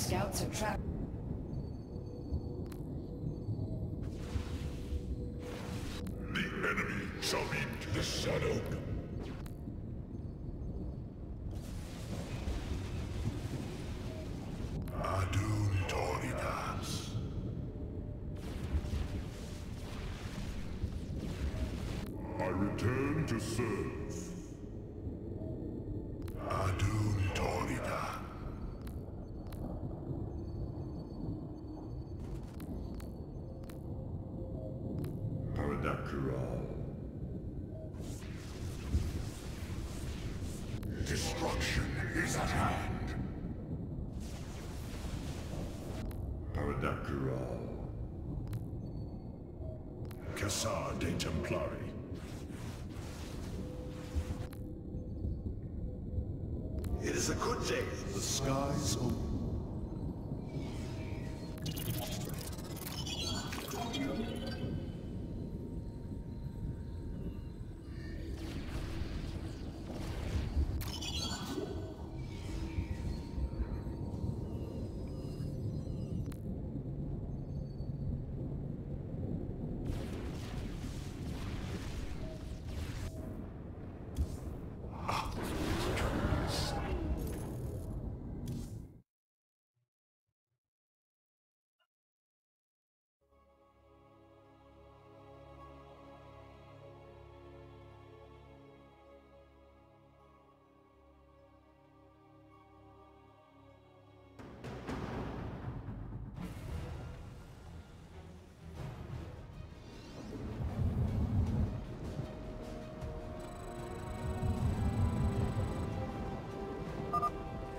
scouts are trapped. The enemy shall lead to the shadow. Adun Toridas. I return to serve. Adun Torida. Paradakural. Destruction is at hand. Paradakural. Cassar de Templari. It is a good day. The skies open.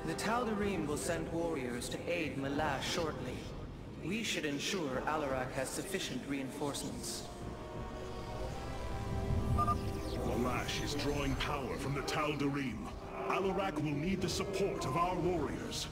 The Tal'Darim will send warriors to aid Malash shortly. We should ensure Alarak has sufficient reinforcements. Malash is drawing power from the Tal'Darim. Alarak will need the support of our warriors.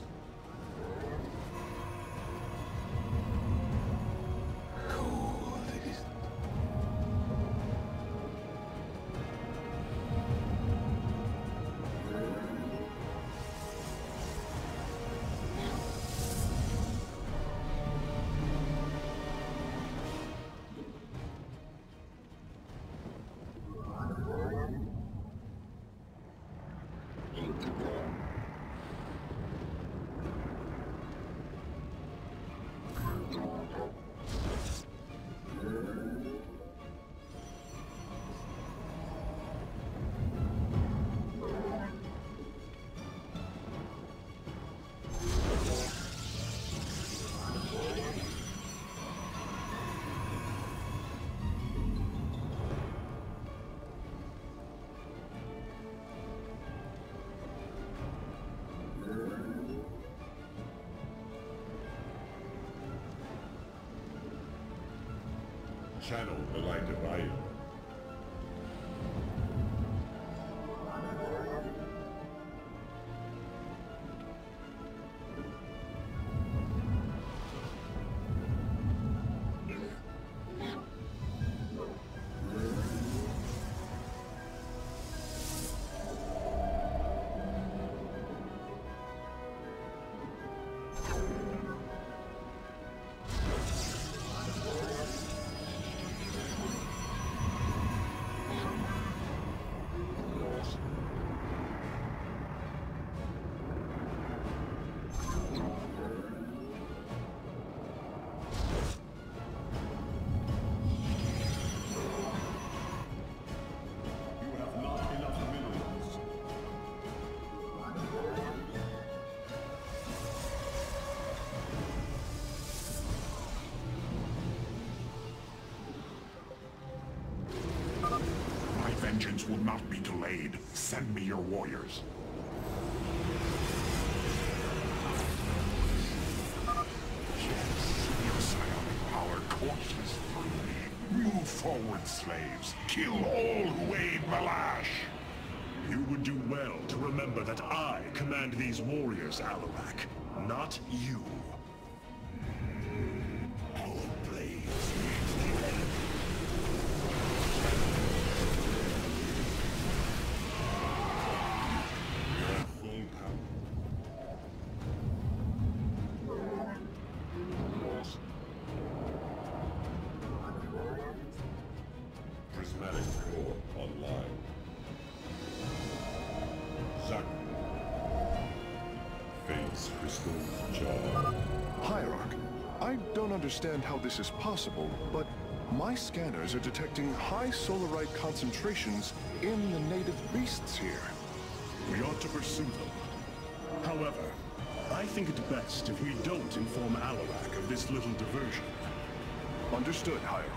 Channel the light of Iron. Vengeance will not be delayed. Send me your warriors. Yes, your psionic power courses through me. Move forward, slaves. Kill all who aid Malash. You would do well to remember that I command these warriors, Alarak, not you. understand how this is possible, but my scanners are detecting high solarite concentrations in the native beasts here. We ought to pursue them. However, I think it best if we don't inform Alarak of this little diversion. Understood, Hierarch.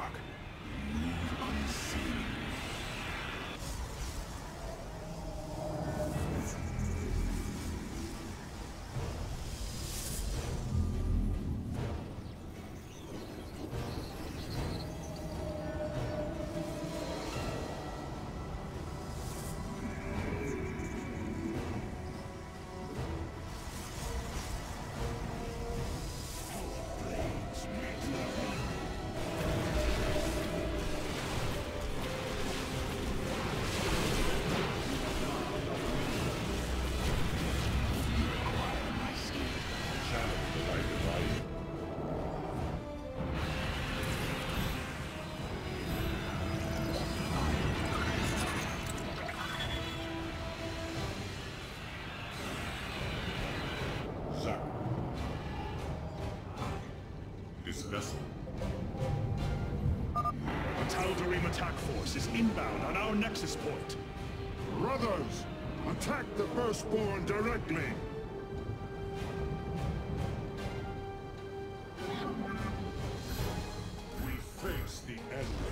This vessel. The Tal'Darim attack force is inbound on our nexus point. Brothers, attack the Firstborn directly! We face the enemy.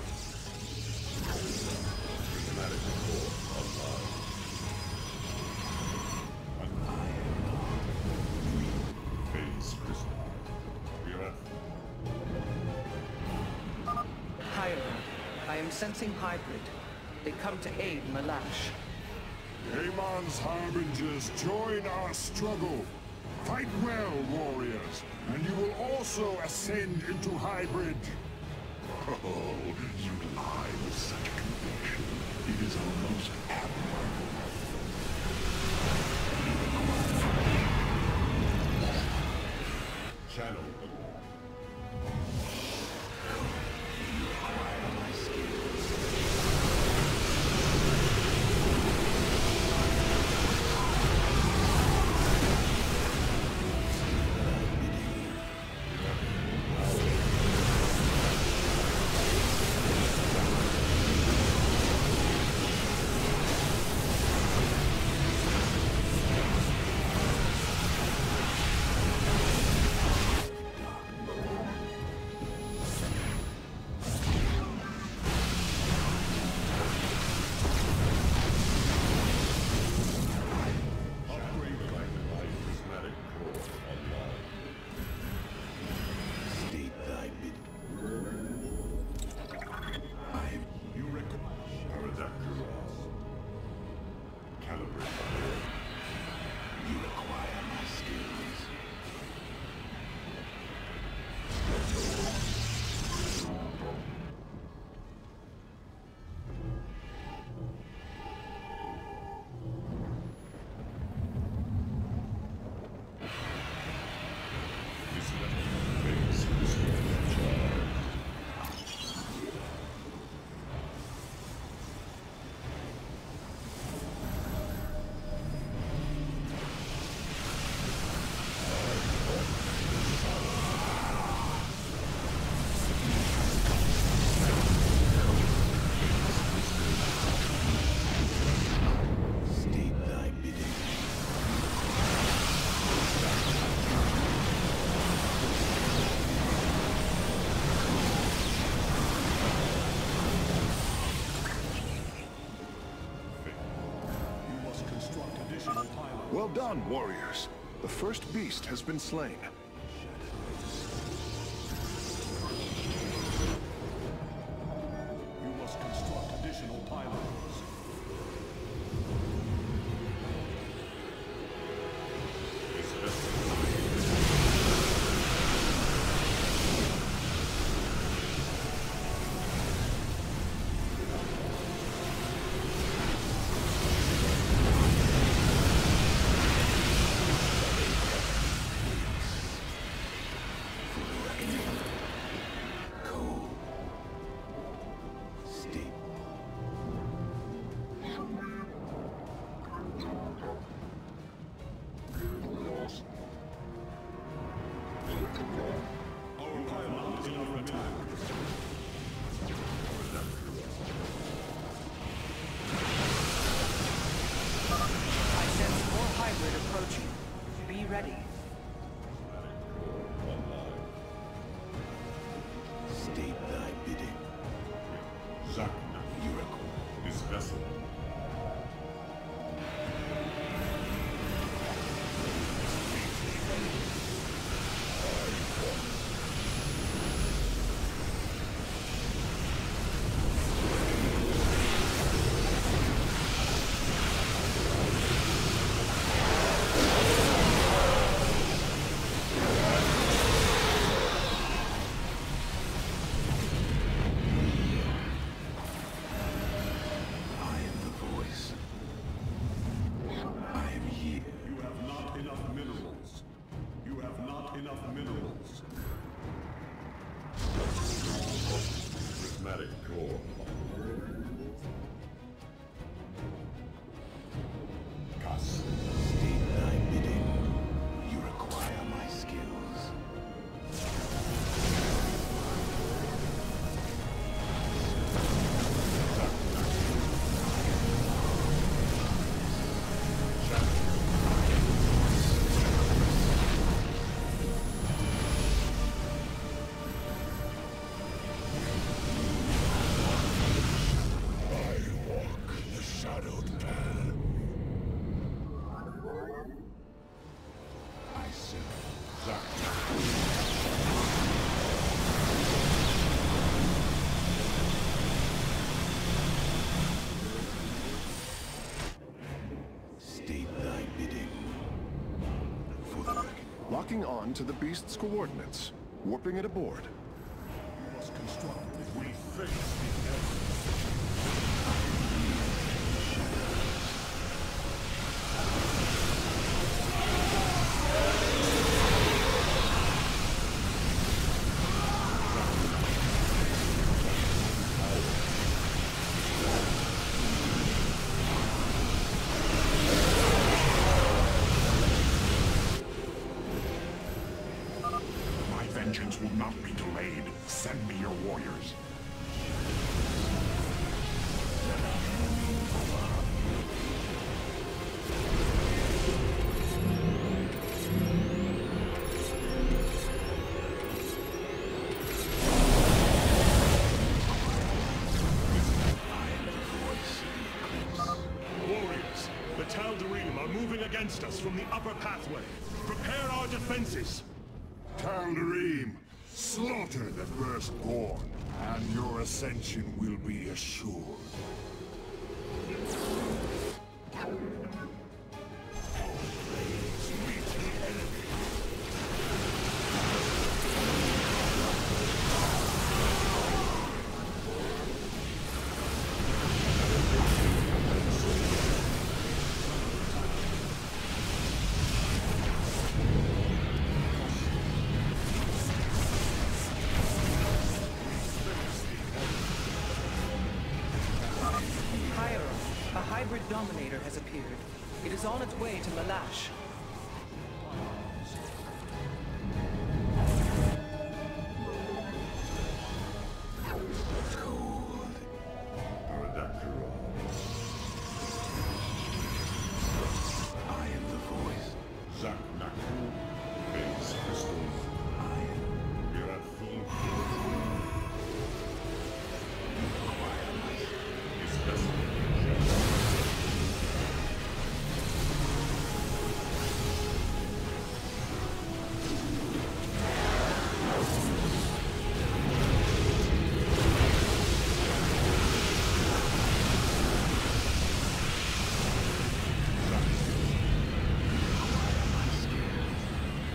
Prismatic core online. Phase crystal. We are at Hierarch, I am sensing hybrid. They come to aid Malash. Amon's harbingers, join our struggle. Fight well, warriors, and you will also ascend into hybrid. Oh, you lie with such conviction. It is almost admirable. Channel. Well done, warriors. The first beast has been slain. You must construct additional pylons. This vessel. chromatic core. Gus, State thy bidding. You require my skills. Locking on to the beast's coordinates. Warping it aboard. You must construct if we face the enemy. my vengeance will not be delayed. Send me your warriors. Warriors, the Tal'Darim are moving against us from the upper pathway. Prepare our defenses. Tal'Darim, slaughter the firstborn, and your ascension will be assured. A hybrid dominator has appeared. It is on its way to Malash. I am the voice. Zaknaku, Base Crystals, I am. Mirathon, Require my Especially.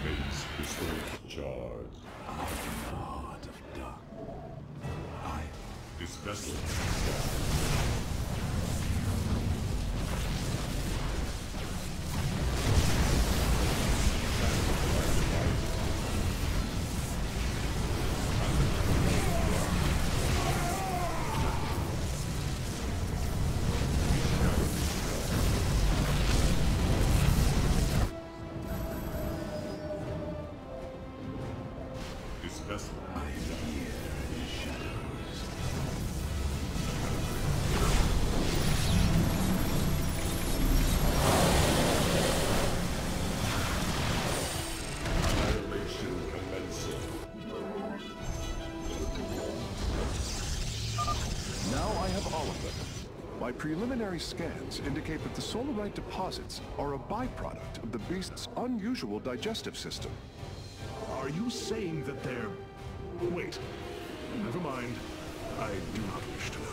Base Crystal Charge. I am the heart of dark. I am. This vessel. This vessel. I am here in the shadows. Annihilation commencing. Now I have all of them. My preliminary scans indicate that the solarite deposits are a byproduct of the beast's unusual digestive system. Are you saying that they're... Wait. Never mind. I do not wish to know.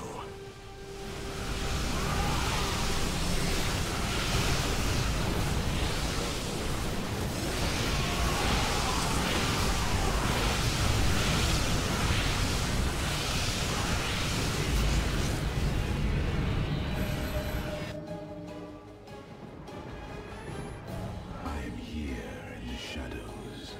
I am here in the shadows.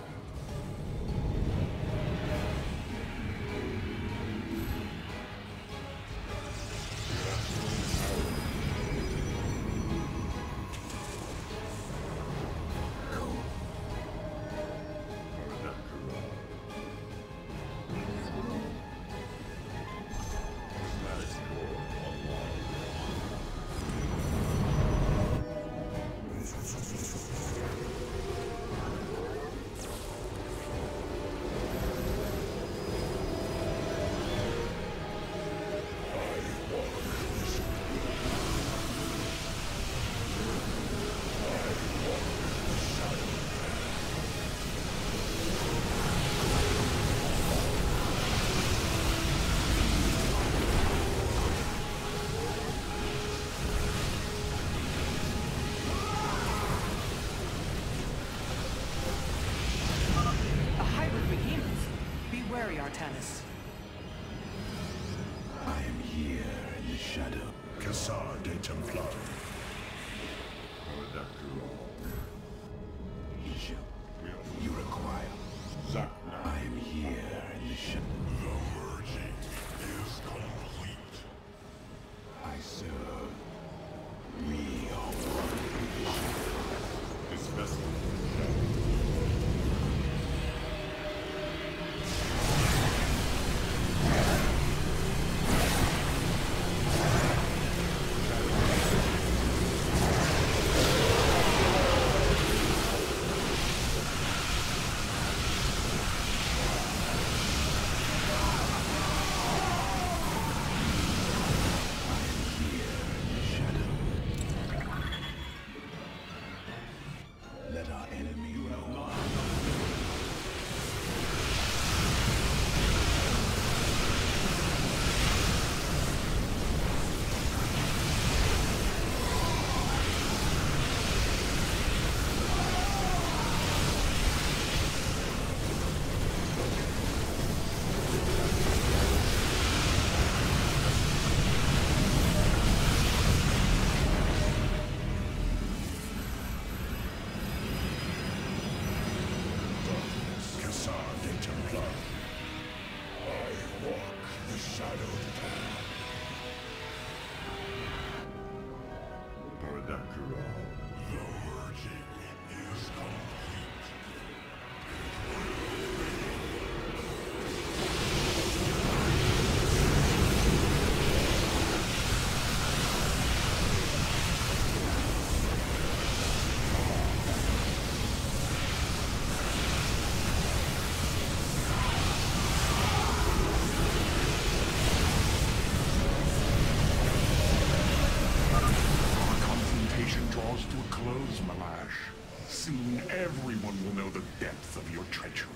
here in the shadow. Cassar de Templar. You require. I am here in the shadow. The merging is complete. I serve. We are one. This vessel. Let our enemy know. Cassar de Templar. I walk the shadowed path. Paradakura. The merging is complete. Our confrontation draws to a close, Malash. Soon everyone will know the depth of your treachery.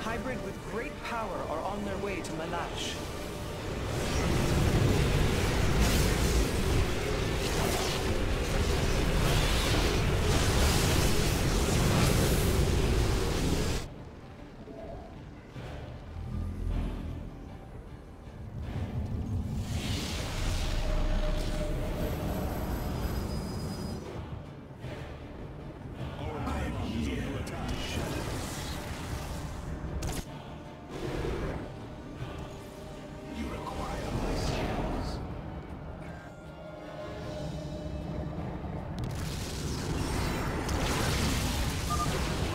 Hybrid with great power are on their way to Malash.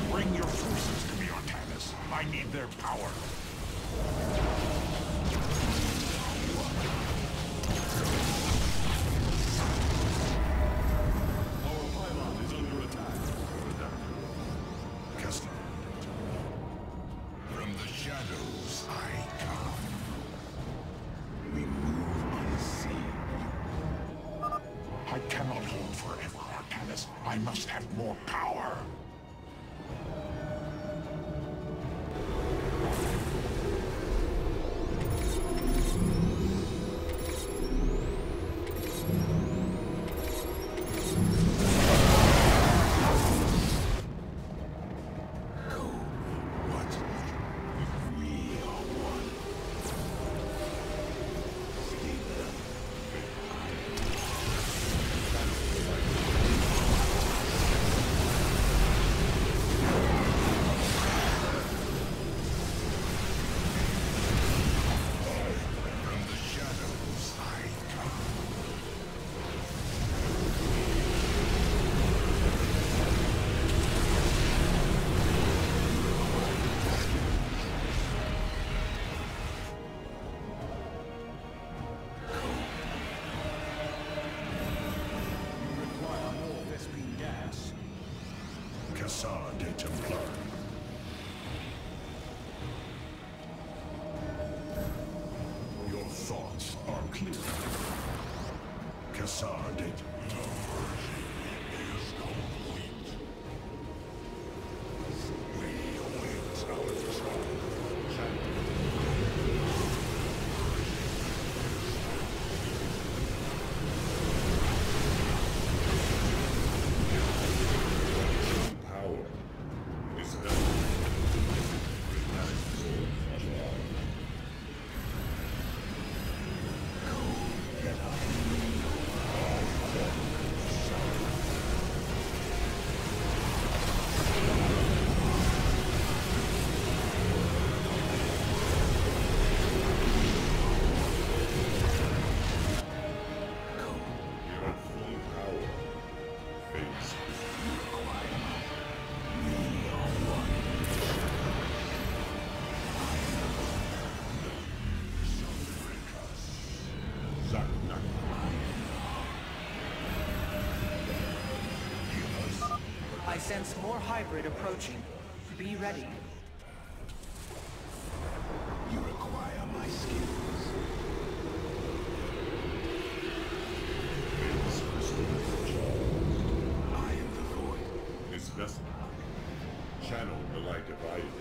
Bring your forces to me, Artanis. I need their power. Our pylon is under attack. Kessler. From the shadows I come. We move unseen. I cannot hold forever, Artanis. I must have more power. Cassar de Templar. Your thoughts are clear. Cassar de Templar. Is complete. We await our I sense more hybrid approaching. Be ready. You require my skills. I am the void. This vessel. Channel the light divided.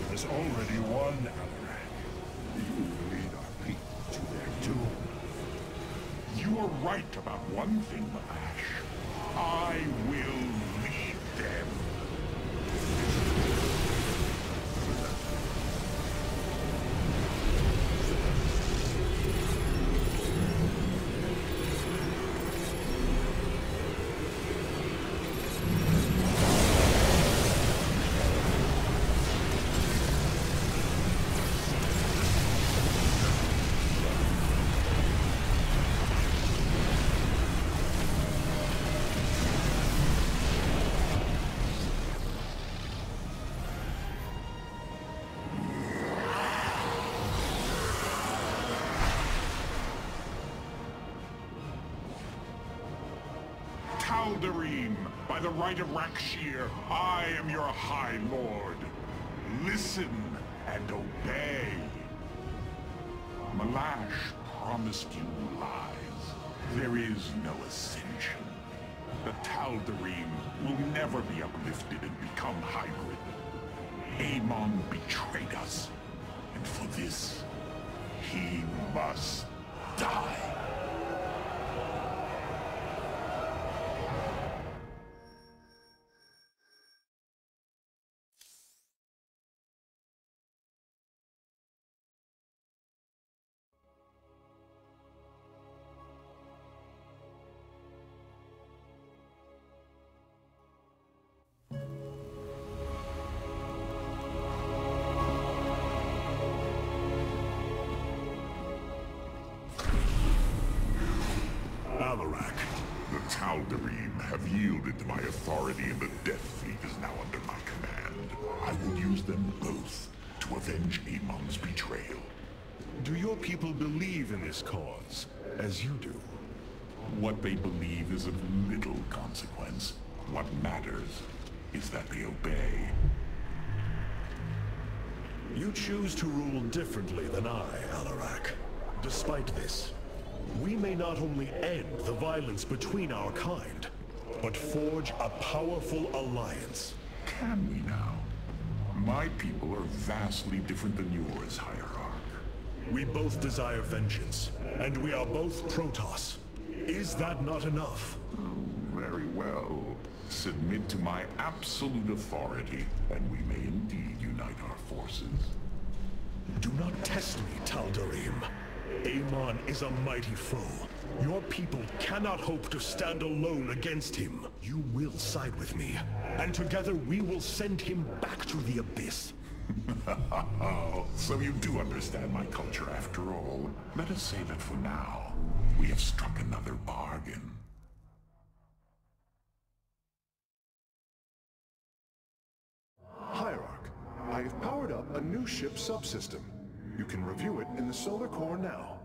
There's already one Alarak. You will lead our people to their doom. You are right about one thing, Malash. I will lead them. Tal'Darim, by the right of Rak'Shir, I am your High Lord. Listen and obey. Malash promised you lies. There is no ascension. The Tal'Darim will never be uplifted and become hybrid. Amon betrayed us, and for this, he must die. Alarak, the Tal'Darim have yielded to my authority and the Death Fleet is now under my command. I will use them both to avenge Amon's betrayal. Do your people believe in this cause, as you do? What they believe is of little consequence. What matters is that they obey. You choose to rule differently than I, Alarak. Despite this, we may not only end the violence between our kind, but forge a powerful alliance. Can we now? My people are vastly different than yours, Hierarch. We both desire vengeance, and we are both Protoss. Is that not enough? Very well. Submit to my absolute authority, and we may indeed unite our forces. Do not test me, Tal'Darim. Amon is a mighty foe. Your people cannot hope to stand alone against him. You will side with me, and together we will send him back to the Abyss. Oh, so you do understand my culture after all. Let us say that for now, we have struck another bargain. Hierarch, I have powered up a new ship subsystem. You can review it in the solar core now.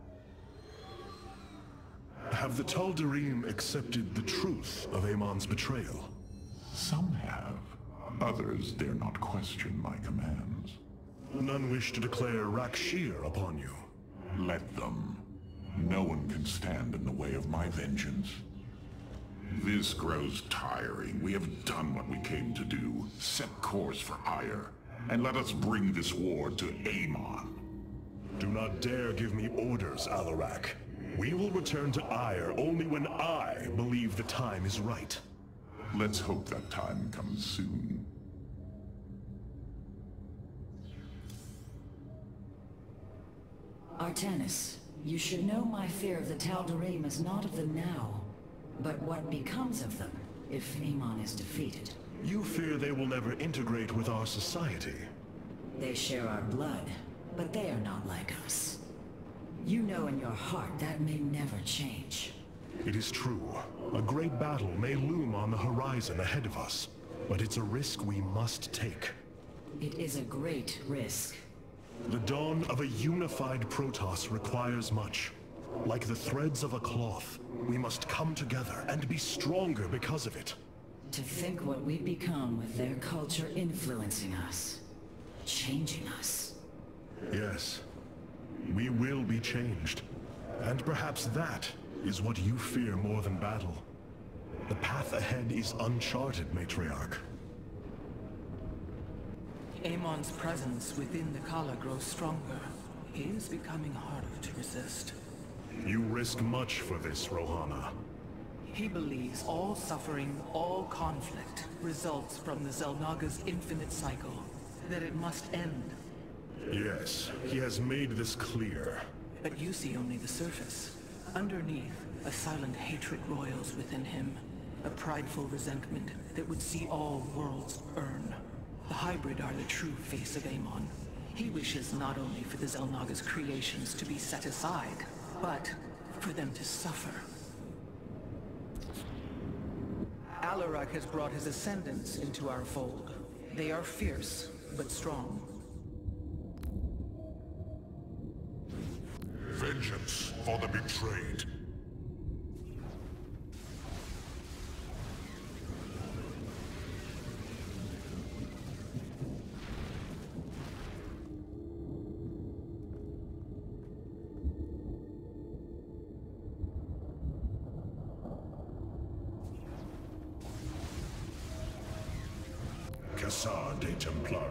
Have the Tal'Darim accepted the truth of Amon's betrayal? Some have. Others dare not question my commands. None wish to declare Rak'Shir upon you. Let them. No one can stand in the way of my vengeance. This grows tiring. We have done what we came to do. Set course for Aiur, and let us bring this war to Amon. Do not dare give me orders, Alarak. We will return to Aiur only when I believe the time is right. Let's hope that time comes soon. Artanis, you should know my fear of the Tal'Darim is not of them now, but what becomes of them if Amon is defeated. You fear they will never integrate with our society. They share our blood, but they are not like us. You know in your heart that may never change. It is true. A great battle may loom on the horizon ahead of us, but it's a risk we must take. It is a great risk. The dawn of a unified Protoss requires much. Like the threads of a cloth, we must come together and be stronger because of it. To think what we've become with their culture influencing us. Changing us. Yes. We will be changed. And perhaps that is what you fear more than battle. The path ahead is uncharted, Matriarch. Amon's presence within the Khala grows stronger. He is becoming harder to resist. You risk much for this, Rohana. He believes all suffering, all conflict, results from the Xel'Naga's infinite cycle. That it must end. Yes, he has made this clear. But you see only the surface. Underneath, a silent hatred roils within him. A prideful resentment that would see all worlds burn. The hybrid are the true face of Amon. He wishes not only for the Xel'Naga's creations to be set aside, but for them to suffer. Alarak has brought his ascendants into our fold. They are fierce, but strong. Vengeance for the betrayed. Cassar de Templari.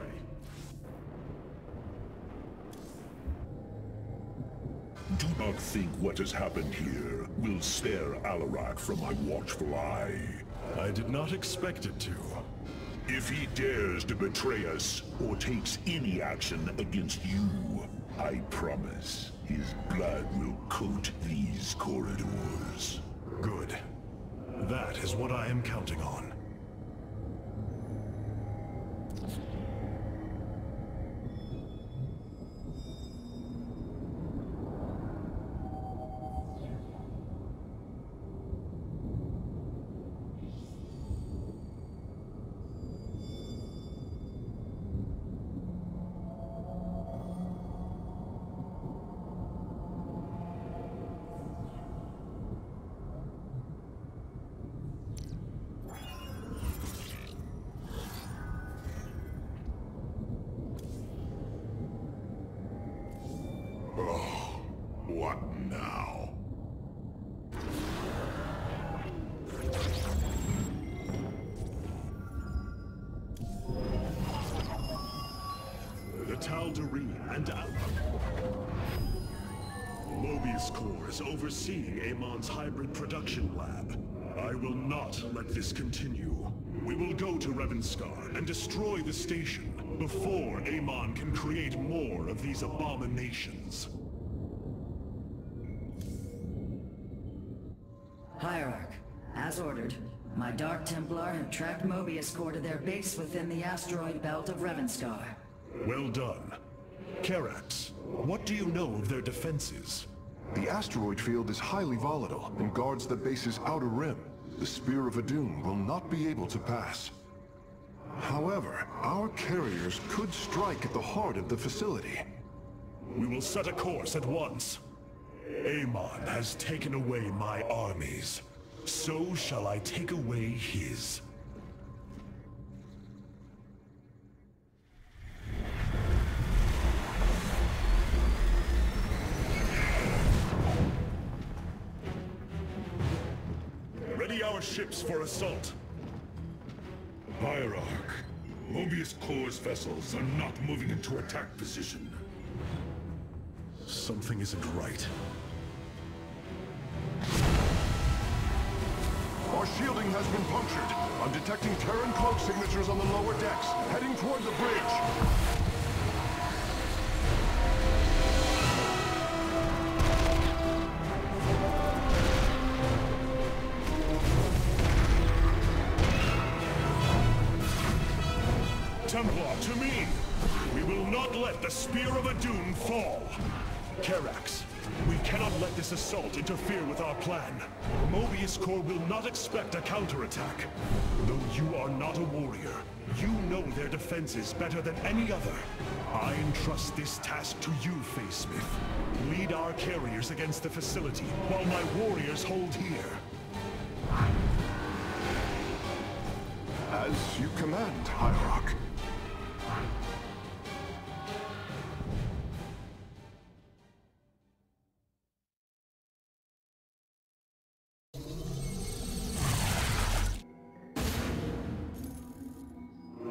Do not think what has happened here will spare Alarak from my watchful eye. I did not expect it to. If he dares to betray us, or takes any action against you, I promise his blood will coat these corridors. Good. That is what I am counting on. Tal'Darim and Mobius Corps is overseeing Amon's hybrid production lab. I will not let this continue. We will go to Revanskar and destroy the station before Amon can create more of these abominations. Hierarch, as ordered, my Dark Templar have tracked Mobius Corps to their base within the asteroid belt of Revanskar. Well done. Karax, what do you know of their defenses? The asteroid field is highly volatile and guards the base's outer rim. The Spear of Adun will not be able to pass. However, our carriers could strike at the heart of the facility. We will set a course at once. Amon has taken away my armies. So shall I take away his. Ready our ships for assault. Hierarch, Mobius Corps' vessels are not moving into attack position. Something isn't right. Our shielding has been punctured. I'm detecting Terran cloak signatures on the lower decks, heading toward the bridge. Templar, to me! We will not let the Spear of Adun fall! Karax, we cannot let this assault interfere with our plan. Mobius Corps will not expect a counterattack. Though you are not a warrior, you know their defenses better than any other. I entrust this task to you, Facesmith. Lead our carriers against the facility, while my warriors hold here. As you command, Hierarch.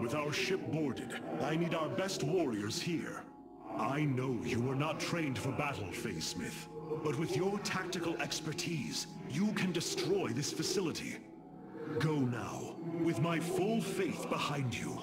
With our ship boarded, I need our best warriors here. I know you are not trained for battle, Facesmith, but with your tactical expertise, you can destroy this facility. Go now, with my full faith behind you.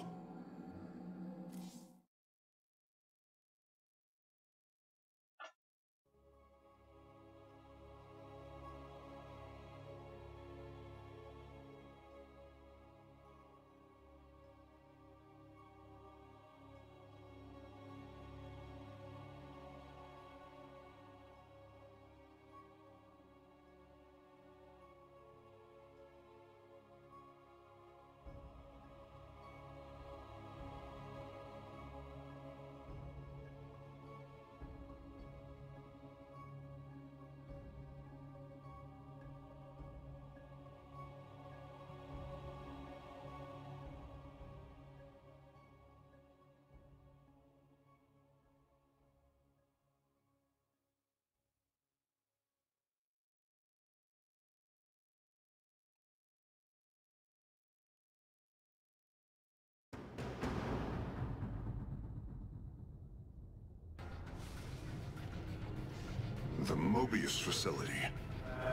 The Mobius facility.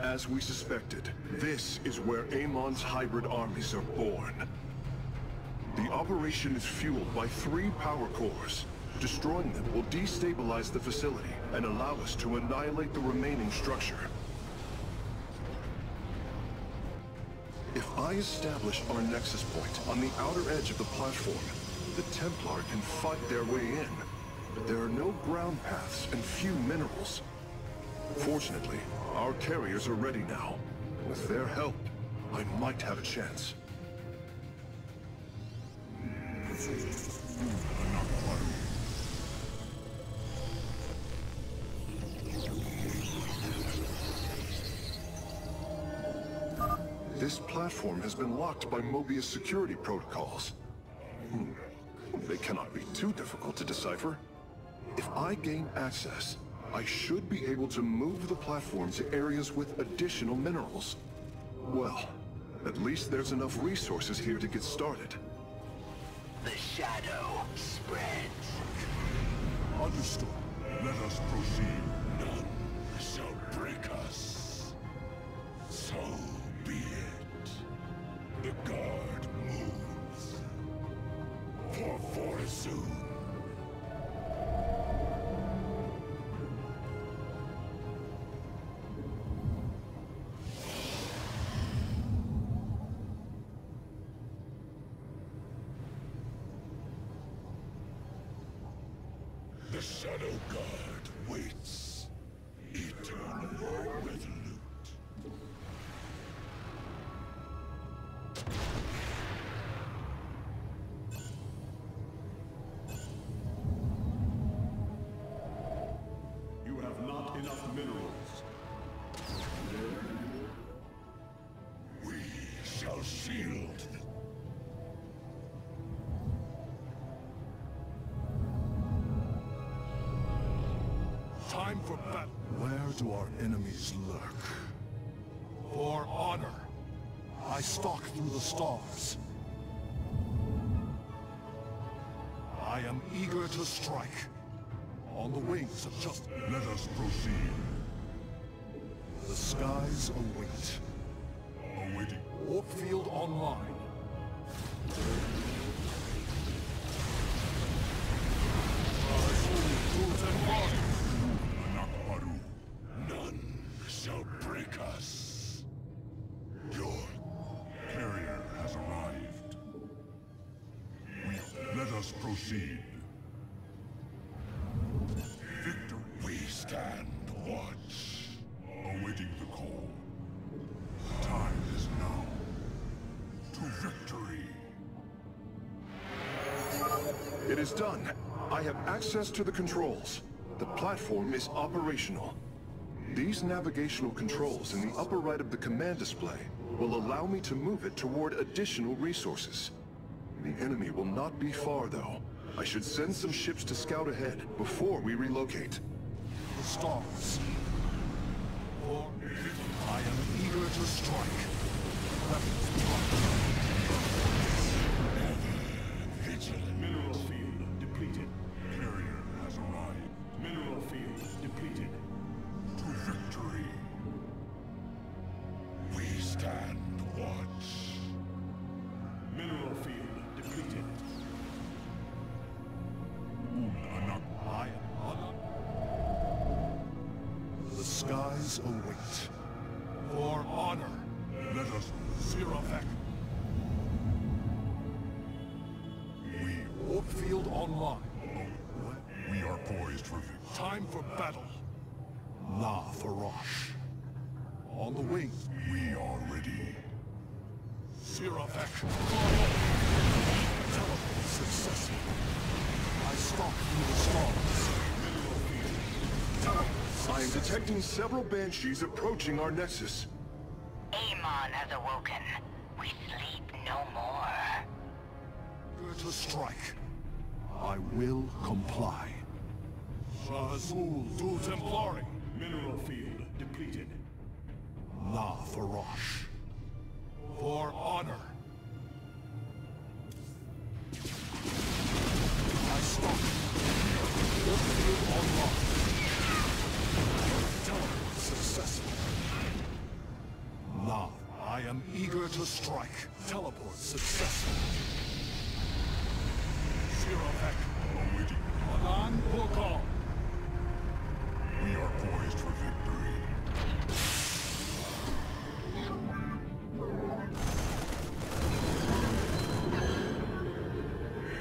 As we suspected, this is where Amon's hybrid armies are born. The operation is fueled by 3 power cores. Destroying them will destabilize the facility and allow us to annihilate the remaining structure. If I establish our nexus point on the outer edge of the platform, the Templar can fight their way in. But there are no ground paths and few minerals. Fortunately, our carriers are ready now. With their help, I might have a chance. This platform has been locked by Mobius security protocols. They cannot be too difficult to decipher. If I gain access, I should be able to move the platform to areas with additional minerals. Well, at least there's enough resources here to get started. The shadow spreads. Understood. Let us proceed. None shall break us. So be it. The guard moves. For Forsoon. The Shadow Guard waits, eternally resolute. You have not enough minerals. We shall shield the time for battle. Where do our enemies lurk? For honor, I stalk through the stars. I am eager to strike. On the wings of justice. Let us proceed. The skies await. Awaiting. Warpfield online. None shall break us. Your carrier has arrived. Let us proceed. Victor, we stand watch, awaiting the call. Time is now. To victory. It is done. I have access to the controls. The platform is operational. These navigational controls in the upper right of the command display will allow me to move it toward additional resources. The enemy will not be far, though. I should send some ships to scout ahead before we relocate. The stars. For I am eager to strike. Weapons vigilant. Mineral field depleted. Carrier has arrived. Mineral field depleted. To victory. We stand watch. Mineral field depleted. The skies await. For honor, let us Zerafek. We Warpfield online. We are poised for victory. Time for battle. La Farosh. On the wing. We are ready. Zerafek. Teleport successful. I stalk through the stars. I am detecting several Banshees approaching our nexus. Amon has awoken. We sleep no more. Eager to strike. I will comply. Shahazul Du Templari. Mineral field depleted. La Farosh. For honor. I stalk. Warpfield online. Teleport successful. La, I am eager to strike. Teleport successful. Zerafek awaiting. Anan Pokal. We are poised for victory.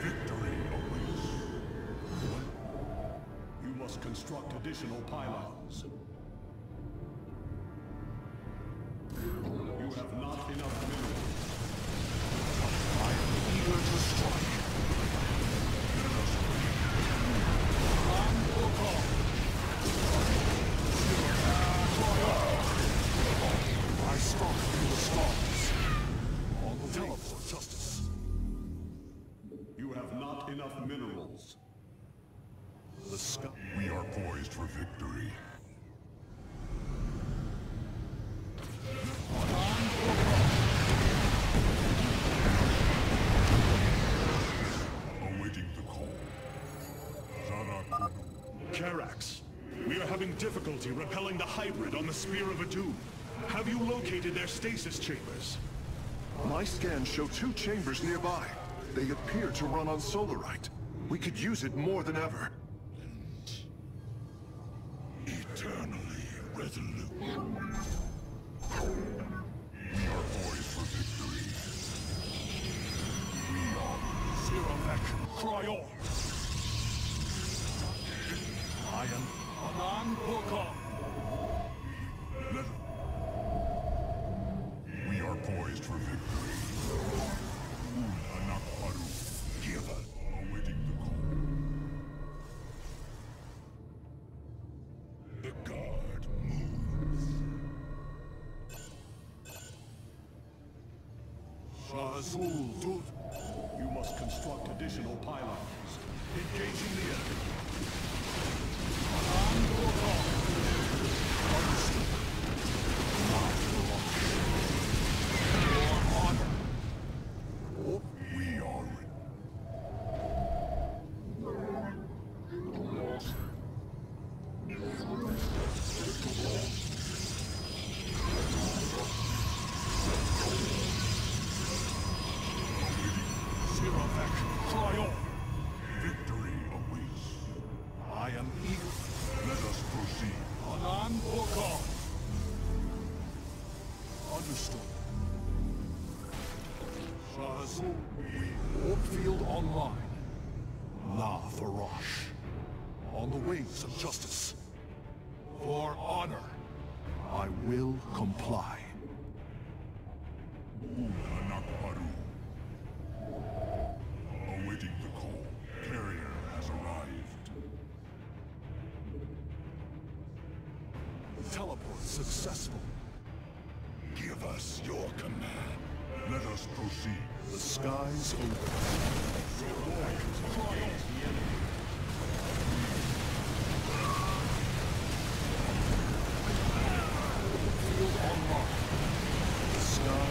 Victory awaits. You must construct additional pylons. You have not enough minerals. I am eager to strike. Let us I stalk through the stars. On the teleport justice. You have not enough minerals. The sky. We are poised for victory. Awaiting the call. Zara Kudu. difficulty repelling the hybrid on the Spear of Adun. Have you located their stasis chambers? My scans show 2 chambers nearby. They appear to run on solarite. We could use it more than ever. Eternally resolute. We are poised for victory. We are Siravek Cryon. I am Anan Porkon. We are poised for victory. Anak Baru. Give us. Awaiting the call. The guard moves. Shazul, dude. You must construct additional pylons. Engaging the enemy. Anan Porkon. Understood. Not for long. For honor. Oh, we are ready. Siravek Cryon. Victory awaits. I am eager. Let us proceed. Anan Porkon. Understood. Shazul, Orkfield online. La Farash. On the wings of justice. For honor, I will comply. Anak Baru. Awaiting the call. Carrier has arrived. Teleport successful. Give us your command. Let us proceed. The skies open. Field online. The sky.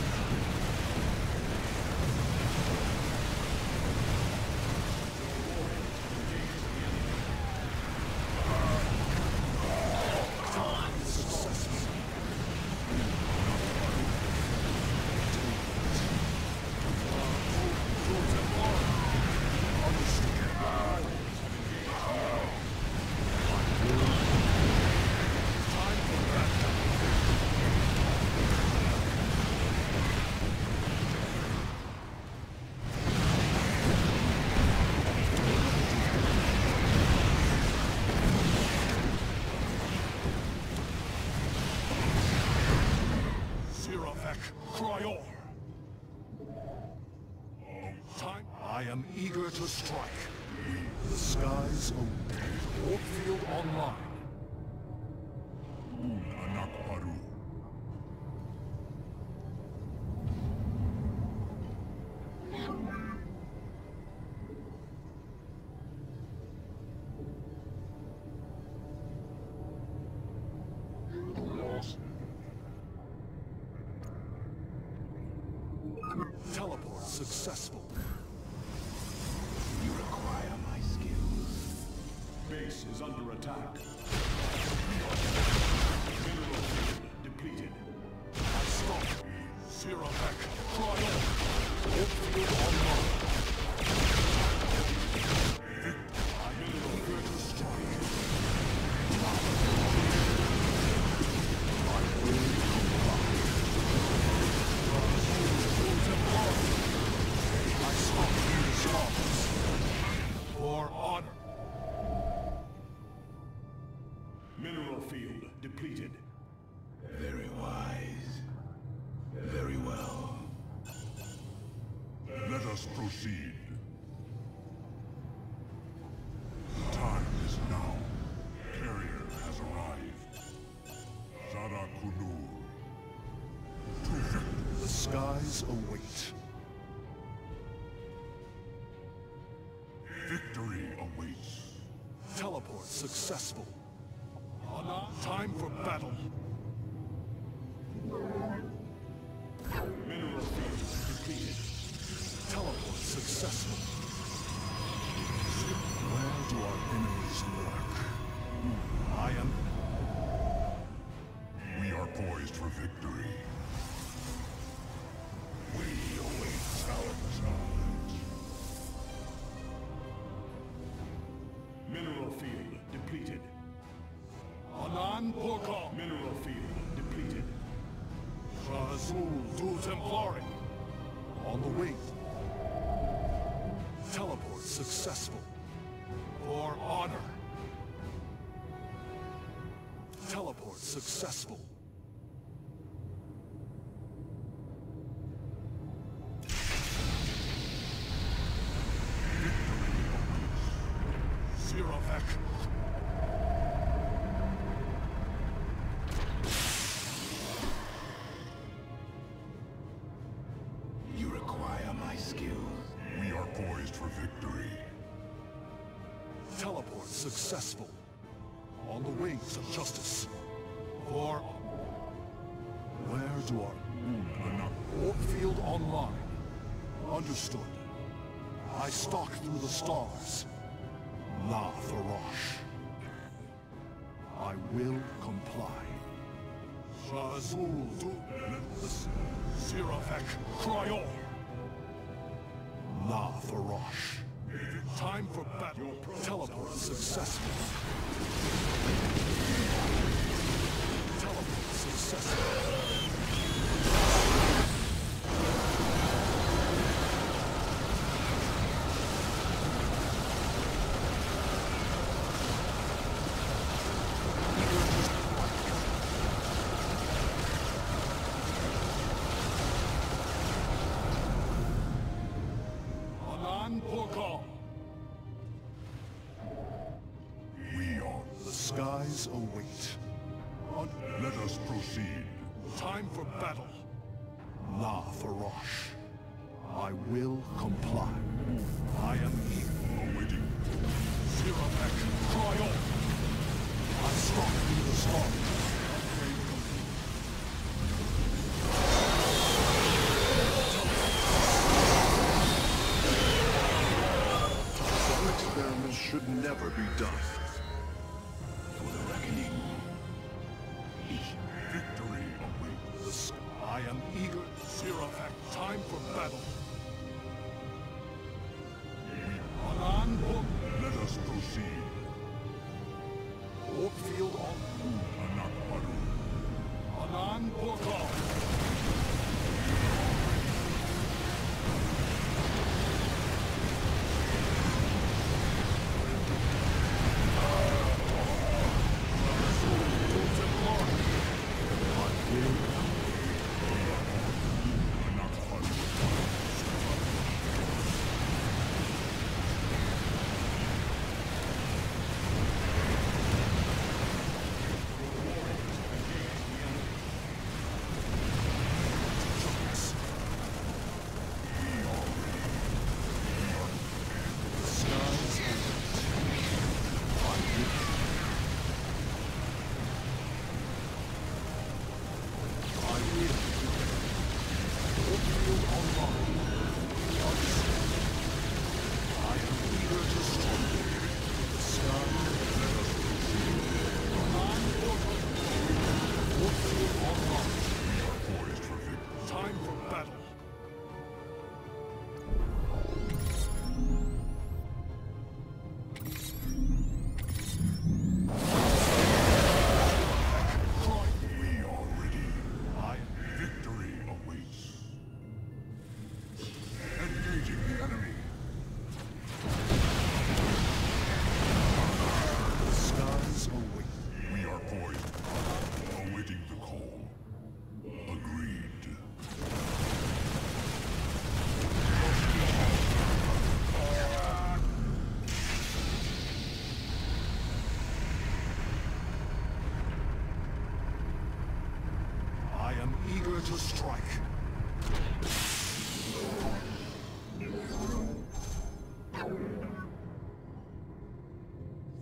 Cryon. Time. I am eager to strike. The skies open. Orkfield online. Anak Baru. Teleport successful. You require my skills. Base is under attack. Mineral field depleted. I stop. Siravek Cryon. Orkfield online. I mineral field to strike. I will comply. I stop these arms. For honor. Mineral field depleted. Very wise. Very well. Let us proceed. The time is now. Carrier has arrived. Zara Kunur. To victory. The skies await. Victory awaits. Teleport successful. Time for battle. Mineral field depleted. Teleport successful. Where do our enemies lurk? I am Anan Porkal. Mineral field depleted. Shazul Du Templari. On the wing. Teleport successful. For honor. Teleport successful. Zerofek. You require my skills. We are poised for victory. Teleport successful. On the wings of justice. For... Where do our... Warp field online. Understood. I stalk through the stars. La Farosh. I will comply. Shazul Du... Zerofek Cryor. La Farosh. Time for battle. Teleport successful. Teleport successful. Anan Porkal. The skies await. Let us proceed. Time for battle. La Farosh. I will comply. I am here. Awaiting. Zerofek Cryor. I stalk through the stars. Some experiments should never be done. For the reckoning. Victory awaits. I am eager. Zerofek. Time for battle. Anan Porkal. Let us proceed. Warp field on. Anak Baru. Anan Porkal. Time for battle. We are ready. Victory awaits. Engaging the enemy. The skies await. We are poised. Awaiting the call. Agreed. I am eager to strike.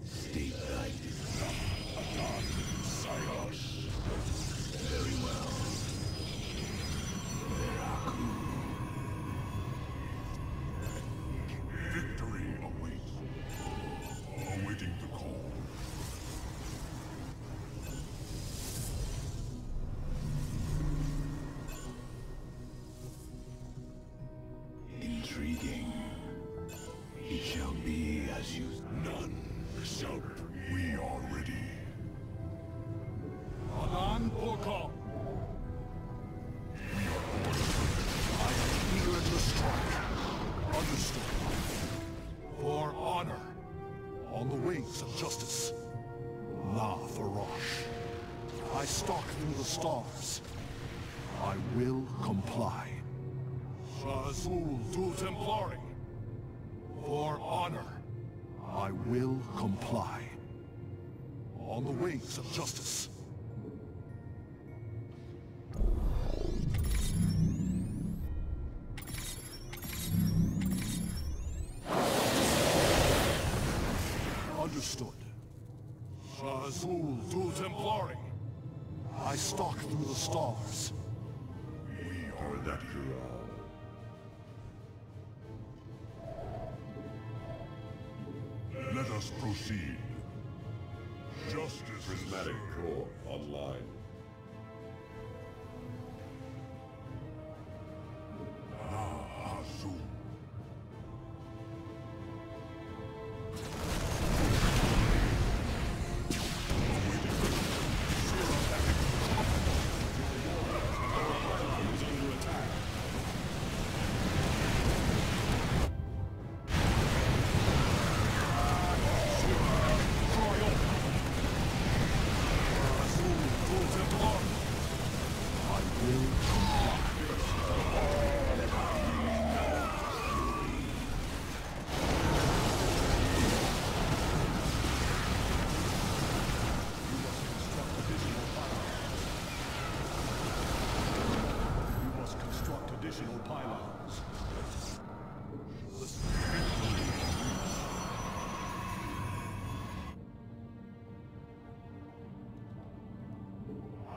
State thy Adan Syros. Very well. Veraku. Victory awaits. Awaiting the call. Intriguing. It shall be as you... None shall... We are ready. Orcon! I am eager to strike. Understood. For honor. On the wings of justice. La Farosh. I stalk through the stars. I will comply. Shazul du Templari. For honor. I will comply. On the wings of justice. Understood. Shazul du Templari. I stalk through the stars. We are that Kural. Let us proceed. Justice. Prismatic Core online. Azul. Additional pylons.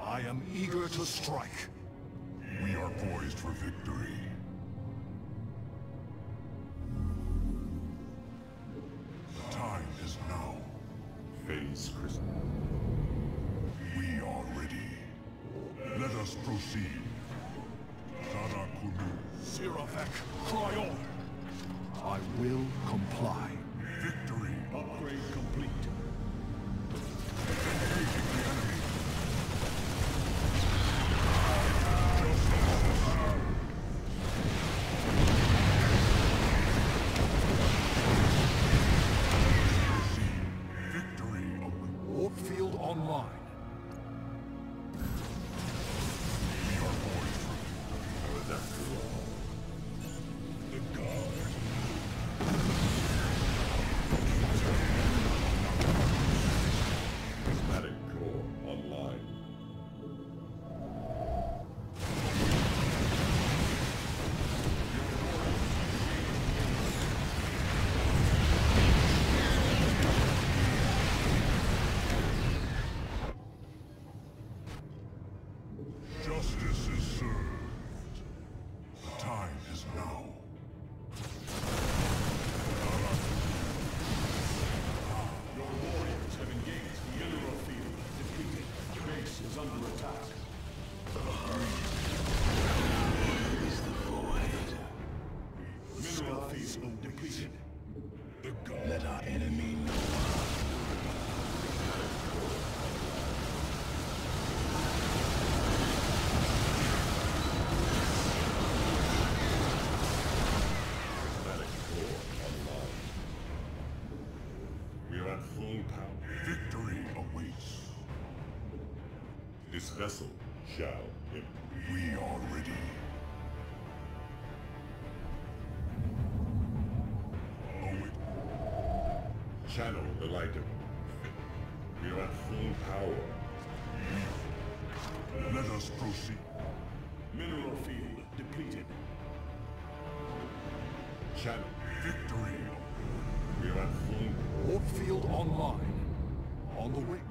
I am eager to strike. We are poised for victory. The time is now. Phase Crystal. We are ready. Let us proceed. Zarakunu. Siravek, Cryon. I will comply. Victory. Upgrade complete. Engaging the enemy. Victory. Warp field online. We are poised for That Kural. the guard. Prismatic Core online. Justice is served. The time is now. Your warriors have engaged the mineral field. Depleted. Base is under attack. Mineral field depleted. The guard. Let our enemy know. Prismatic Core online. We are at full power. Victory awaits. This vessel shall improve. We are ready. Await. Channel the light of. We are at full power. Let us proceed. Mineral field depleted. Channel. Victory. We are at full. Warp field online. On the way.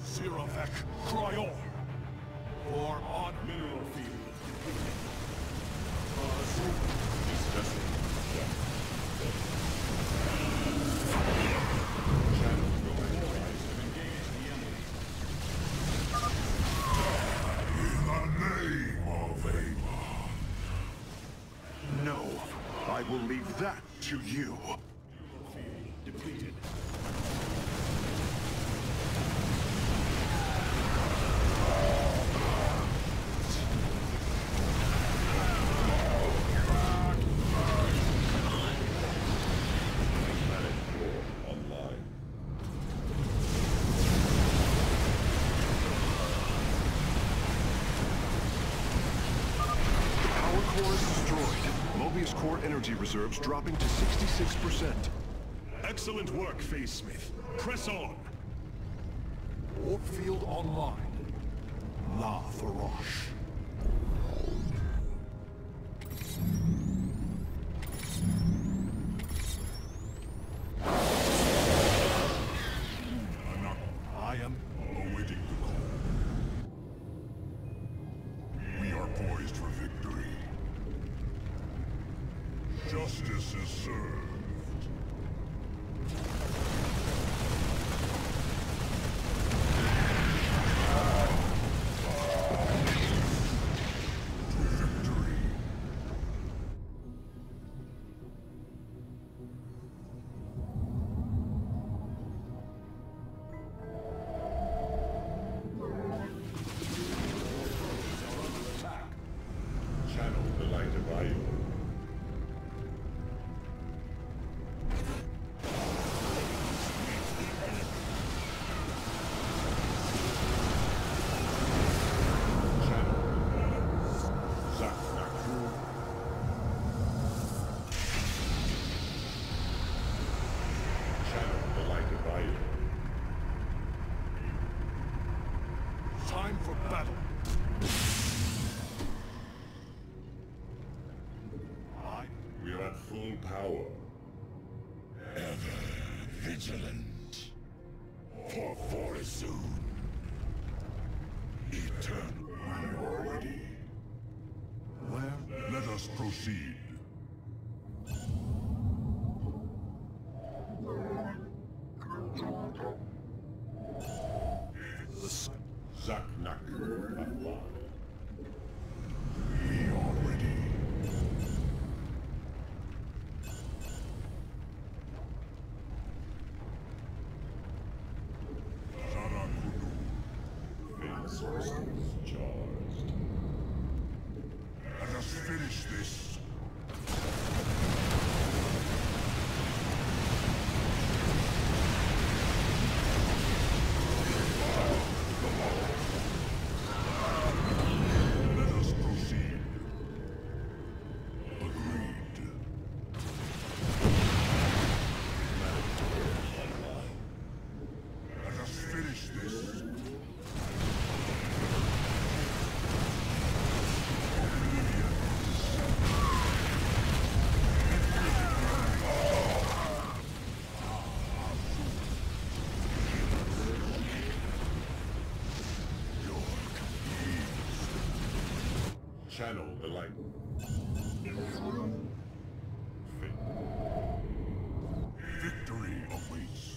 Siravek, Cryon. For honor. Mineral field depleted. This vessel shall. Channel the light of. Have engaged the enemy. In the name of Ava. No, I will leave that to you. Field depleted. core is destroyed. Mobius core energy reserves dropping to 66%. Excellent work, Phase Smith. Press on. Warp field online. La Faroche. I am awaiting the call. We are poised for victory. Justice is served. Channel the light of Io. Time for battle. We are at full power. Ever vigilant. For Forsoon. Eternal. We are ready. Where? Let us proceed. Zaknak Atlan. We are ready. Phase crystals charged. Let us finish this. Let us proceed. Agreed. Let us finish this. Channel the light. Victory awaits.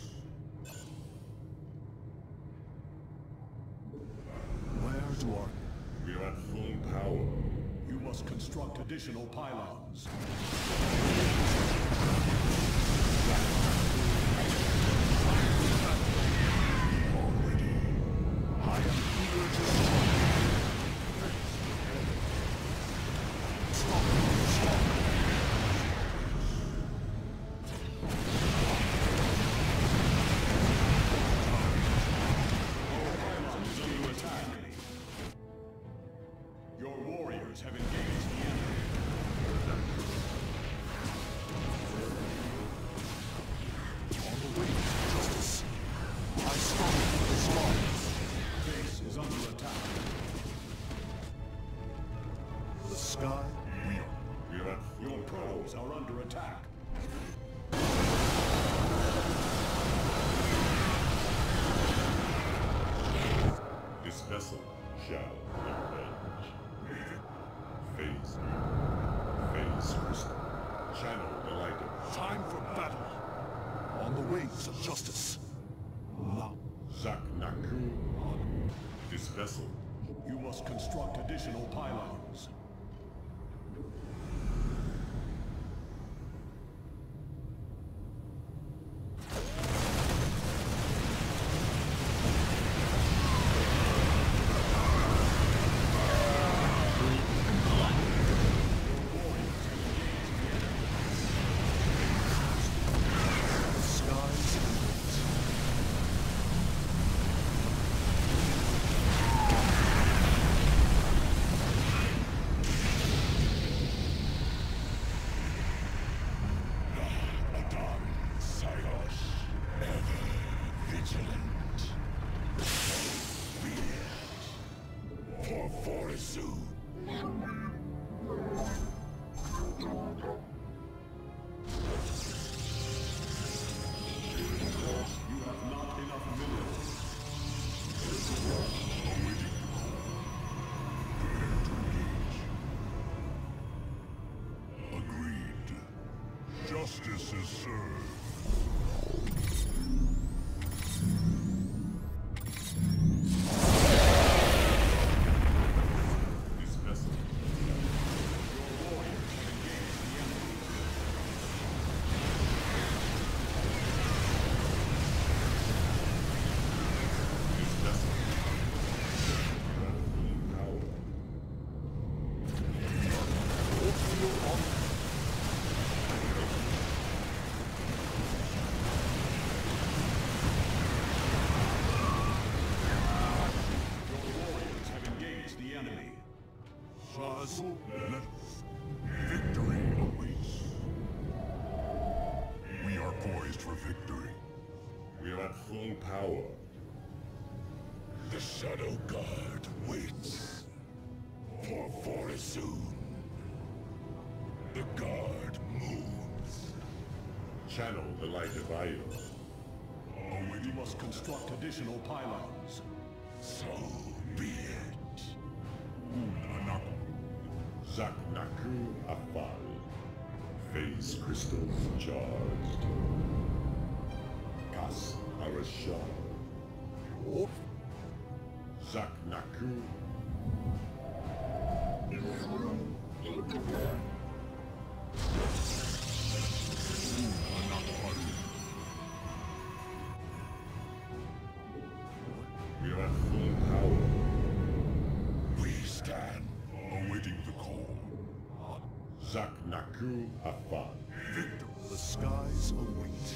Where to our... We are at full power. You must construct additional pylons. Already. I am eager to Your warriors have engaged the enemy. On the way to justice. I stop the slaughter. Base is under attack. The sky, We are at your probes are under attack. This vessel shall avenge. Phase crystal. Channel the light of Time for battle. On the wings of justice. Now, Zaknaku. This vessel. you must construct additional pylons. The skies embrace. Justice is served. This vessel. Your warriors have engaged the enemy. This vessel. You have full power. Victory awaits. We are poised for victory. We are at full power. The Shadow Guard waits for soon. The Guard moves. Channel the light of Io. Oh, we must construct additional pylons. So be it. Zaknaku Afal. Phase crystals charged. Kas Arashal. Zaknaku. We are at full power. We stand, awaiting the call. Zaknaku Afan. Victor, the skies await.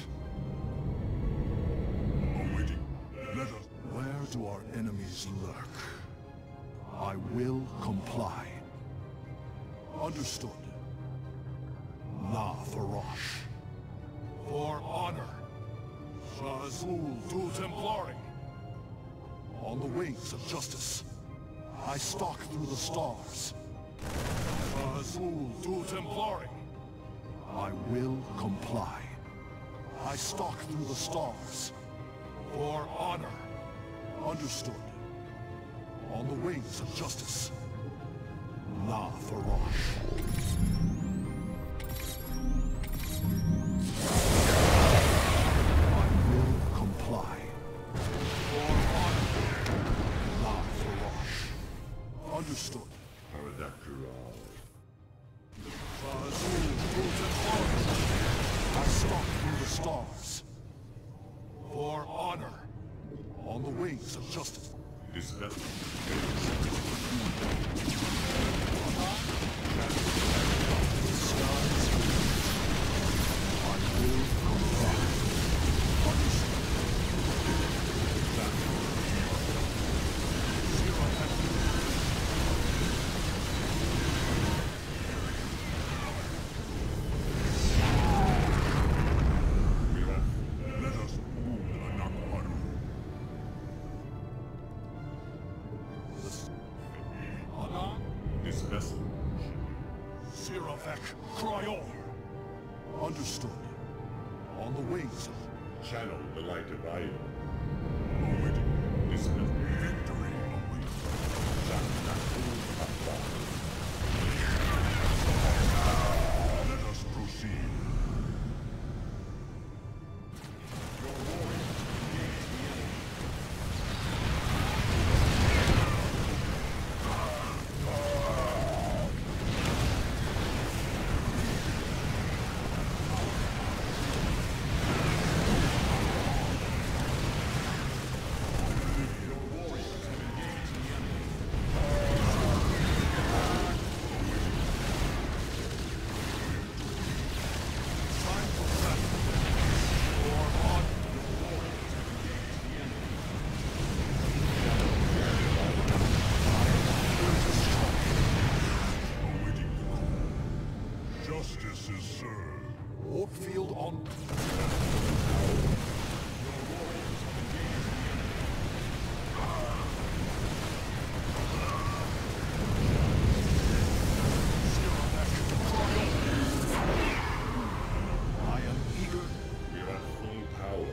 Awaiting. Let us. Where do our enemies lurk? I will comply. Understood. La Farosh. For honor. Shazul du Templari. On the wings of justice, I stalk through the stars. Azul du Templari. I will comply. I stalk through the stars. For honor. Understood. On the wings of justice. La Farosh. I will comply. For honor. La Farosh. Understood. Paradakral. I stalk through the stars. For honor. On the wings of justice. This vessel. I will comply. Understood. This vessel. Siravek Cryor. Understood. On the wings of... Channel the light of Io. Awaiting. This vessel. Victory awaits. Let us proceed. Your warriors engage the enemy. Justice is served. Orkfield on... I am eager. We are at full power.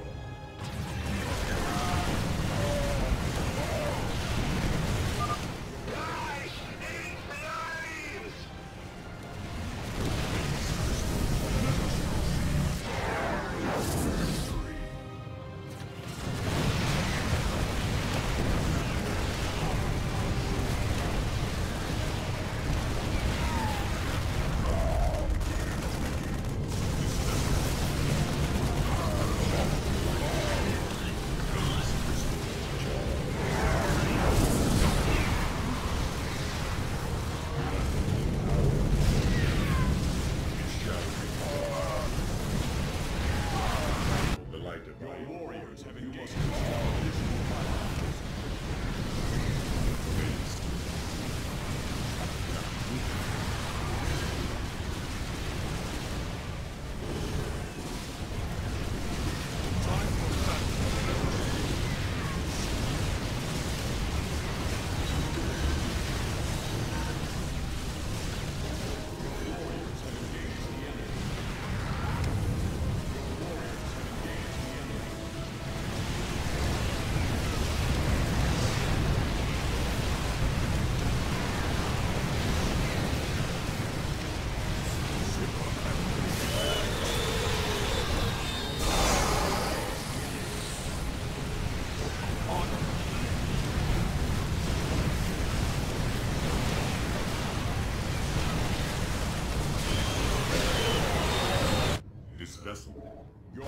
vessel. Your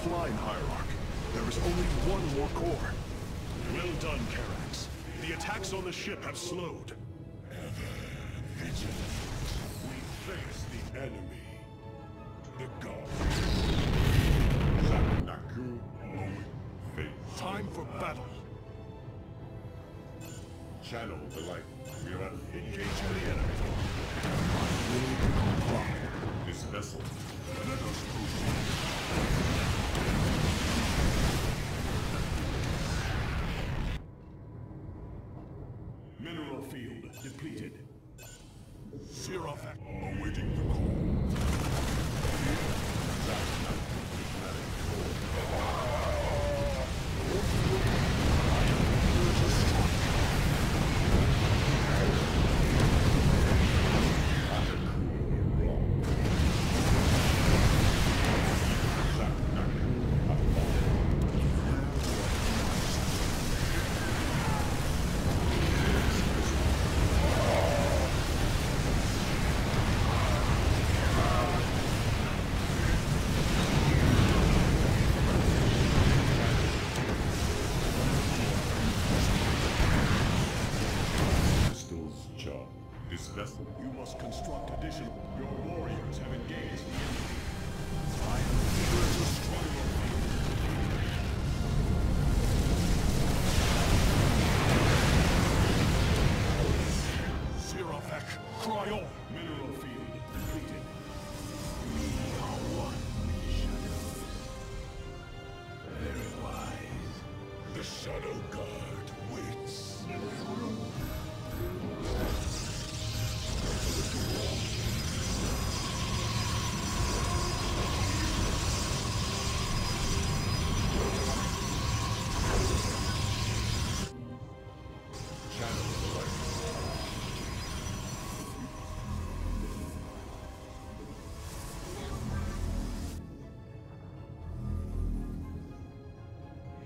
offline, Hierarch. There is only one more core. well done, Karax. The attacks on the ship have slowed. Ever vigilant. We face the enemy. The god. Zaknaku Owen Faith. Time for battle. Channel the light. We are Engaging the enemy. this vessel. Let us proceed. Mineral field depleted. Sirafak awaiting the call. This vessel. You must construct additional. Your warriors have engaged the enemy. I am here to destroy your field. Sirafak, Cryon. Mineral field depleted. We are one, Shadows. Very wise. The Shadow Guard waits.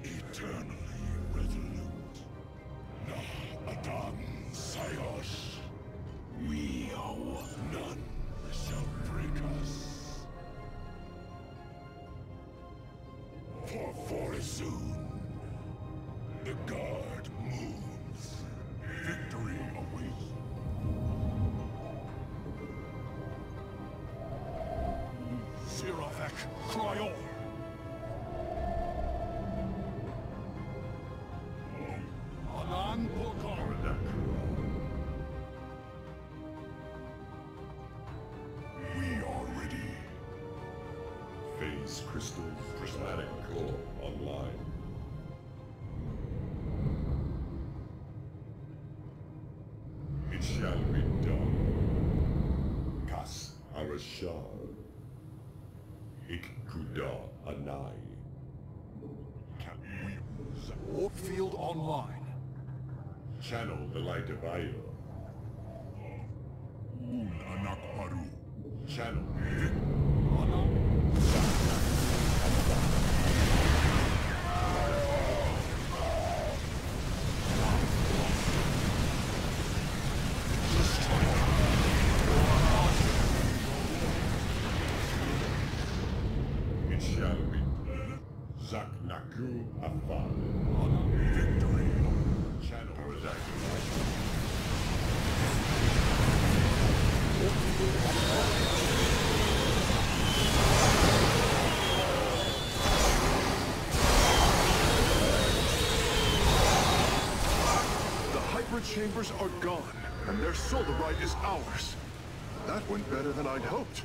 Eternally resolute. Nah, Adan, Sayos. We are one. None shall break us. For soon, the guard moves. Victory awaits. Sirafak, Cryon. Anan Porkar. We are ready. Phase crystals. Prismatic core online. It shall be done. Kas Arashar. Ikkuda Anai. Warp field online. Channel the light of Io. Un Anak Baru. Channel. It shall be. Zaknaku Afal. Victory. Channel the light. The hybrid chambers are gone, and their solarite is ours. That went better than I'd hoped.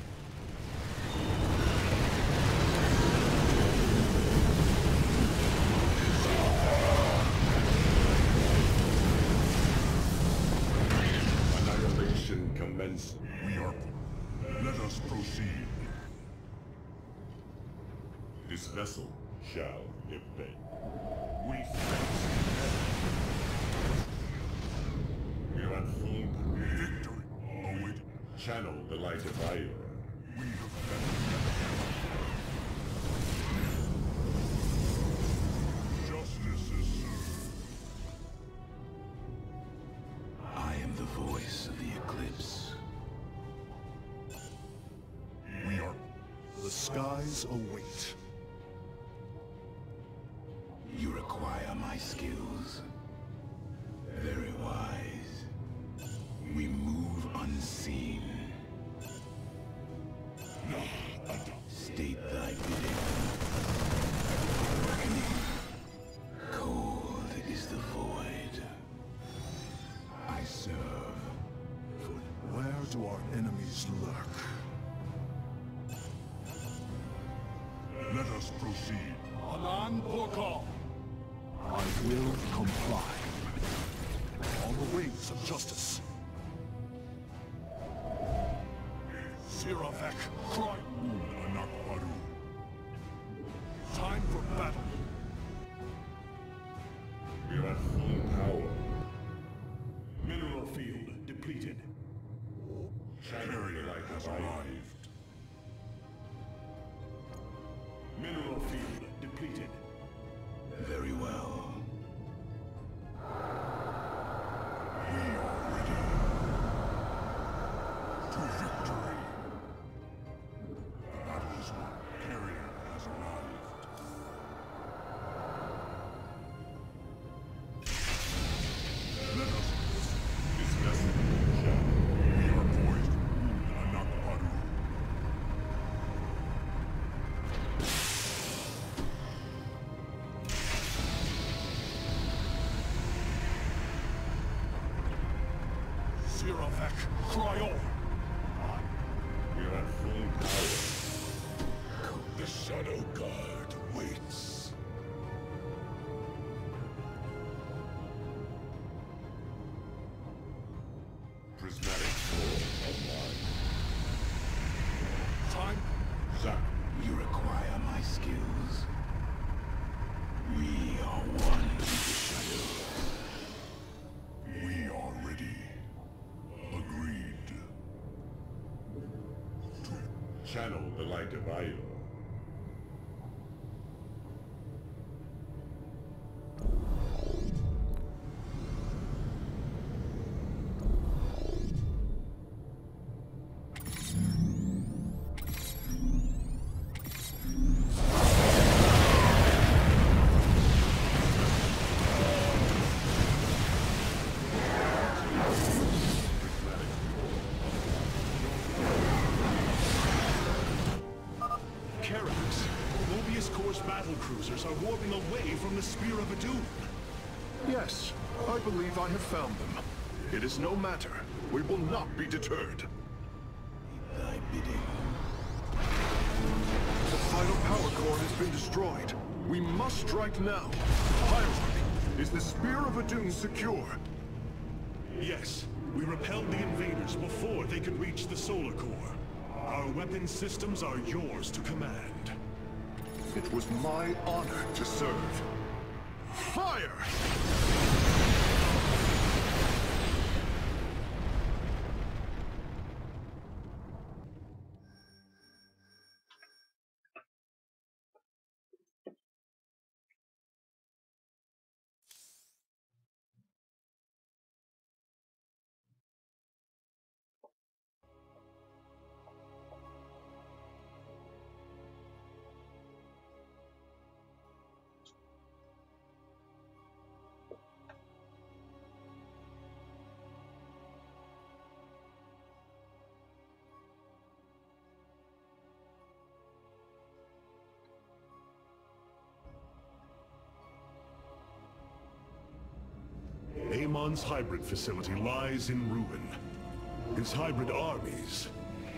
Annihilation commenced. We are. Let us proceed. This vessel. shall evade. We face death. We have full victory. Await. Channel the light of fire. We have justice is served. I am the voice of the Eclipse. We are. The skies await. You require my skills. Very wise. We move unseen. State thy bidding. Reckoning. Cold is the void. I serve. Where do our enemies lurk? Let us proceed. Anan Porkal. I will comply. On the wings of justice. Siravek, cry Anak Paru. Time for battle. We are at full power. Mineral field depleted. Carrier light has arrived. Mineral field depleted. Very well. We are ready. To victory. The battle is won. Carrier has arrived. Let us discuss it. We are poised to rule Anak Paru. Siravek, cry on! We are at full power. The Shadow Guard waits. Prismatic Sword online. Time? Zap. You require my skills. We are one with the shadows. We are ready. Agreed. To channel the light of Io. Karax, Mobius Corps battle cruisers are warping away from the Spear of Adun. Yes, I believe I have found them. It is no matter. We will not be deterred. Thy bidding. The final power core has been destroyed. We must strike now. Hierarch, is the Spear of Adun secure? Yes, we repelled the invaders before they could reach the Solar Core. Our weapon systems are yours to command. It was my honor to serve. Fire! Amon's hybrid facility lies in ruin. His hybrid armies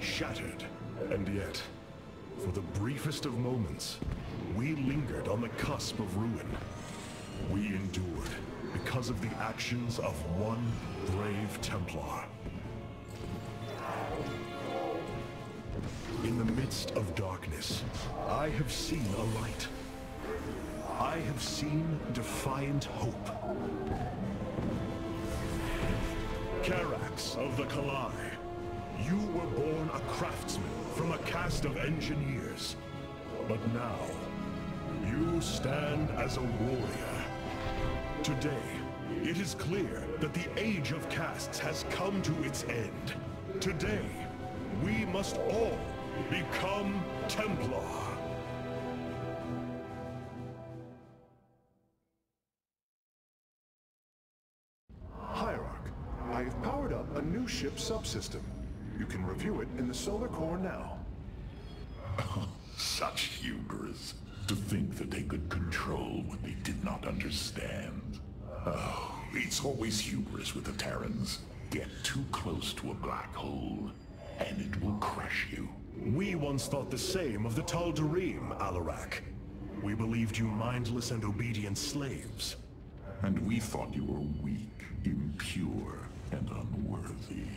shattered. And yet, for the briefest of moments, we lingered on the cusp of ruin. We endured because of the actions of one brave Templar. In the midst of darkness, I have seen a light. I have seen defiant hope. Karax of the Kalai, you were born a craftsman from a caste of engineers. But now, you stand as a warrior. Today, it is clear that the age of castes has come to its end. Today, we must all become Templar. Hierarch, I have powered up a new ship subsystem. You can review it in the solar core now. Such hubris. To think that they could control what they did not understand. Oh, it's always hubris with the Terrans. Get too close to a black hole, and it will crush you. We once thought the same of the Tal'Darim, Alarak. We believed you mindless and obedient slaves. And we thought you were weak, impure, and unworthy.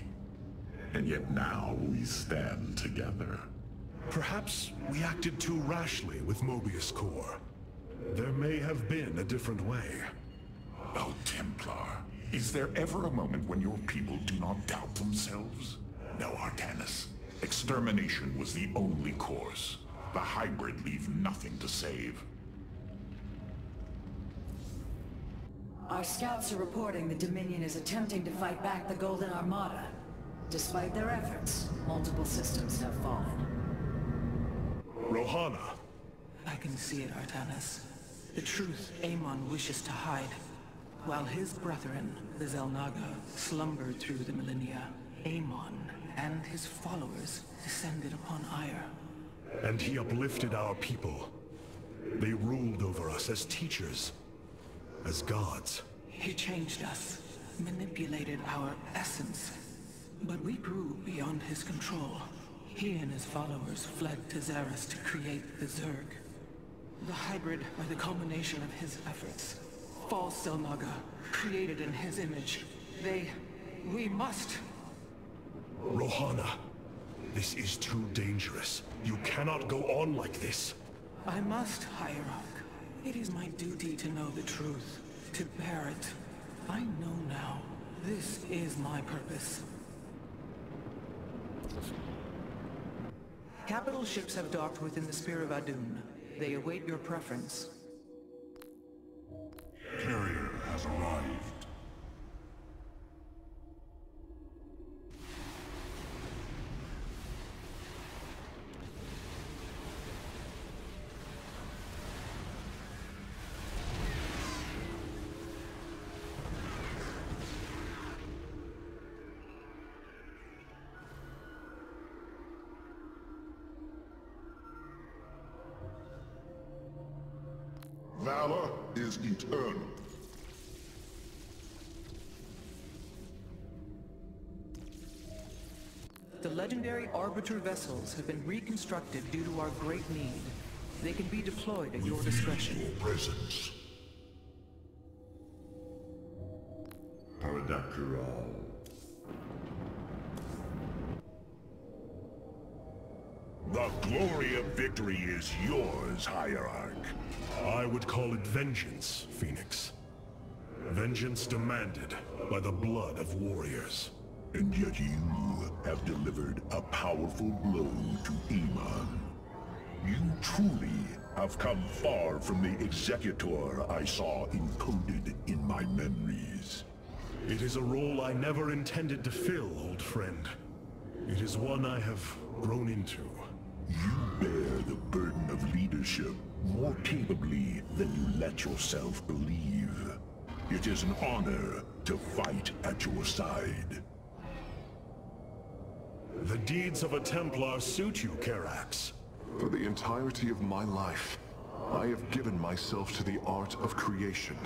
And yet now we stand together. Perhaps we acted too rashly with Mobius Core. There may have been a different way. Oh, Templar, is there ever a moment when your people do not doubt themselves? No, Artanis. Extermination was the only course. The hybrid leave nothing to save. Our scouts are reporting the Dominion is attempting to fight back the Golden Armada. Despite their efforts, multiple systems have fallen. Rohana. I can see it, Artanis. The truth Amon wishes to hide. While his brethren, the Xel'Naga, slumbered through the millennia, Amon and his followers descended upon Aiur. And he uplifted our people. They ruled over us as teachers, as gods. He changed us, manipulated our essence. But we grew beyond his control. He and his followers fled to Xeris to create the Zerg. The hybrid are the culmination of his efforts. False Xel'Naga, created in his image. We must... Rohana, this is too dangerous. You cannot go on like this. I must, Hierarch. It is my duty to know the truth, to bear it. I know now. This is my purpose. Capital ships have docked within the Spear of Adun. They await your preference. Carrier has arrived. Valor is eternal. The legendary Arbiter vessels have been reconstructed due to our great need. They can be deployed at your discretion. Your presence. Paradakral. The glory of victory is yours, Hierarch. I would call it vengeance, Phoenix. Vengeance demanded by the blood of warriors. And yet you have delivered a powerful blow to Amon. You truly have come far from the Executor I saw encoded in my memories. It is a role I never intended to fill, old friend. It is one I have grown into. You bear the burden of leadership more capably than you let yourself believe. It is an honor to fight at your side. The deeds of a Templar suit you, Karax. For the entirety of my life, I have given myself to the art of creation.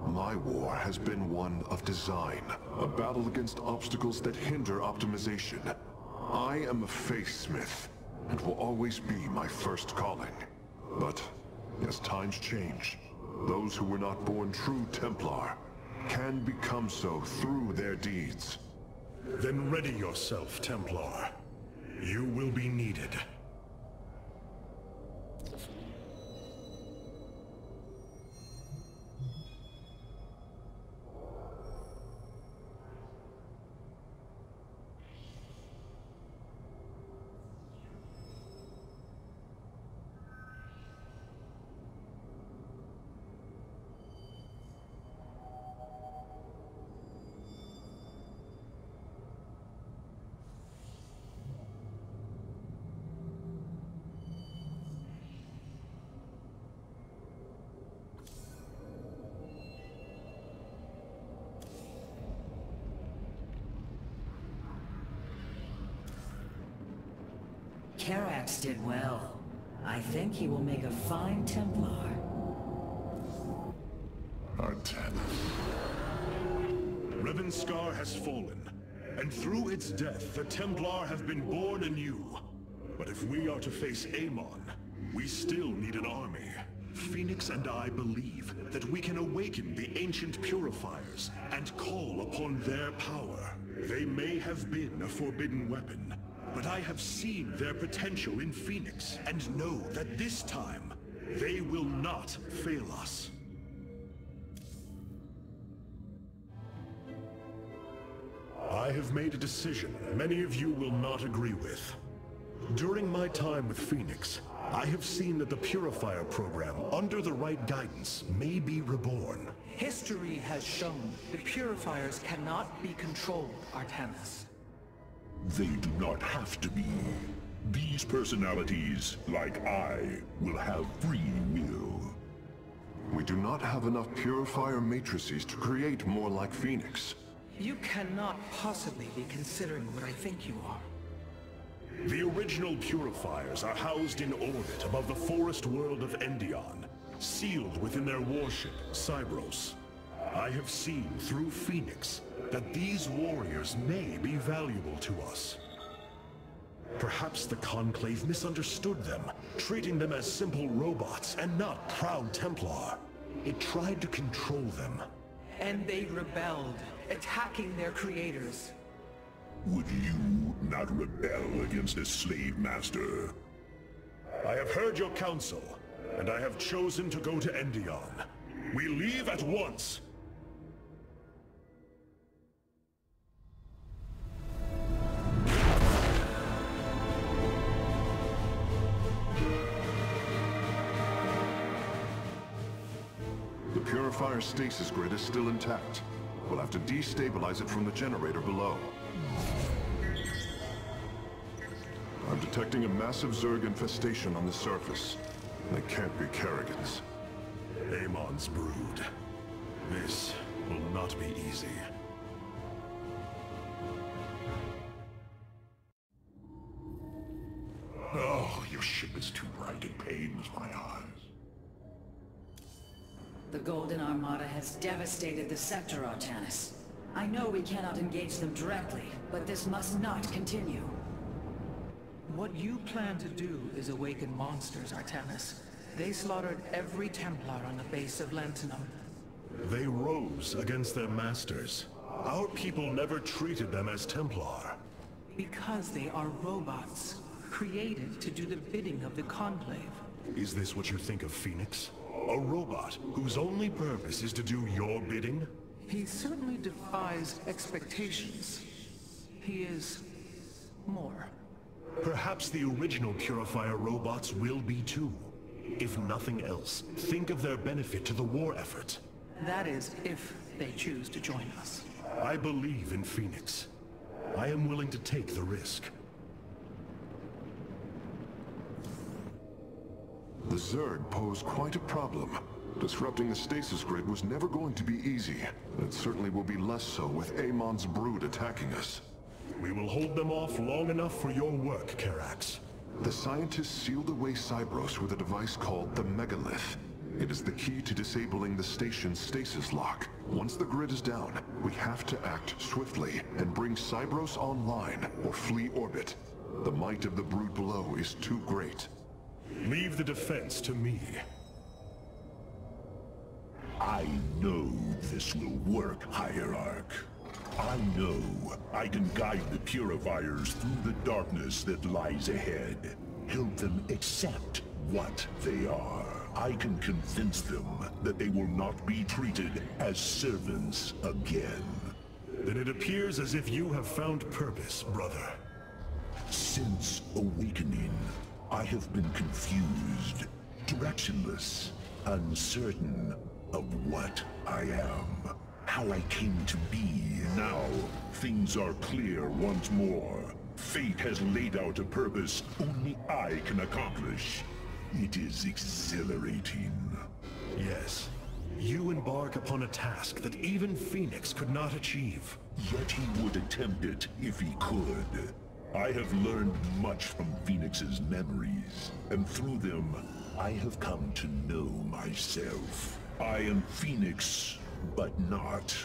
My war has been one of design, a battle against obstacles that hinder optimization. I am a Faithsmith, and will always be my first calling. But, as times change, those who were not born true Templar can become so through their deeds. Then ready yourself, Templar. You will be needed. Karax did well. I think he will make a fine Templar. Artanis. Ravenscar has fallen, and through its death, the Templar have been born anew. But if we are to face Amon, we still need an army. Phoenix and I believe that we can awaken the ancient purifiers and call upon their power. They may have been a forbidden weapon, but I have seen their potential in Phoenix and know that this time, they will not fail us. I have made a decision many of you will not agree with. During my time with Phoenix, I have seen that the Purifier program, under the right guidance, may be reborn. History has shown the Purifiers cannot be controlled, Artanis. They do not have to be. These personalities, like I, will have free will. We do not have enough Purifier matrices to create more like Phoenix. You cannot possibly be considering what I think you are. The original Purifiers are housed in orbit above the forest world of Endion, sealed within their warship, Cybros. I have seen through Phoenix that these warriors may be valuable to us. Perhaps the Conclave misunderstood them, treating them as simple robots and not proud Templar. It tried to control them. And they rebelled, attacking their creators. Would you not rebel against a slave master? I have heard your counsel, and I have chosen to go to Endion. We leave at once! The Purifier stasis grid is still intact. We'll have to destabilize it from the generator below. I'm detecting a massive Zerg infestation on the surface. They can't be Kerrigans. Amon's brood. This will not be easy. Oh, your ship is too bright. It pains my eyes. The Golden Armada has devastated the sector, Artanis. I know we cannot engage them directly, but this must not continue. What you plan to do is awaken monsters, Artanis. They slaughtered every Templar on the base of Lentinum. They rose against their masters. Our people never treated them as Templar. Because they are robots, created to do the bidding of the Conclave. Is this what you think of Phoenix? A robot whose only purpose is to do your bidding? He certainly defies expectations. He is more. Perhaps the original Purifier robots will be too. If nothing else, think of their benefit to the war effort. That is, if they choose to join us. I believe in Phoenix. I am willing to take the risk. The Zerg pose quite a problem. Disrupting the stasis grid was never going to be easy. It certainly will be less so with Amon's brood attacking us. We will hold them off long enough for your work, Karax. The scientists sealed away Cybros with a device called the Megalith. It is the key to disabling the station's stasis lock. Once the grid is down, we have to act swiftly and bring Cybros online or flee orbit. The might of the brood below is too great. Leave the defense to me. I know this will work, Hierarch. I know I can guide the Purifiers through the darkness that lies ahead. Help them accept what they are. I can convince them that they will not be treated as servants again. Then it appears as if you have found purpose, brother. Since awakening, I have been confused, directionless, uncertain of what I am, how I came to be. Now, things are clear once more. Fate has laid out a purpose only I can accomplish. It is exhilarating. Yes. You embark upon a task that even Phoenix could not achieve. Yet he would attempt it if he could. I have learned much from Phoenix's memories, and through them, I have come to know myself. I am Phoenix, but not.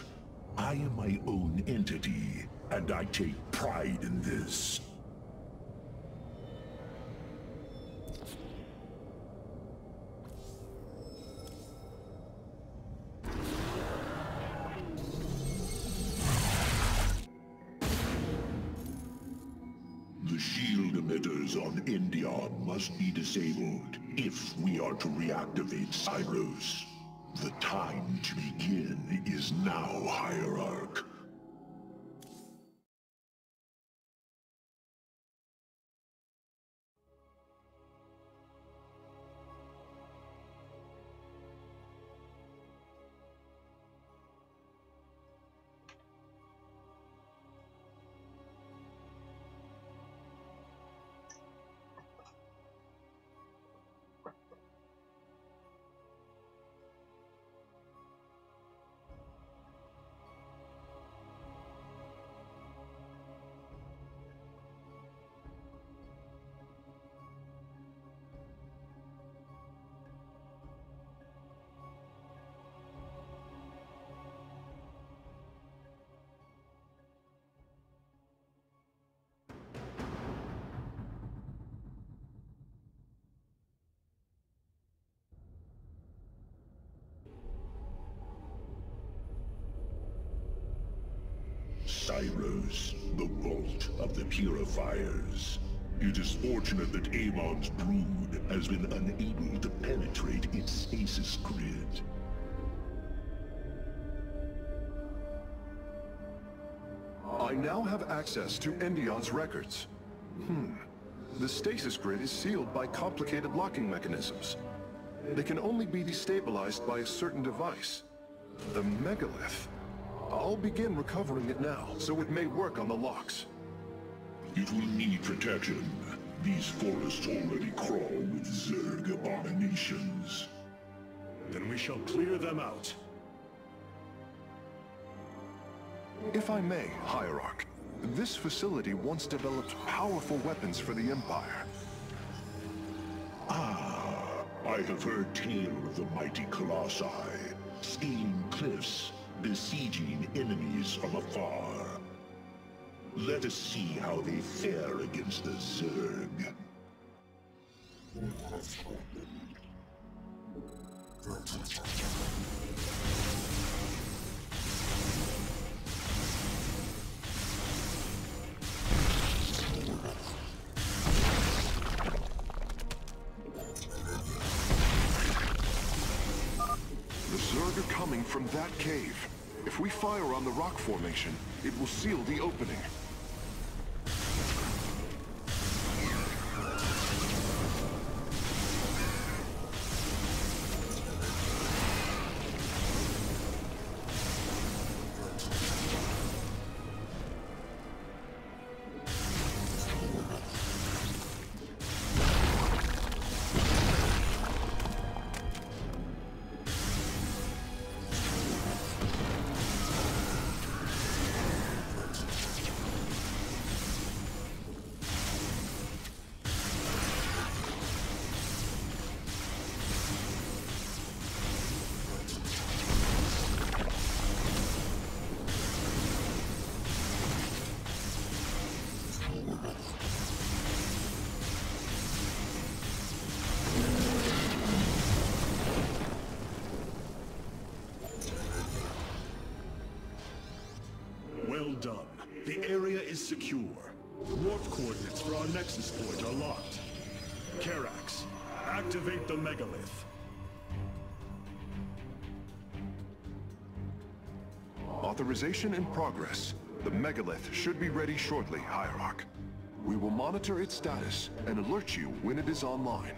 I am my own entity, and I take pride in this. The shield emitters on Endion must be disabled if we are to reactivate Cyros. The time to begin is now, Hierarch. Cyros, the vault of the Purifiers. It is fortunate that Amon's brood has been unable to penetrate its stasis grid. I now have access to Endion's records. The stasis grid is sealed by complicated locking mechanisms. They can only be destabilized by a certain device. The Megalith. I'll begin recovering it now, so it may work on the locks. It will need protection. These forests already crawl with Zerg abominations. Then we shall clear them out. If I may, Hierarch, this facility once developed powerful weapons for the Empire. I have heard tale of the mighty Colossi, scaling cliffs, besieging enemies from afar. Let us see how they fare against the Zerg. The Zerg are coming from that cave. If we fire on the rock formation, it will seal the opening. Well done. The area is secure. Warp coordinates for our Nexus point are locked. Karax, activate the Megalith. Authorization in progress. The Megalith should be ready shortly, Hierarch. We will monitor its status and alert you when it is online.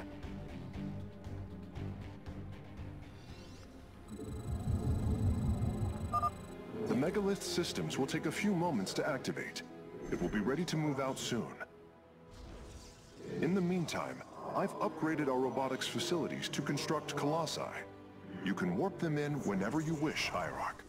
The Megalith systems will take a few moments to activate. It will be ready to move out soon. In the meantime, I've upgraded our robotics facilities to construct Colossi. You can warp them in whenever you wish, Hierarch.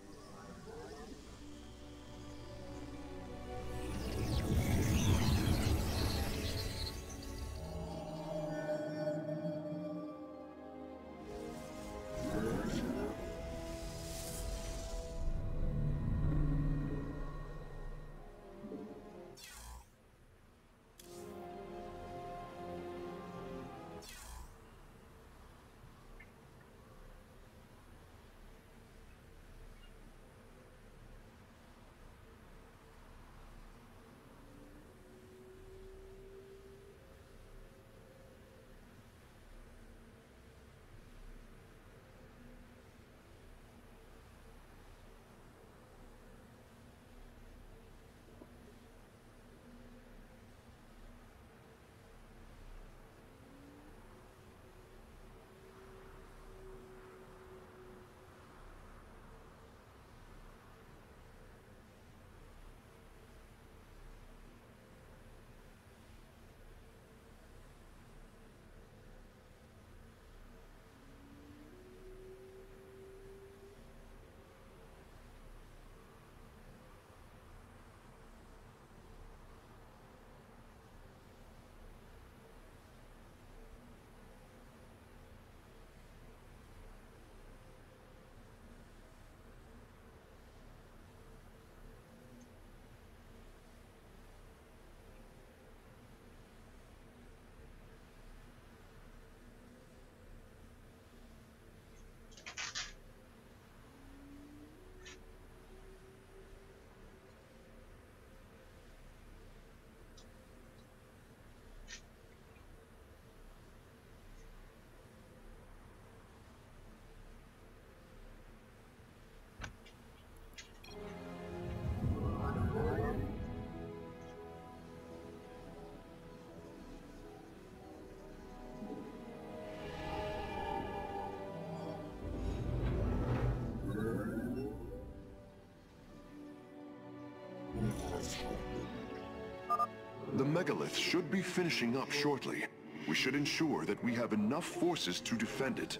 megalith should be finishing up shortly. We should ensure that we have enough forces to defend it.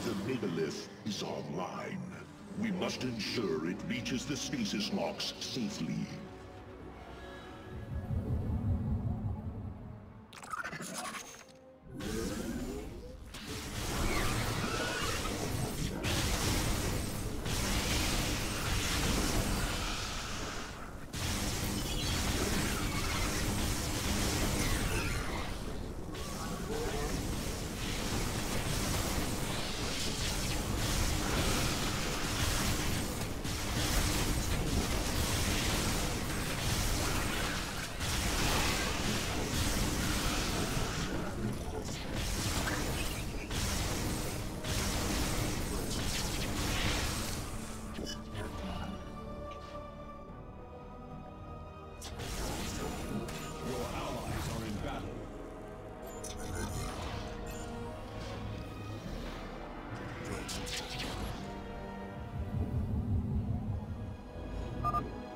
The megalith is online. We must ensure it reaches the stasis locks safely.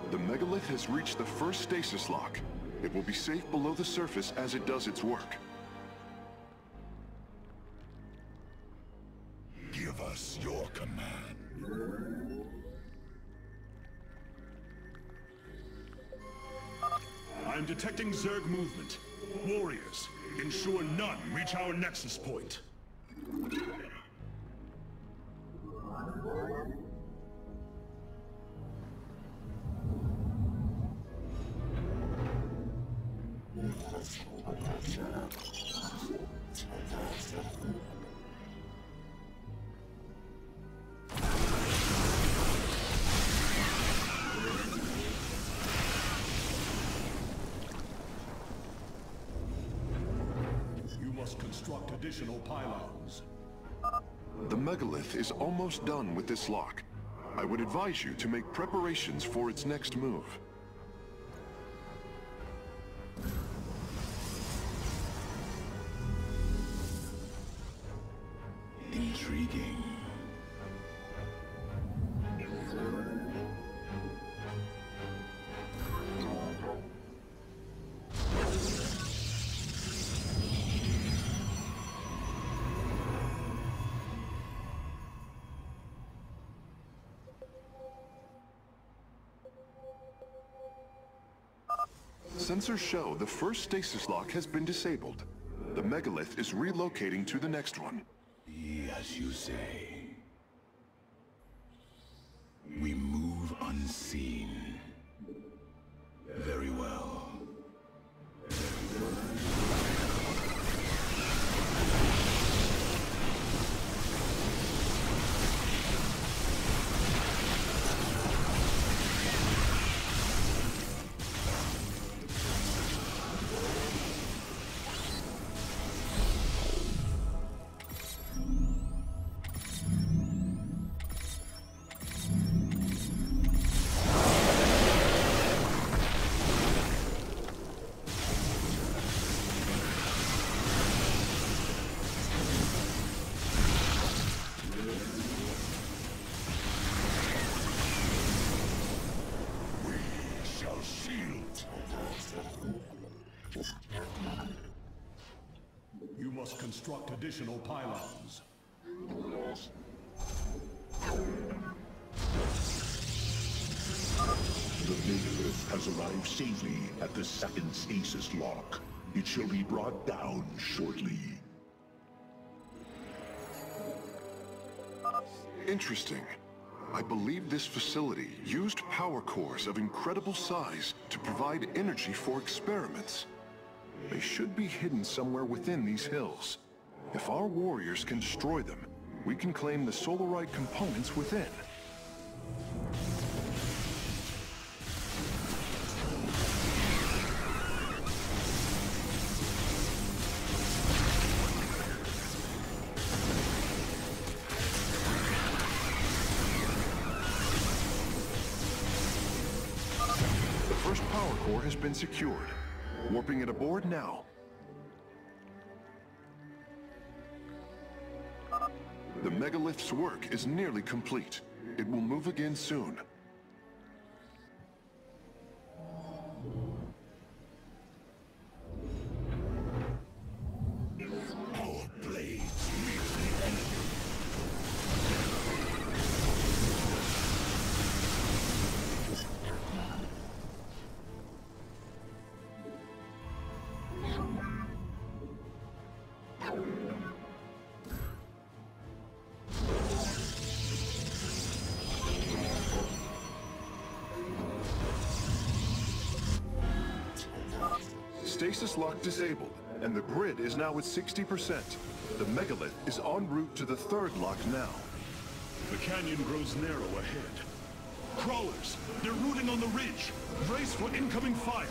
The megalith has reached the first stasis lock. It will be safe below the surface as it does its work. Give us your command. I'm detecting Zerg movement. Warriors, ensure none reach our nexus point. You must construct additional pylons. The megalith is almost done with this lock. I would advise you to make preparations for its next move. Intriguing. Sensors show the first stasis lock has been disabled. The megalith is relocating to the next one. Be as you say. We move unseen. Very well. You must construct additional pylons. The megalith has arrived safely at the second stasis lock. It shall be brought down shortly. Interesting. I believe this facility used power cores of incredible size to provide energy for experiments. They should be hidden somewhere within these hills. If our warriors can destroy them, we can claim the Solarite components within. first power core has been secured. Warping it aboard now. The megalith's work is nearly complete. It will move again soon. Our blades meet the enemy. Stasis lock disabled, and the grid is now at 60%. The megalith is en route to the third lock now. The canyon grows narrow ahead. Crawlers! They're rooting on the ridge! Brace for incoming fire!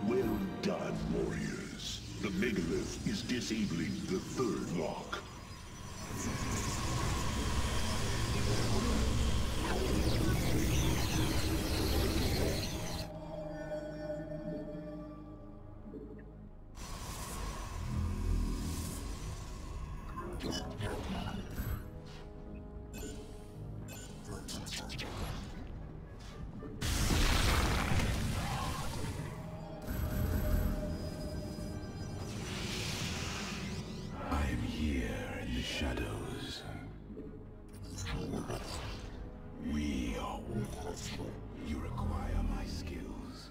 Well done, warriors. The megalith is disabling the third lock. Shadows. We are wolves. You require my skills.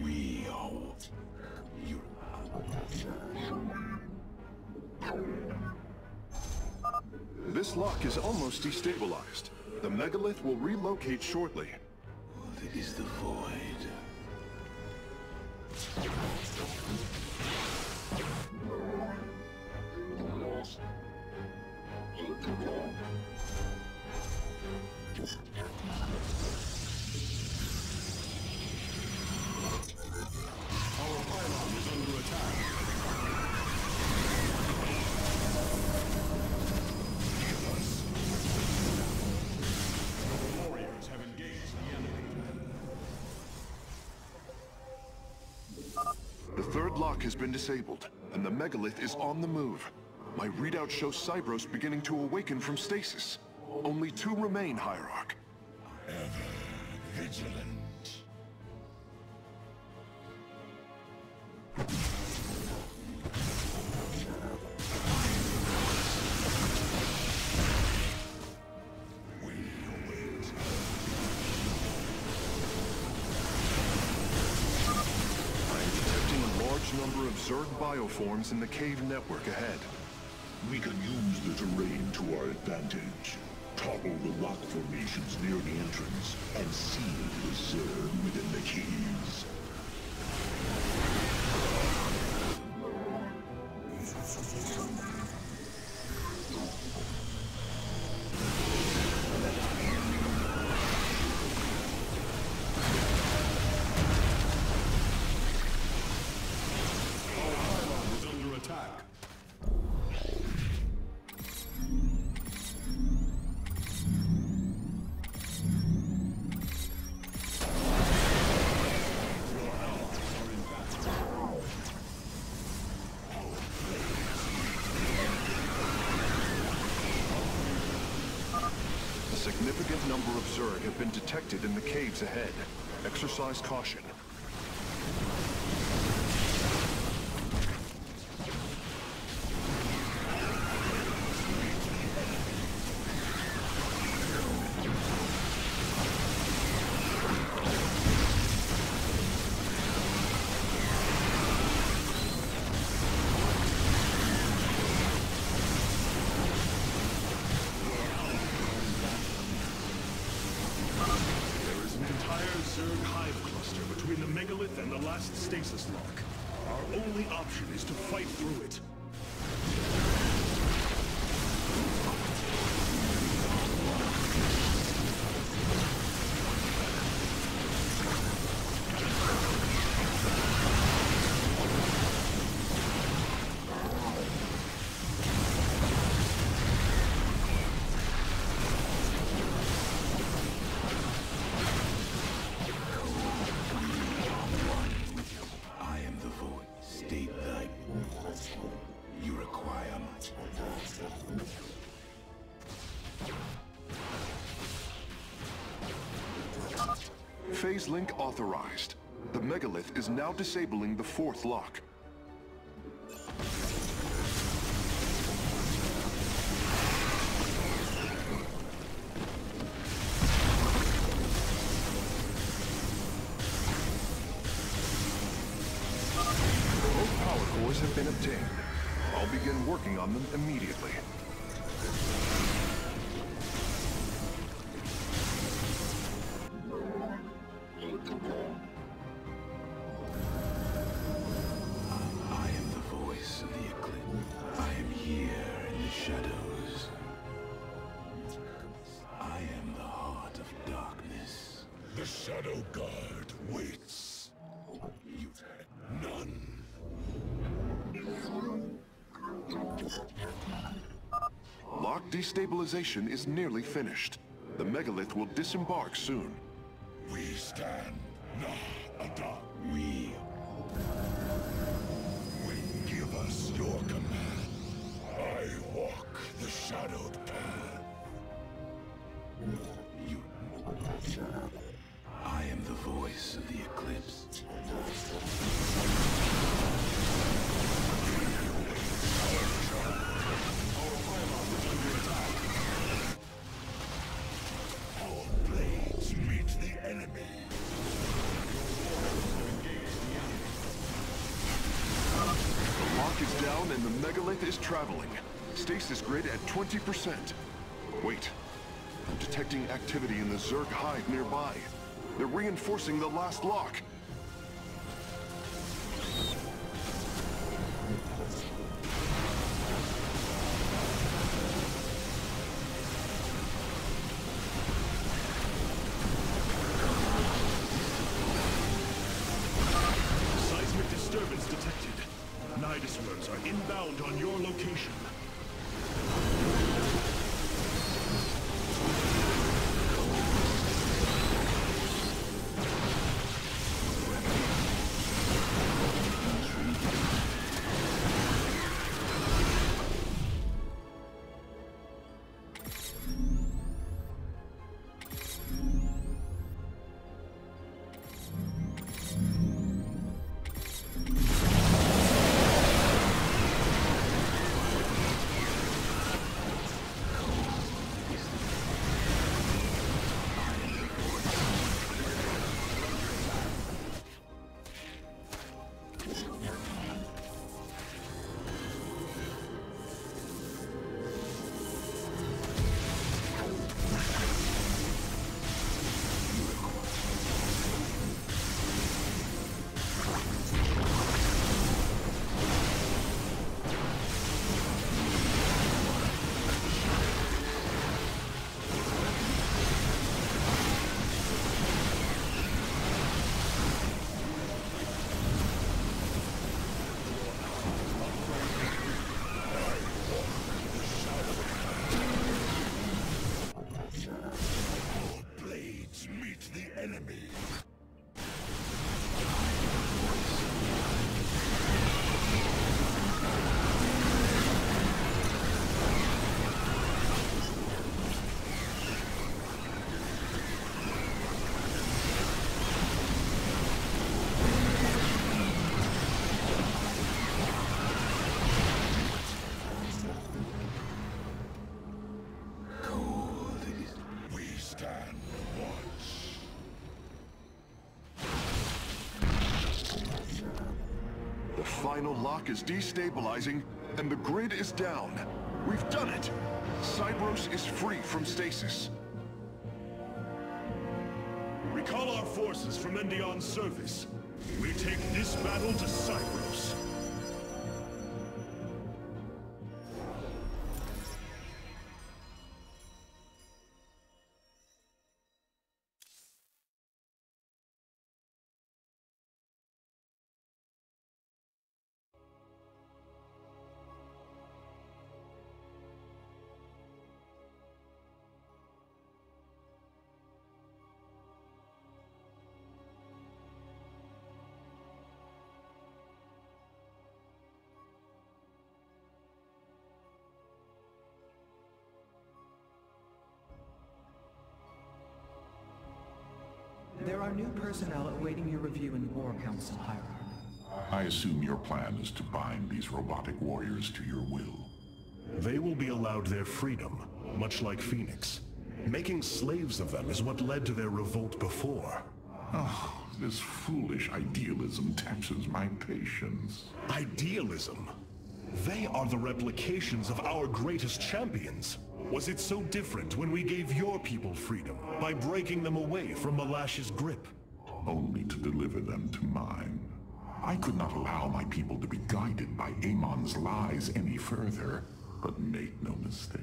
We are wolves. You. This lock is almost destabilized. The megalith will relocate shortly. What is the void? The third lock has been disabled, and the megalith is on the move. My readout shows Cybros beginning to awaken from stasis. Only 2 remain, Hierarch. Ever vigilant. large number of Zerg bioforms in the cave network ahead. We can use the terrain to our advantage. Topple the rock formations near the entrance and seal the Zerg within the caves. A significant number of Zerg have been detected in the caves ahead. Exercise caution. Zerg hive cluster between the megalith and the last stasis lock. Our only option is to fight through it. You require much. Phase link authorized. The megalith is now disabling the fourth lock. Both power cores have been obtained. I'll begin working on them immediately. I am the voice of the Eclipse. I am here in the shadows. I am the heart of darkness. The Shadow Guard waits. You had none. Lock destabilization is nearly finished. The megalith will disembark soon. We stand, nah, adopt. We Give us your command. I walk the shadowed path. I am the voice of the Eclipse. Our blades meet the enemy. The lock is down and the megalith is traveling. Stasis grid at 20%. Wait. I'm detecting activity in the Zerg hive nearby. They're reinforcing the last lock. Seismic disturbance detected. Nidusworms are inbound on your location. final lock is destabilizing, and the grid is down. We've done it! Cybros is free from stasis. Recall our forces from Endion's surface. We take this battle to Cybros. There are new personnel awaiting your review in the War Council, Hierarch. I assume your plan is to bind these robotic warriors to your will. They will be allowed their freedom, much like Phoenix. Making slaves of them is what led to their revolt before. Oh, this foolish idealism taxes my patience. Idealism? They are the replications of our greatest champions. Was it so different when we gave your people freedom by breaking them away from Malash's grip? Only to deliver them to mine. I could not allow my people to be guided by Amon's lies any further, but make no mistake.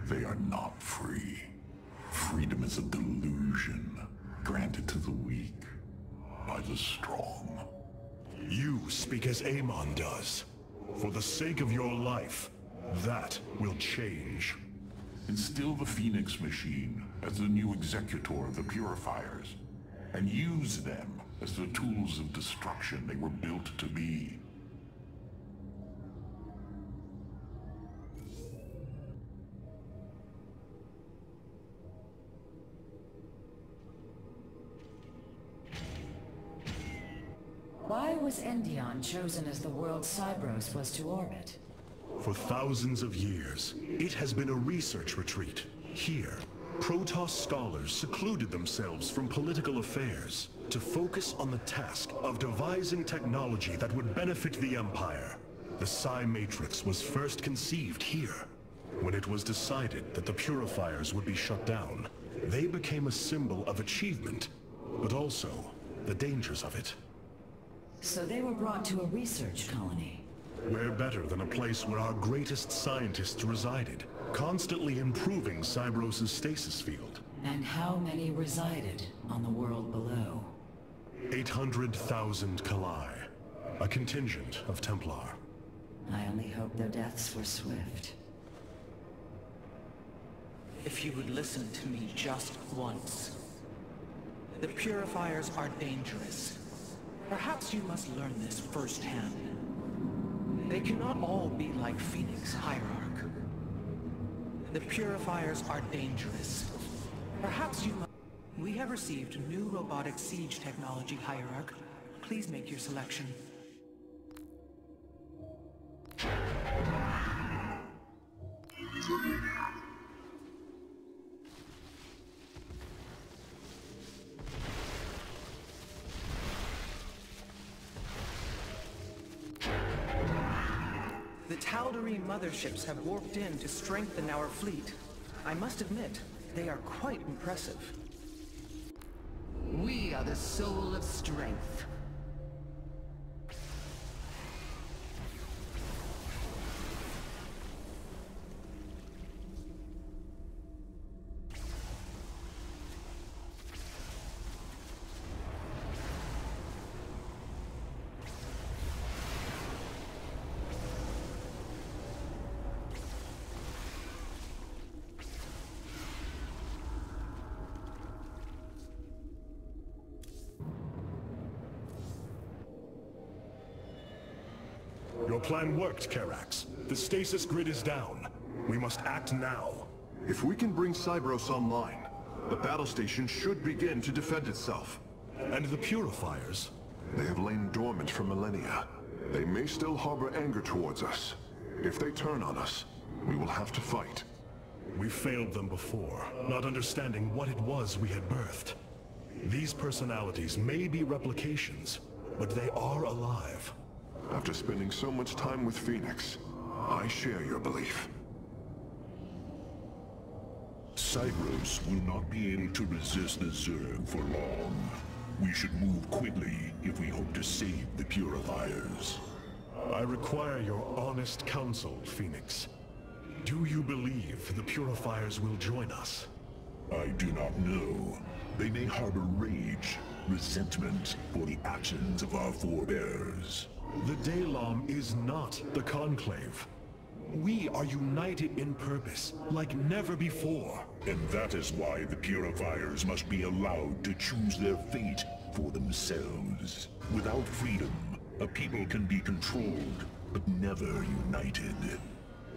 They are not free. Freedom is a delusion, granted to the weak by the strong. You speak as Amon does. For the sake of your life, that will change. Instill the Phoenix machine as the new executor of the Purifiers, and use them as the tools of destruction they were built to be. Why was Endion chosen as the world Cybros was to orbit? For thousands of years, it has been a research retreat. Here, Protoss scholars secluded themselves from political affairs to focus on the task of devising technology that would benefit the Empire. The Psi Matrix was first conceived here. When it was decided that the Purifiers would be shut down, they became a symbol of achievement, but also the dangers of it. So they were brought to a research colony. Where better than a place where our greatest scientists resided, constantly improving Cybros' stasis field. And how many resided on the world below? 800,000 Kalai. A contingent of Templar. I only hope their deaths were swift. If you would listen to me just once. The Purifiers are dangerous. Perhaps you must learn this firsthand. They cannot all be like Phoenix, Hierarch. The Purifiers are dangerous. Perhaps you must... We have received new robotic siege technology, Hierarch. Please make your selection. The Tal'Darim motherships have warped in to strengthen our fleet. I must admit, they are quite impressive. We are the soul of strength. Your plan worked, Karax. The stasis grid is down. We must act now. If we can bring Cybros online, the battle station should begin to defend itself. And the Purifiers? They have lain dormant for millennia. They may still harbor anger towards us. If they turn on us, we will have to fight. We failed them before, not understanding what it was we had birthed. These personalities may be replications, but they are alive. After spending so much time with Phoenix, I share your belief. Cybros will not be able to resist the Zerg for long. We should move quickly if we hope to save the Purifiers. I require your honest counsel, Phoenix. Do you believe the Purifiers will join us? I do not know. They may harbor rage, resentment for the actions of our forebears. The Daylom is not the Conclave. We are united in purpose, like never before. And that is why the Purifiers must be allowed to choose their fate for themselves. Without freedom, a people can be controlled, but never united.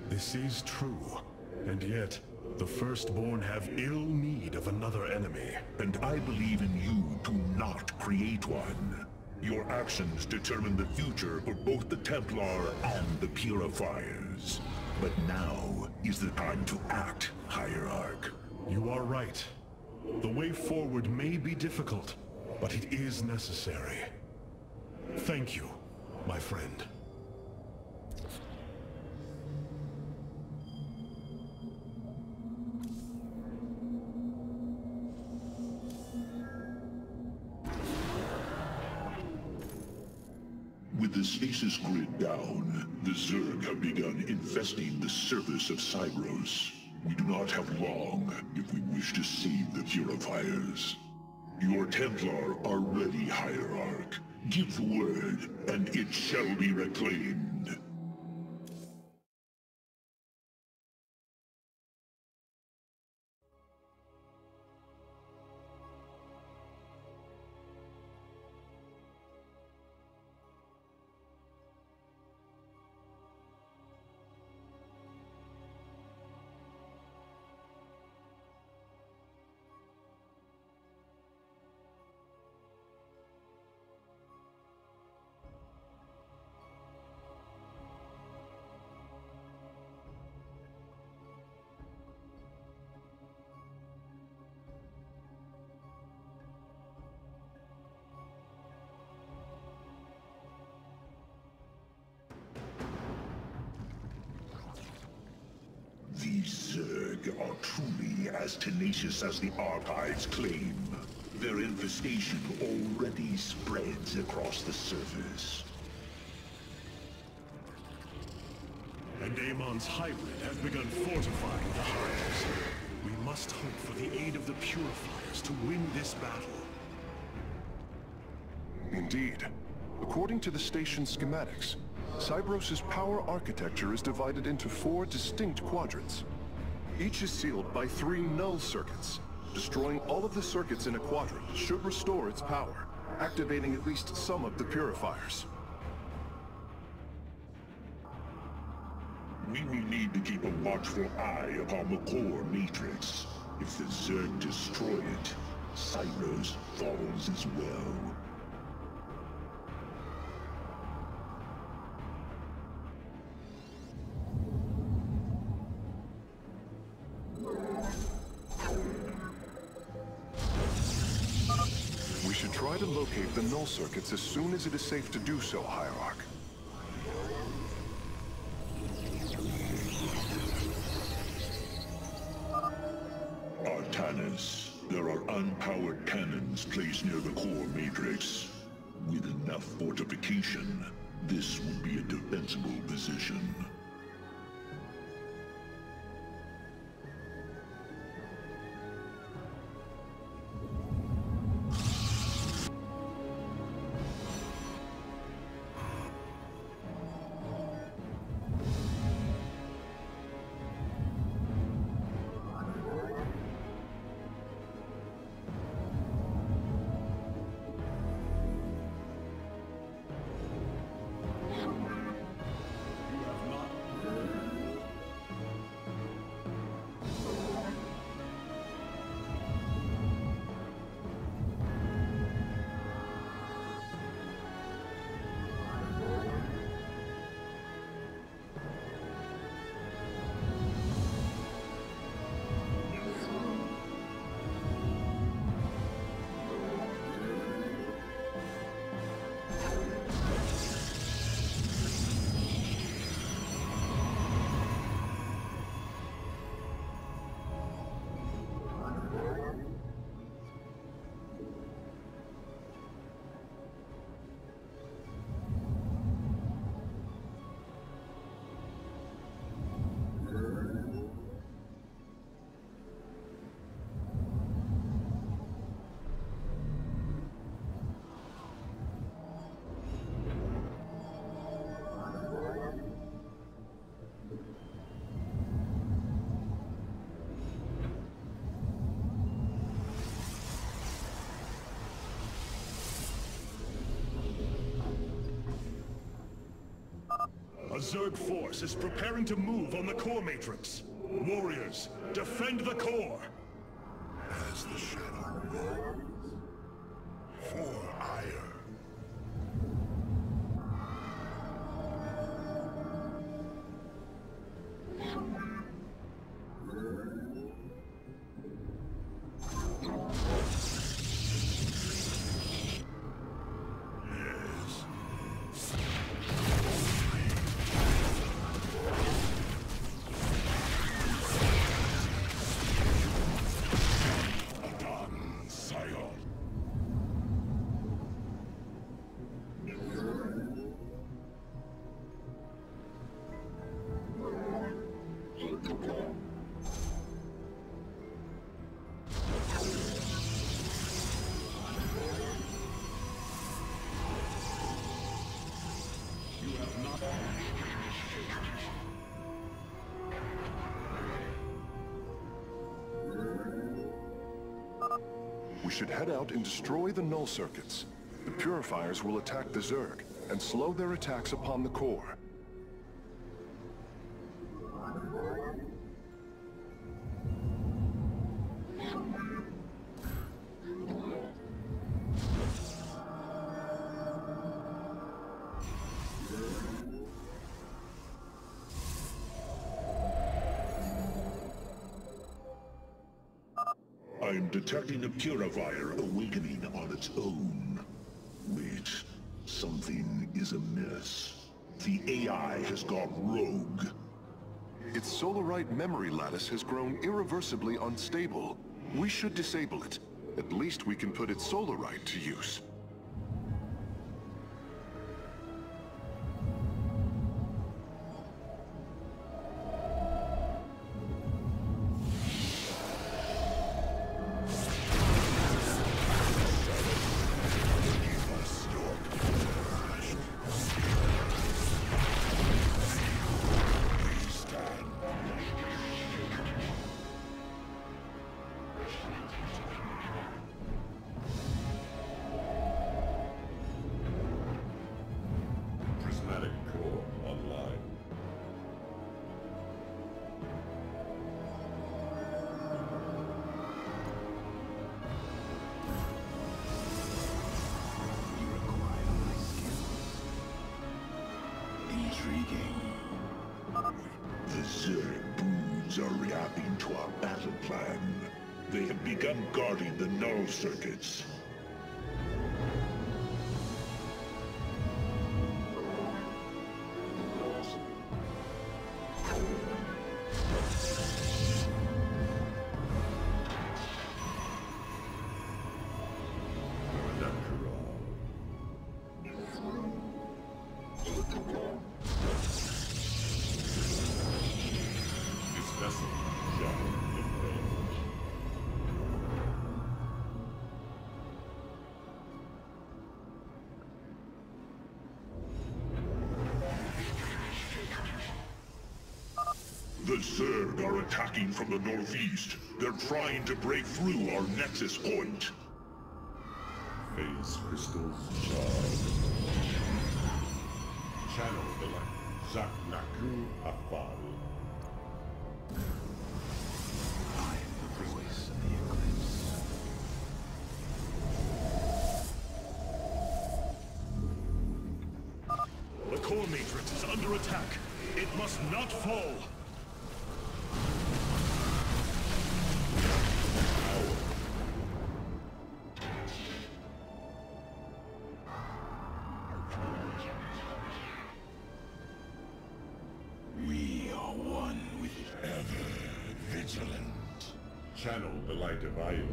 This is true, and yet, the Firstborn have ill need of another enemy. And I believe in you to not create one. Your actions determine the future for both the Templar and the Purifiers. But now is the time to act, Hierarch. You are right. The way forward may be difficult, but it is necessary. Thank you, my friend. With the stasis grid down, the Zerg have begun infesting the surface of Cybros. We do not have long if we wish to save the Purifiers. Your Templar are ready, Hierarch. Give the word, and it shall be reclaimed. These Zerg are truly as tenacious as the Archives claim. Their infestation already spreads across the surface. And Amon's hybrid has begun fortifying the Hives. We must hope for the aid of the Purifiers to win this battle. Indeed. According to the station's schematics, Cybros' power architecture is divided into 4 distinct quadrants. Each is sealed by 3 null circuits. Destroying all of the circuits in a quadrant should restore its power, activating at least some of the Purifiers. We will need to keep a watchful eye upon the core matrix. If the Zerg destroy it, Cybros falls as well. We should try to locate the null circuits as soon as it is safe to do so, Hierarch. Artanis, there are unpowered cannons placed near the core matrix. With enough fortification, this would be a defensible position. A Zerg force is preparing to move on the core matrix. Warriors, defend the core! As the shadow rolls, for ire. We should head out and destroy the null circuits. The purifiers will attack the Zerg and slow their attacks upon the core. I'm detecting a purifier awakening on its own. Wait, something is amiss. The AI has gone rogue. Its Solarite memory lattice has grown irreversibly unstable. We should disable it. At least we can put its Solarite to use. The Zerg broods are reacting to our battle plan. They have begun guarding the null circuits. The Zerg are attacking from the northeast. They're trying to break through our nexus point. Phase crystals charged. Channel the light. Zaknaku Afal. I am the voice of the Eclipse. The core matrix is under attack. It must not fall. We are one with ever vigilant. Channel the light of Ion.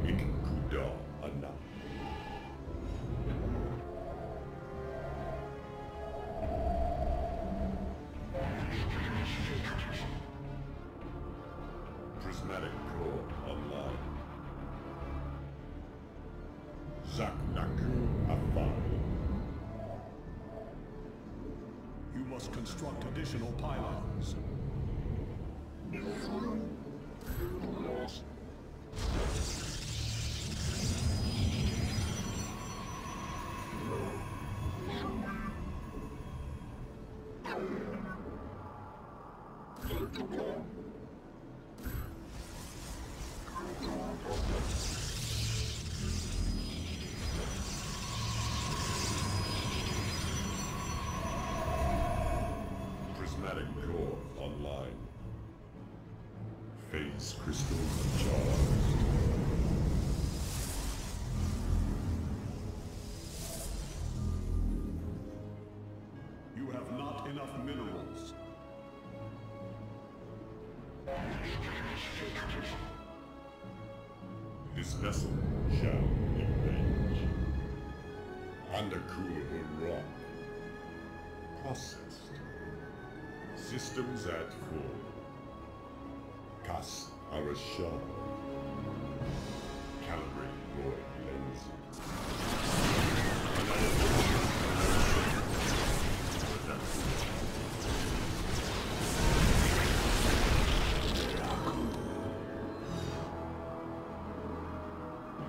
Ikuda Ana. Prismatic core online. Zaknaku Afal. You must construct additional pylons. Prismatic core online. Phase crystals charged. You have not enough minerals. This vessel shall avenge. Undercool rock. Processed. Systems at full. Kas Arashar. Calibrate void lens.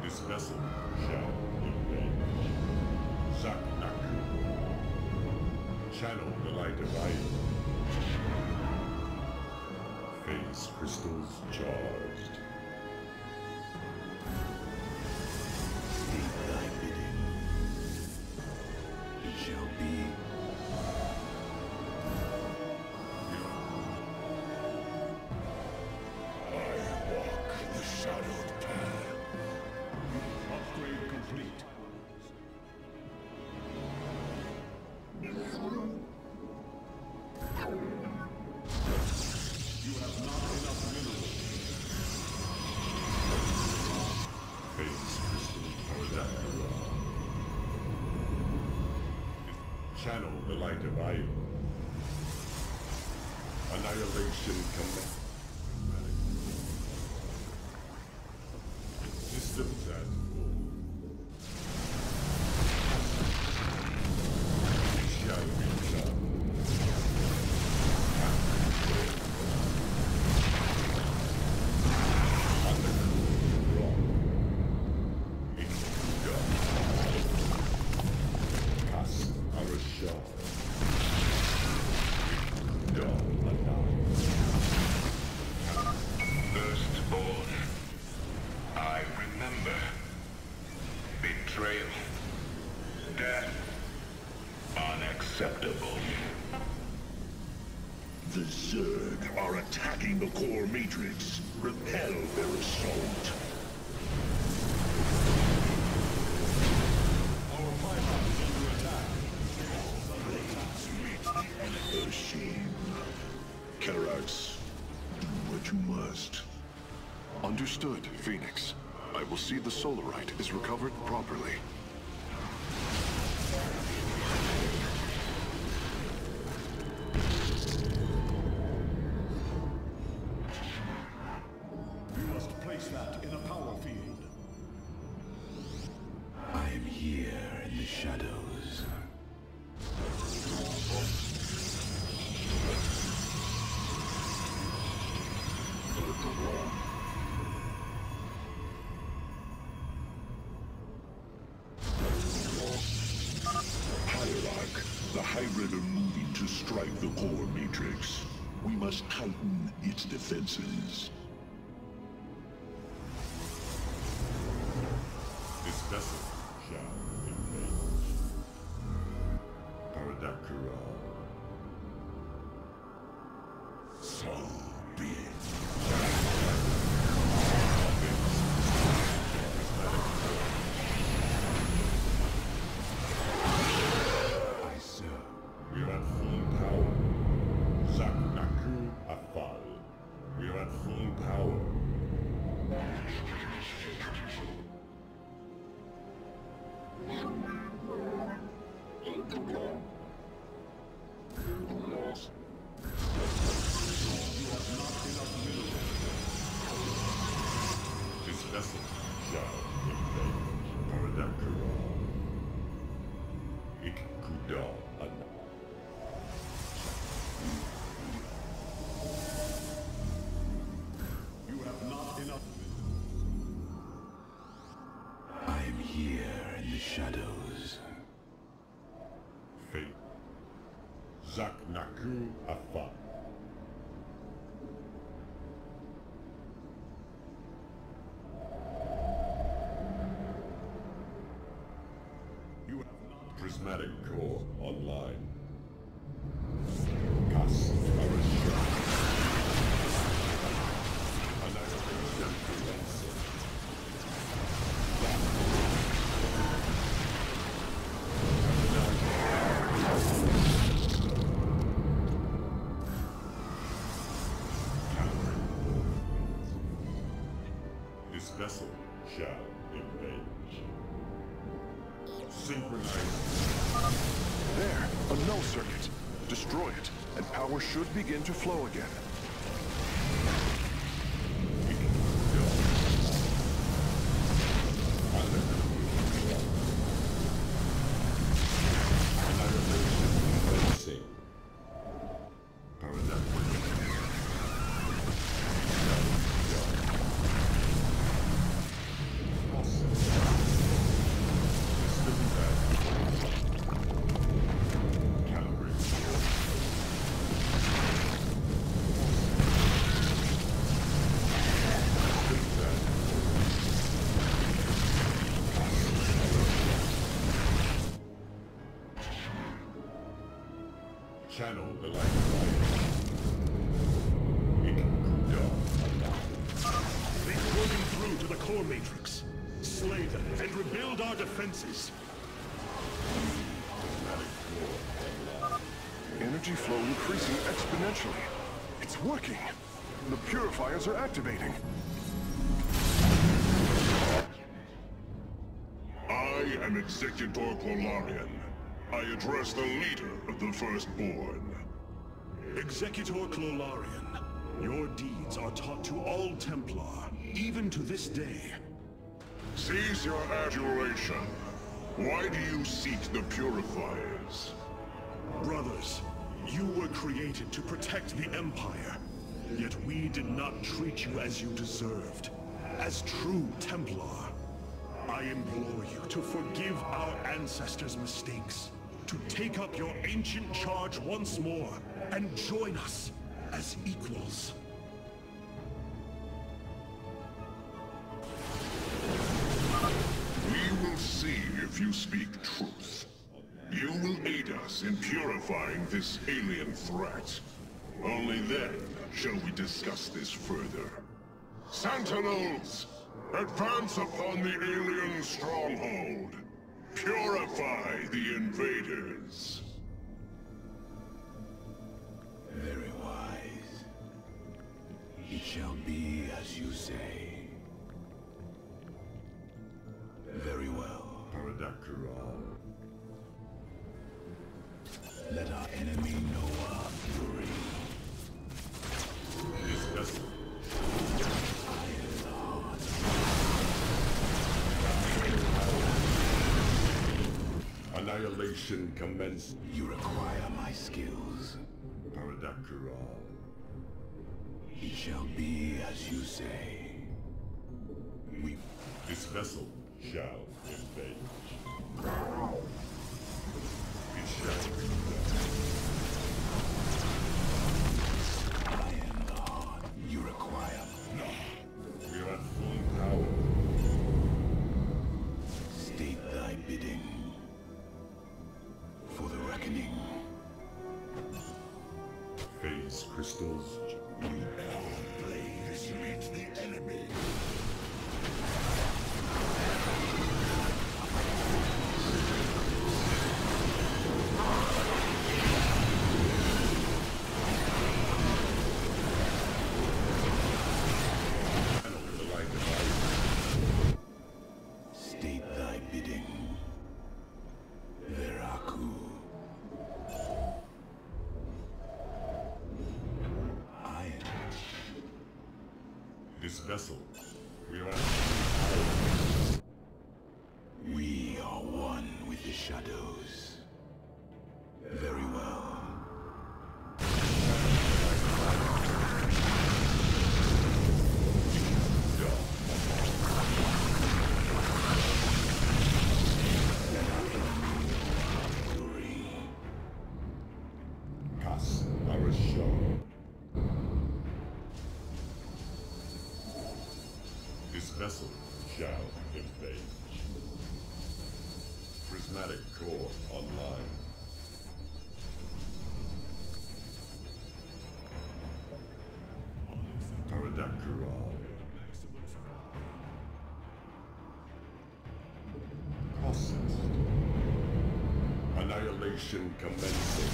This vessel shall avenge. Zaknaku. Channel the light of Iron. Phase crystals charged. Speak thy bidding. It shall be. I walk the shadowed path. Upgrade complete. You have not enough minerals. Phase crystal Paradakura. Channel the light of Iron. Annihilation command. Systems at full. It shall be done. Firstborn, I remember. Betrayal. Death. Unacceptable. The Zerg are attacking the core matrix. Repel their assault. Our pylon is under attack. A shame. Karax, do what you must. Understood, Phoenix. I will see the Solarite is recovered properly. We must place that in a power field. I am here in the shadows. Hierarch, the hybrid are moving to strike the core matrix. We must tighten its defenses. This vessel shall avenge. Paradakura. So be it. I serve. We are at full power. Zaknaku Afal. We are at full power. This vessel shall avenge Paradakura. Ikkuda Ana. You have not enough. I am here in the shadows. Fate. Zaknaku Afal. You have prismatic core online. Gas This vessel shall invade. Synchronize. There, a null circuit. Destroy it, and power should begin to flow again. Channel the light of fire. They're pouring through to the core matrix. Slay them and rebuild our defenses. Energy flow increasing exponentially. It's working. The purifiers are activating. I am Executor Clolarian. I address the leader of the Firstborn. Executor Clolarian, your deeds are taught to all Templar, even to this day. Cease your adulation. Why do you seek the Purifiers? Brothers, you were created to protect the Empire. Yet we did not treat you as you deserved. As true Templar, I implore you to forgive our ancestors' mistakes, to take up your ancient charge once more, and join us as equals. We will see if you speak truth. You will aid us in purifying this alien threat. Only then shall we discuss this further. Sentinels! Advance upon the alien stronghold! Purify the invaders! Very wise. It shall be as you say. Very well. Paradakral. Let our enemy know our fury. This vessel. Annihilation commenced. You require my skills. Paradakral. It shall be as you say. This vessel shall invade. It shall be done. I am the heart you require. We are at full power. State thy bidding. For the reckoning. Phase crystals. Blaze meet the enemy. State thy bidding. Veraku. This vessel. We are We are one with the shadows. Very well. Cast our show. This vessel shall invade. Prismatic core online. Paradakura. Processed. Annihilation commencing.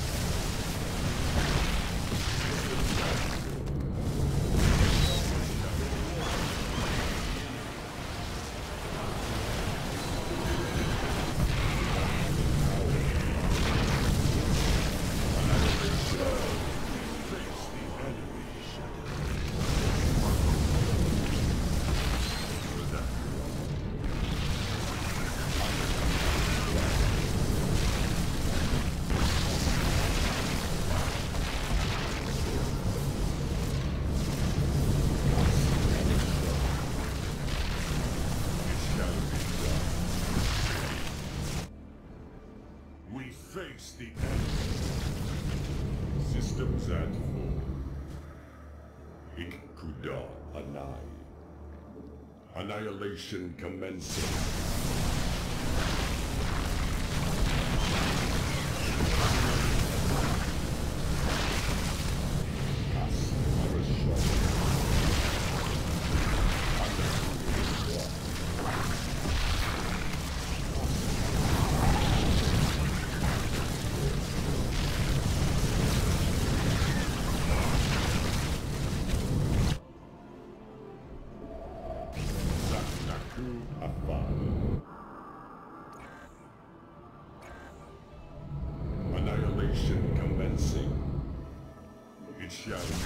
Face the enemy. Systems at full. Ikuda Anai. Annihilation commencing. Annihilation commencing. It shall be done.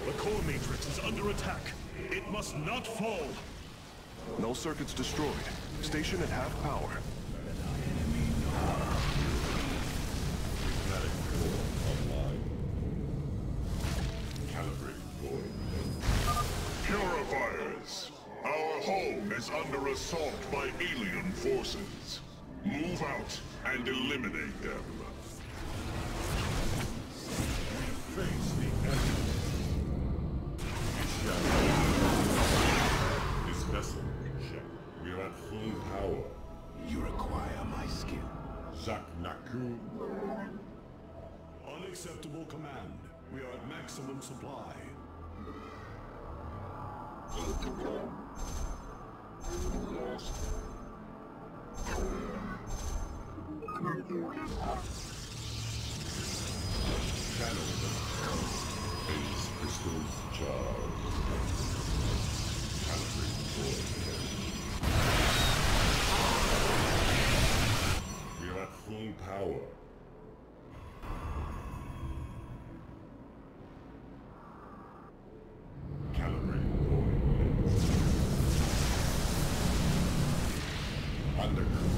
The core matrix is under attack. It must not fall. Null circuits destroyed. Station at half power. Prismatic core online. Calibrating void. Purifiers! Our home is under assault by alien forces. Move out and eliminate them. Face the enemy. It shall be done. This vessel check. We are at full power. You require my skill. Zak Naku. Unacceptable command. We are at maximum supply. Channel. Base crystals charged. Calibrating void. We are at full power. Calibrating void. Underground.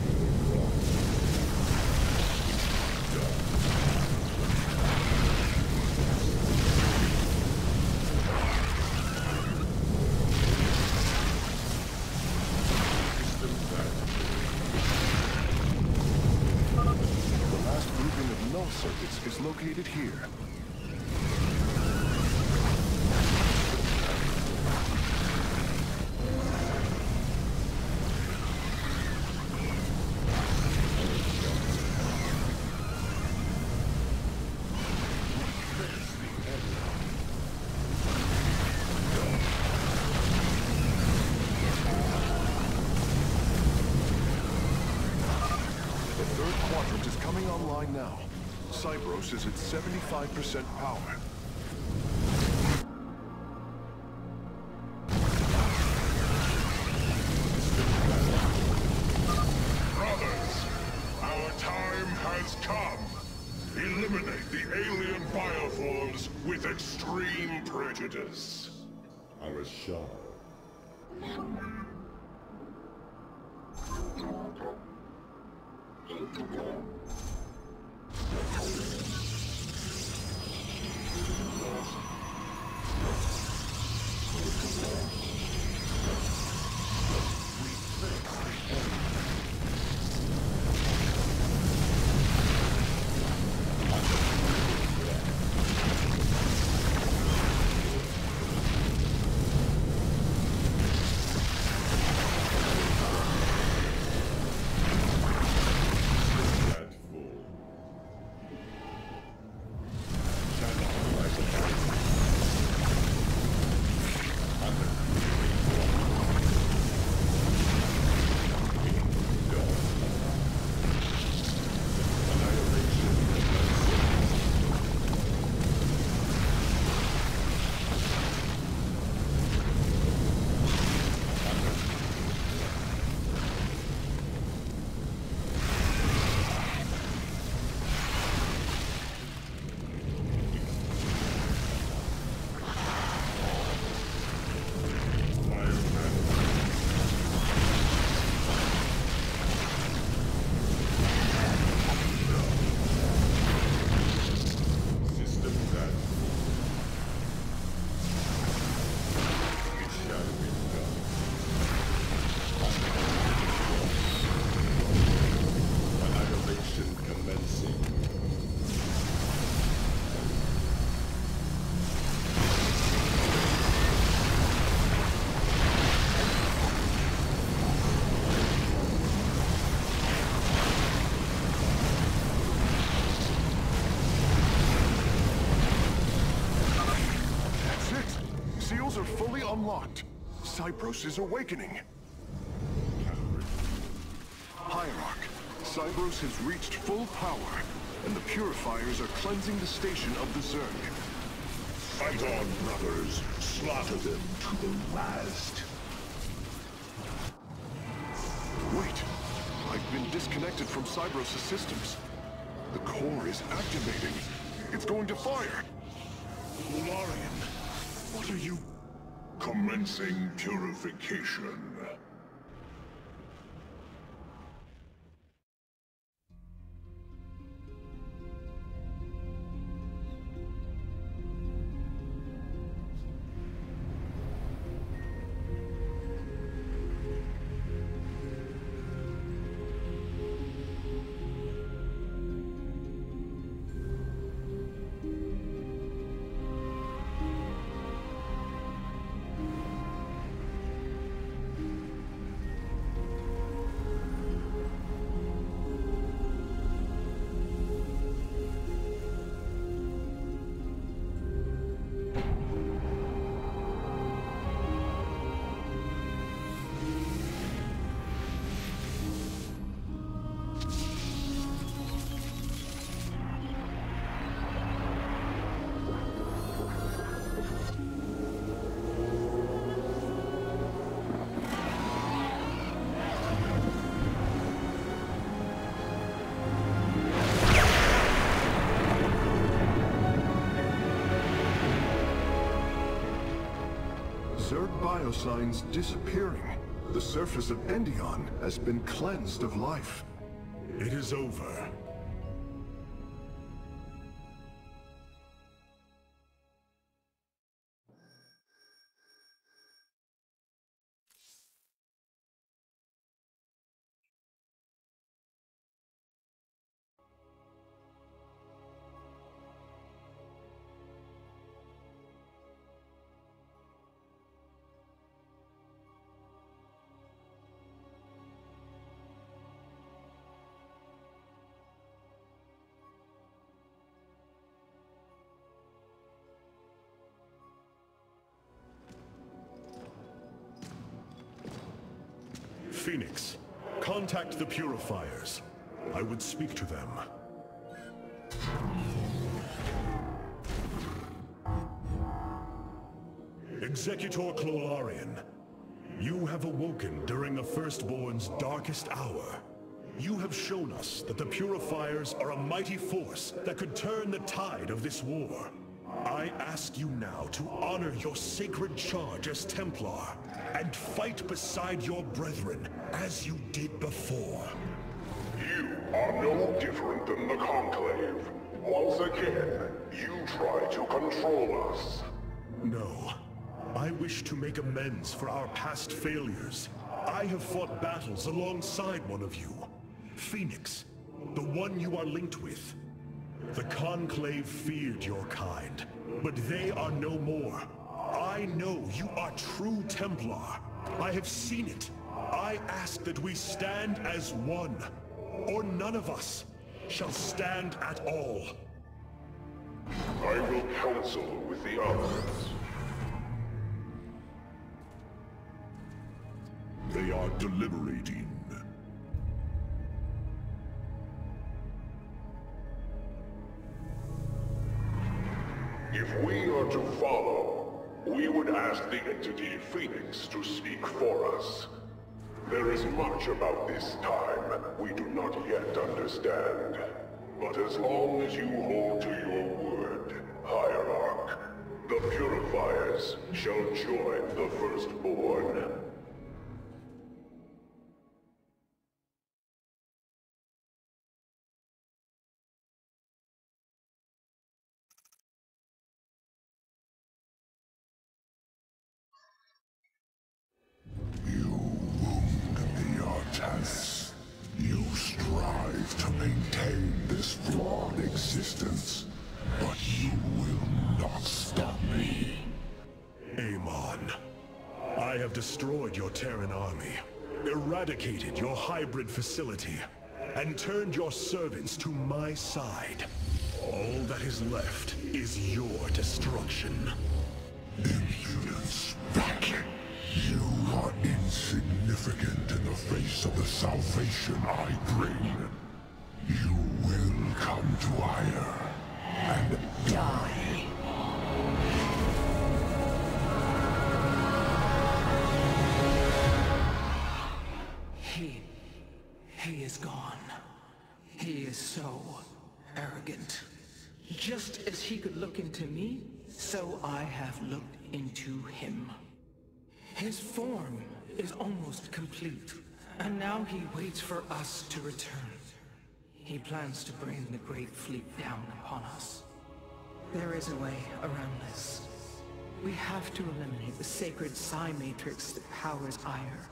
The last grouping of null circuits is located here. The third quadrant is coming online now. Cybros is at 75% power. Brothers, our time has come. Eliminate the alien bioforms with extreme prejudice. Arashal. unlocked. Cybros is awakening. Hierarch, Cybros has reached full power, and the Purifiers are cleansing the station of the Zerg. Fight on, brothers. Slaughter them to the last. Wait, I've been disconnected from Cybros' systems. The core is activating. It's going to fire. Lorien, what are you... Commencing purification. Zerg biosigns disappearing. The surface of Endion has been cleansed of life. It is over. Phoenix, contact the Purifiers. I would speak to them. Executor Clolarian, you have awoken during the Firstborn's darkest hour. You have shown us that the Purifiers are a mighty force that could turn the tide of this war. I ask you now to honor your sacred charge as Templar and fight beside your brethren as you did before. You are no different than the Conclave. Once again, you try to control us. No. I wish to make amends for our past failures. I have fought battles alongside one of you. Phoenix, the one you are linked with. The Conclave feared your kind, but they are no more. I know you are true Templar. I have seen it. I ask that we stand as one, or none of us shall stand at all. I will counsel with the others. They are deliberating. If we are to follow, we would ask the entity Phoenix to speak for us. There is much about this time we do not yet understand. But as long as you hold to your word, Hierarch, the Purifiers shall join the Firstborn. You strive to maintain this flawed existence, but you will not stop me. Amon, I have destroyed your Terran army, eradicated your hybrid facility, and turned your servants to my side. All that is left is your destruction. Impudence, vacuum. insignificant in the face of the salvation I bring. You will come to Ire and die. He is gone. He is so arrogant. Just as he could look into me, so I have looked into him. His form is almost complete, and now he waits for us to return. He plans to bring the Great Fleet down upon us. There is a way around this. We have to eliminate the sacred Psi Matrix that powers Ire,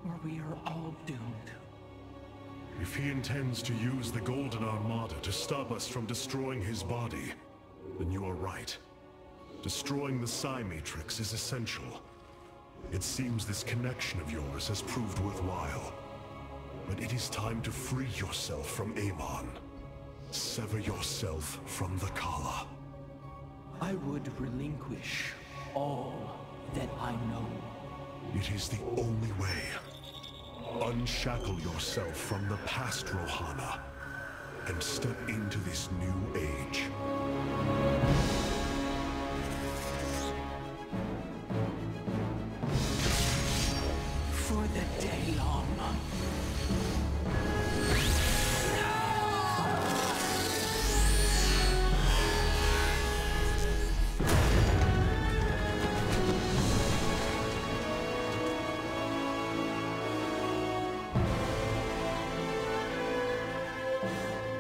or we are all doomed. If he intends to use the Golden Armada to stop us from destroying his body, then you are right. Destroying the Psi Matrix is essential. It seems this connection of yours has proved worthwhile. But it is time to free yourself from Amon. Sever yourself from the Khala. I would relinquish all that I know. It is the only way. Unshackle yourself from the past, Rohana, and step into this new age. For the day long.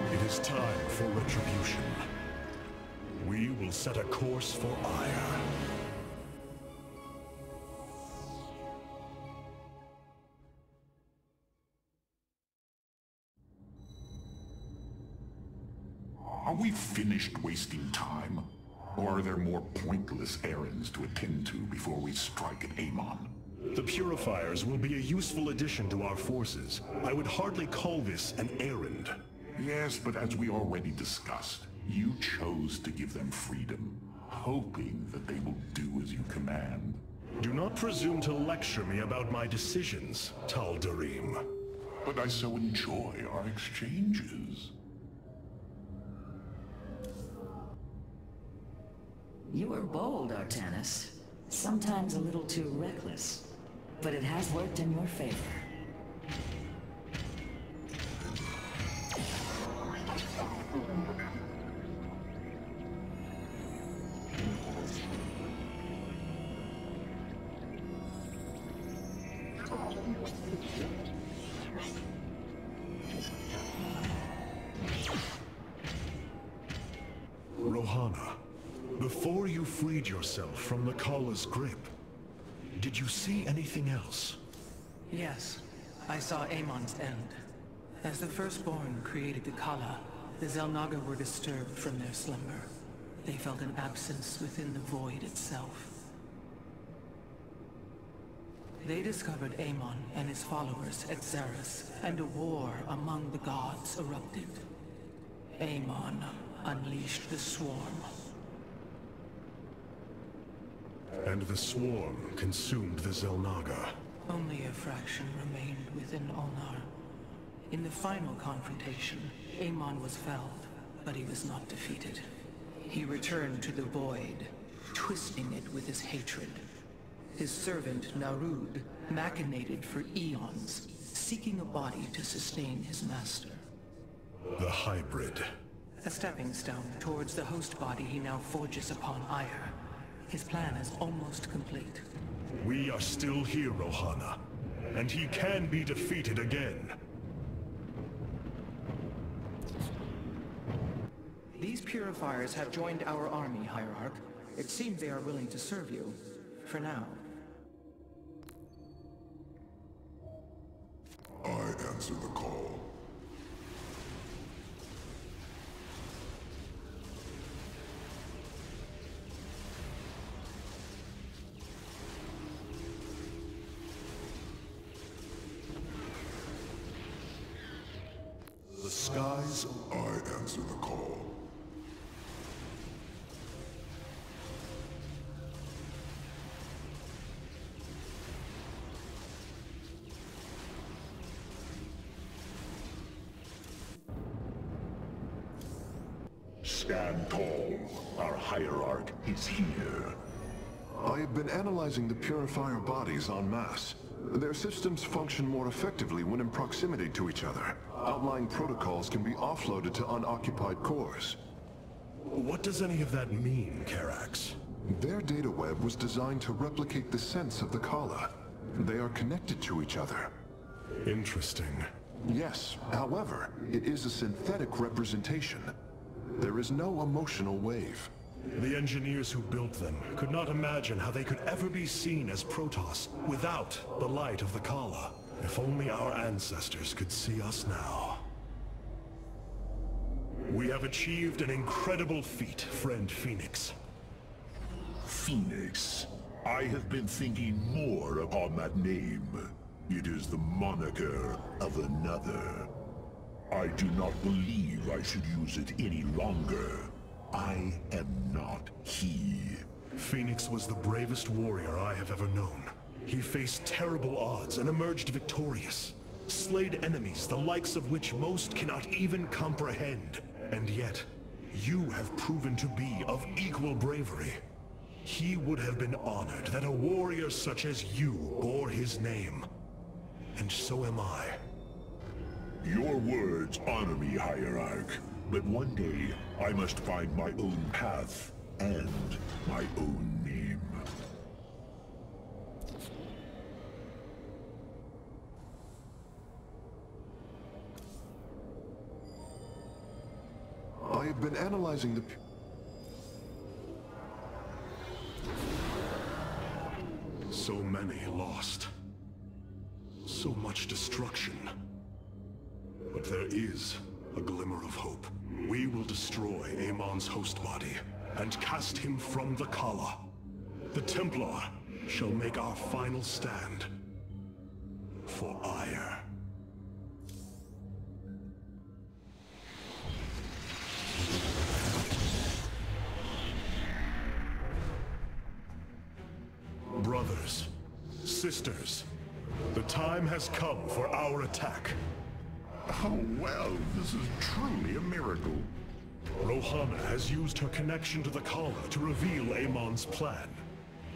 It is time for retribution. We will set a course for Ire. Are we finished wasting time? Or are there more pointless errands to attend to before we strike at Amon? The Purifiers will be a useful addition to our forces. I would hardly call this an errand. Yes, but as we already discussed, you chose to give them freedom, hoping that they will do as you command. Do not presume to lecture me about my decisions, Tal Darim. But I so enjoy our exchanges. You were bold, Artanis. Sometimes a little too reckless. But it has worked in your favor. Rohana, before you freed yourself from the Khala's grip, did you see anything else? Yes, I saw Amon's end. As the Firstborn created the Khala, the Xel'Naga were disturbed from their slumber. They felt an absence within the void itself. They discovered Amon and his followers at Xeris, and a war among the gods erupted. Amon unleashed the Swarm. And the Swarm consumed the Xel'Naga. Only a fraction remained within Ulnar. In the final confrontation, Amon was felled, but he was not defeated. He returned to the Void, twisting it with his hatred. His servant, Narud, machinated for eons, seeking a body to sustain his master. The hybrid. A stepping stone towards the host body he now forges upon Ire. His plan is almost complete. We are still here, Rohana, and he can be defeated again. These Purifiers have joined our army, Hierarch. It seems they are willing to serve you. For now. I answer the call. The skies. I answer the call. Stand tall. Our hierarch is here. I have been analyzing the Purifier bodies en masse. Their systems function more effectively when in proximity to each other. Outlying protocols can be offloaded to unoccupied cores. What does any of that mean, Karax? Their data web was designed to replicate the sense of the Khala. They are connected to each other. Interesting. Yes, however, it is a synthetic representation. There is no emotional wave. The engineers who built them could not imagine how they could ever be seen as Protoss without the light of the Khala. If only our ancestors could see us now. We have achieved an incredible feat, friend Phoenix. Phoenix. I have been thinking more upon that name. It is the moniker of another. I do not believe I should use it any longer. I am not he. Phoenix was the bravest warrior I have ever known. He faced terrible odds and emerged victorious. Slayed enemies the likes of which most cannot even comprehend. And yet, you have proven to be of equal bravery. He would have been honored that a warrior such as you bore his name. And so am I. Your words honor me, Hierarch. But one day, I must find my own path and my own name. I have been analyzing the... So many lost. So much destruction. But there is a glimmer of hope. We will destroy Amon's host body and cast him from the Khala. The Templar shall make our final stand for Aiur. Brothers, sisters, the time has come for our attack. Oh, well, this is truly a miracle. Rohana has used her connection to the Khala to reveal Amon's plan.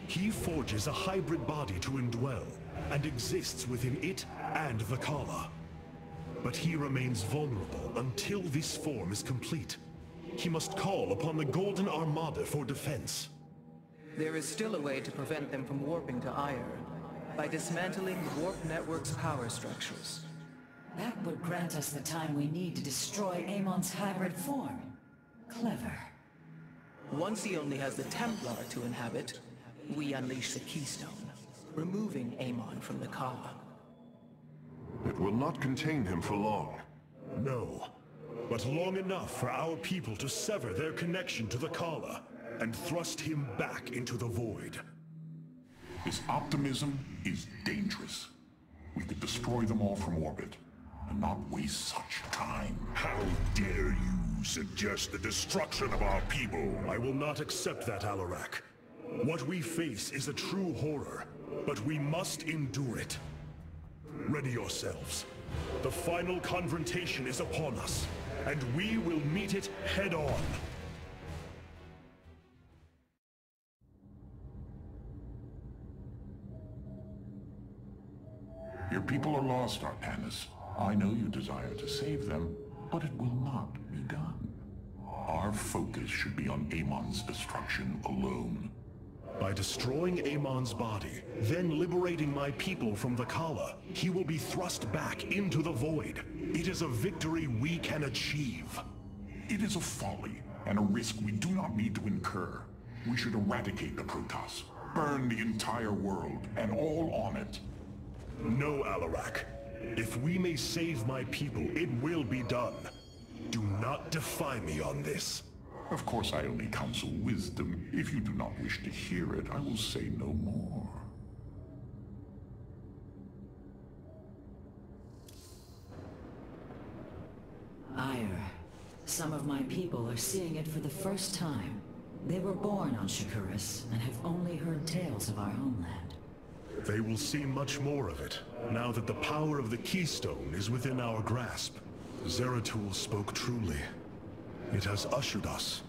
He forges a hybrid body to indwell, and exists within it and the Khala. But he remains vulnerable until this form is complete. He must call upon the Golden Armada for defense. There is still a way to prevent them from warping to Aiur, by dismantling the warp network's power structures. That would grant us the time we need to destroy Amon's hybrid form. Clever. Once he only has the Templar to inhabit, we unleash the Keystone, removing Amon from the Khala. It will not contain him for long. No, but long enough for our people to sever their connection to the Khala and thrust him back into the void. This optimism is dangerous. We could destroy them all from orbit, and not waste such time. How dare you suggest the destruction of our people? I will not accept that, Alarak. What we face is a true horror, but we must endure it. Ready yourselves. The final confrontation is upon us, and we will meet it head-on. Your people are lost, Artanis. I know you desire to save them, but it will not be done. Our focus should be on Amon's destruction alone. By destroying Amon's body, then liberating my people from the Khala, he will be thrust back into the void. It is a victory we can achieve. It is a folly, and a risk we do not need to incur. We should eradicate the Protoss, burn the entire world, and all on it. No, Alarak. If we may save my people, it will be done. Do not defy me on this. Of course, I only counsel wisdom. If you do not wish to hear it, I will say no more. Aiur. Some of my people are seeing it for the first time. They were born on Shakuras and have only heard tales of our homeland. They will see much more of it, now that the power of the Keystone is within our grasp. Zeratul spoke truly. It has ushered us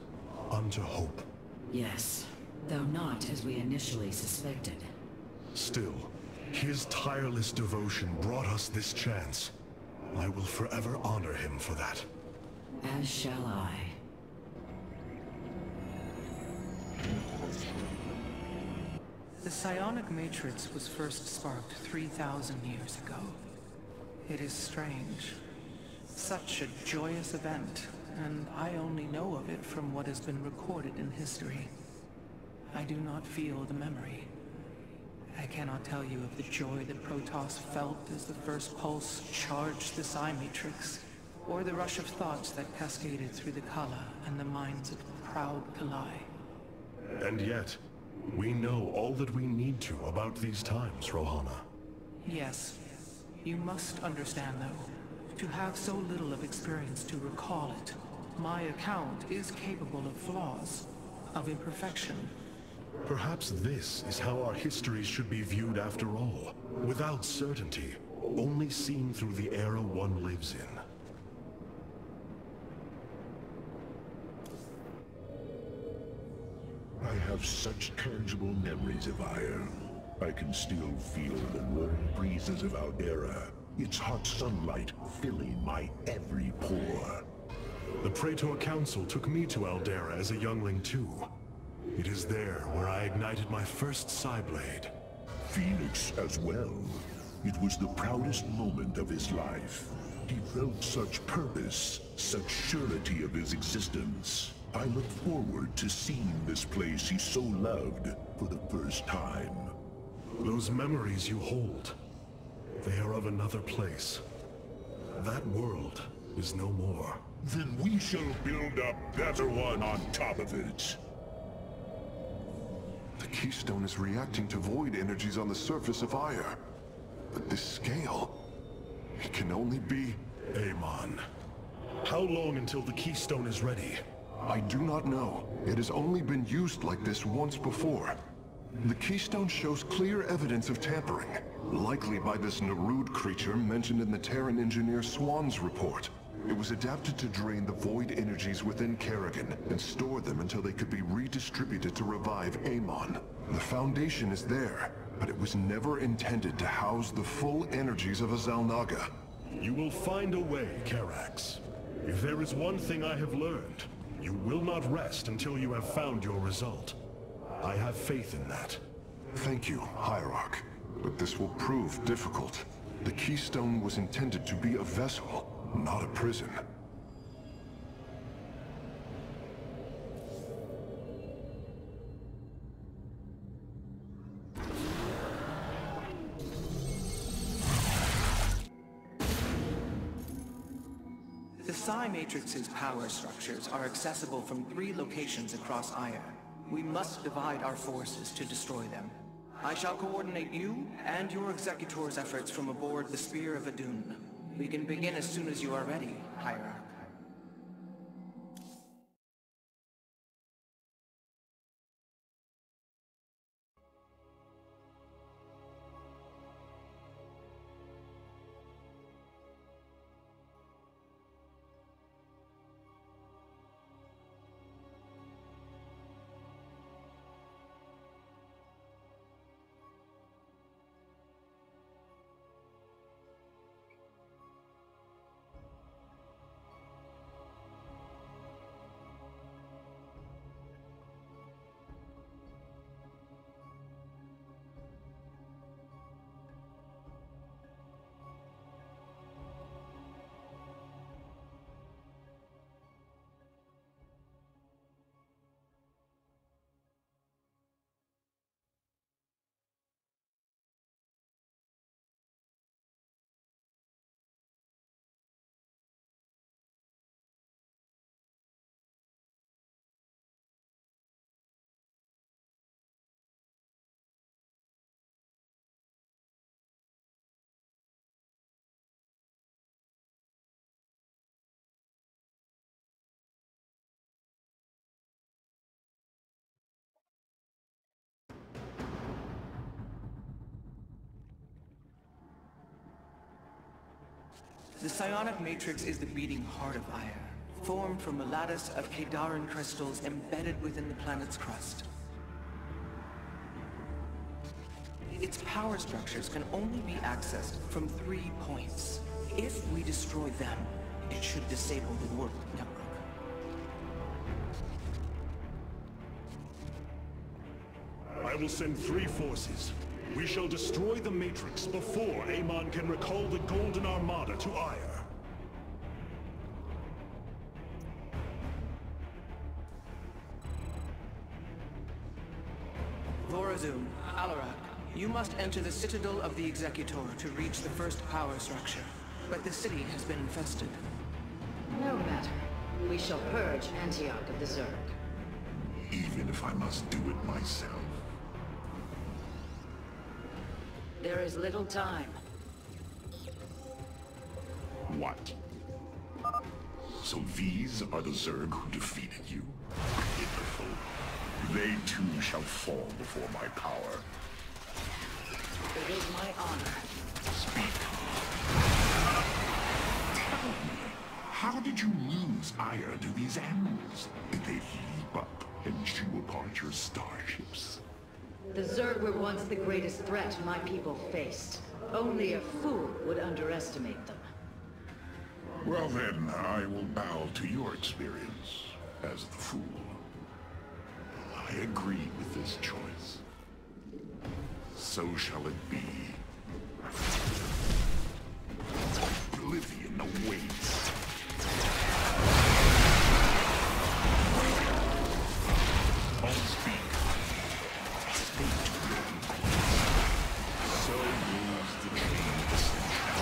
unto hope. Yes, though not as we initially suspected. Still, his tireless devotion brought us this chance. I will forever honor him for that. As shall I. The psionic matrix was first sparked 3,000 years ago. It is strange. Such a joyous event, and I only know of it from what has been recorded in history. I do not feel the memory. I cannot tell you of the joy that Protoss felt as the first pulse charged the psi matrix, or the rush of thoughts that cascaded through the Khala and the minds of the proud Kalai. And yet, we know all that we need to about these times, Rohana. Yes. You must understand, though, to have so little of experience to recall it, my account is capable of flaws, of imperfection. Perhaps this is how our histories should be viewed after all, without certainty, only seen through the era one lives in. I have such tangible memories of Ire. I can still feel the warm breezes of Aldera, its hot sunlight filling my every pore. The Praetor Council took me to Aldera as a youngling too. It is there where I ignited my first Psyblade. Phoenix as well. It was the proudest moment of his life. He felt such purpose, such surety of his existence. I look forward to seeing this place he so loved for the first time. Those memories you hold, they are of another place. That world is no more. Then we shall build a better one on top of it. The Keystone is reacting to void energies on the surface of Ire. But this scale, it can only be... Amon. How long until the Keystone is ready? I do not know. It has only been used like this once before. The Keystone shows clear evidence of tampering, likely by this Narud creature mentioned in the Terran engineer Swan's report. It was adapted to drain the void energies within Kerrigan and store them until they could be redistributed to revive Amon. The foundation is there, but it was never intended to house the full energies of a Xel'Naga. You will find a way, Karax. If there is one thing I have learned, you will not rest until you have found your result. I have faith in that. Thank you, Hierarch. But this will prove difficult. The Keystone was intended to be a vessel, not a prison. The Psi Matrix's power structures are accessible from 3 locations across Ire. We must divide our forces to destroy them. I shall coordinate you and your Executor's efforts from aboard the Spear of Adun. We can begin as soon as you are ready, Hierarch. The psionic matrix is the beating heart of Ire, formed from a lattice of Kadaran crystals embedded within the planet's crust. Its power structures can only be accessed from 3 points. If we destroy them, it should disable the warp network. I will send 3 forces. We shall destroy the Matrix before Amon can recall the Golden Armada to Ire. Vorazun, Alarak, you must enter the Citadel of the Executor to reach the first power structure. But the city has been infested. No matter. We shall purge Antioch of the Zerg. Even if I must do it myself. There is little time. What? So these are the Zerg who defeated you? Pitiful. They too shall fall before my power. It is my honor. Speak. Tell me, how did you lose Ire to these animals? Did they leap up and chew apart your starships? The Zerg were once the greatest threat my people faced. Only a fool would underestimate them. Well then, I will bow to your experience as the fool. I agree with this choice. So shall it be. Oblivion awaits. All speak. So moves the chain of ascension.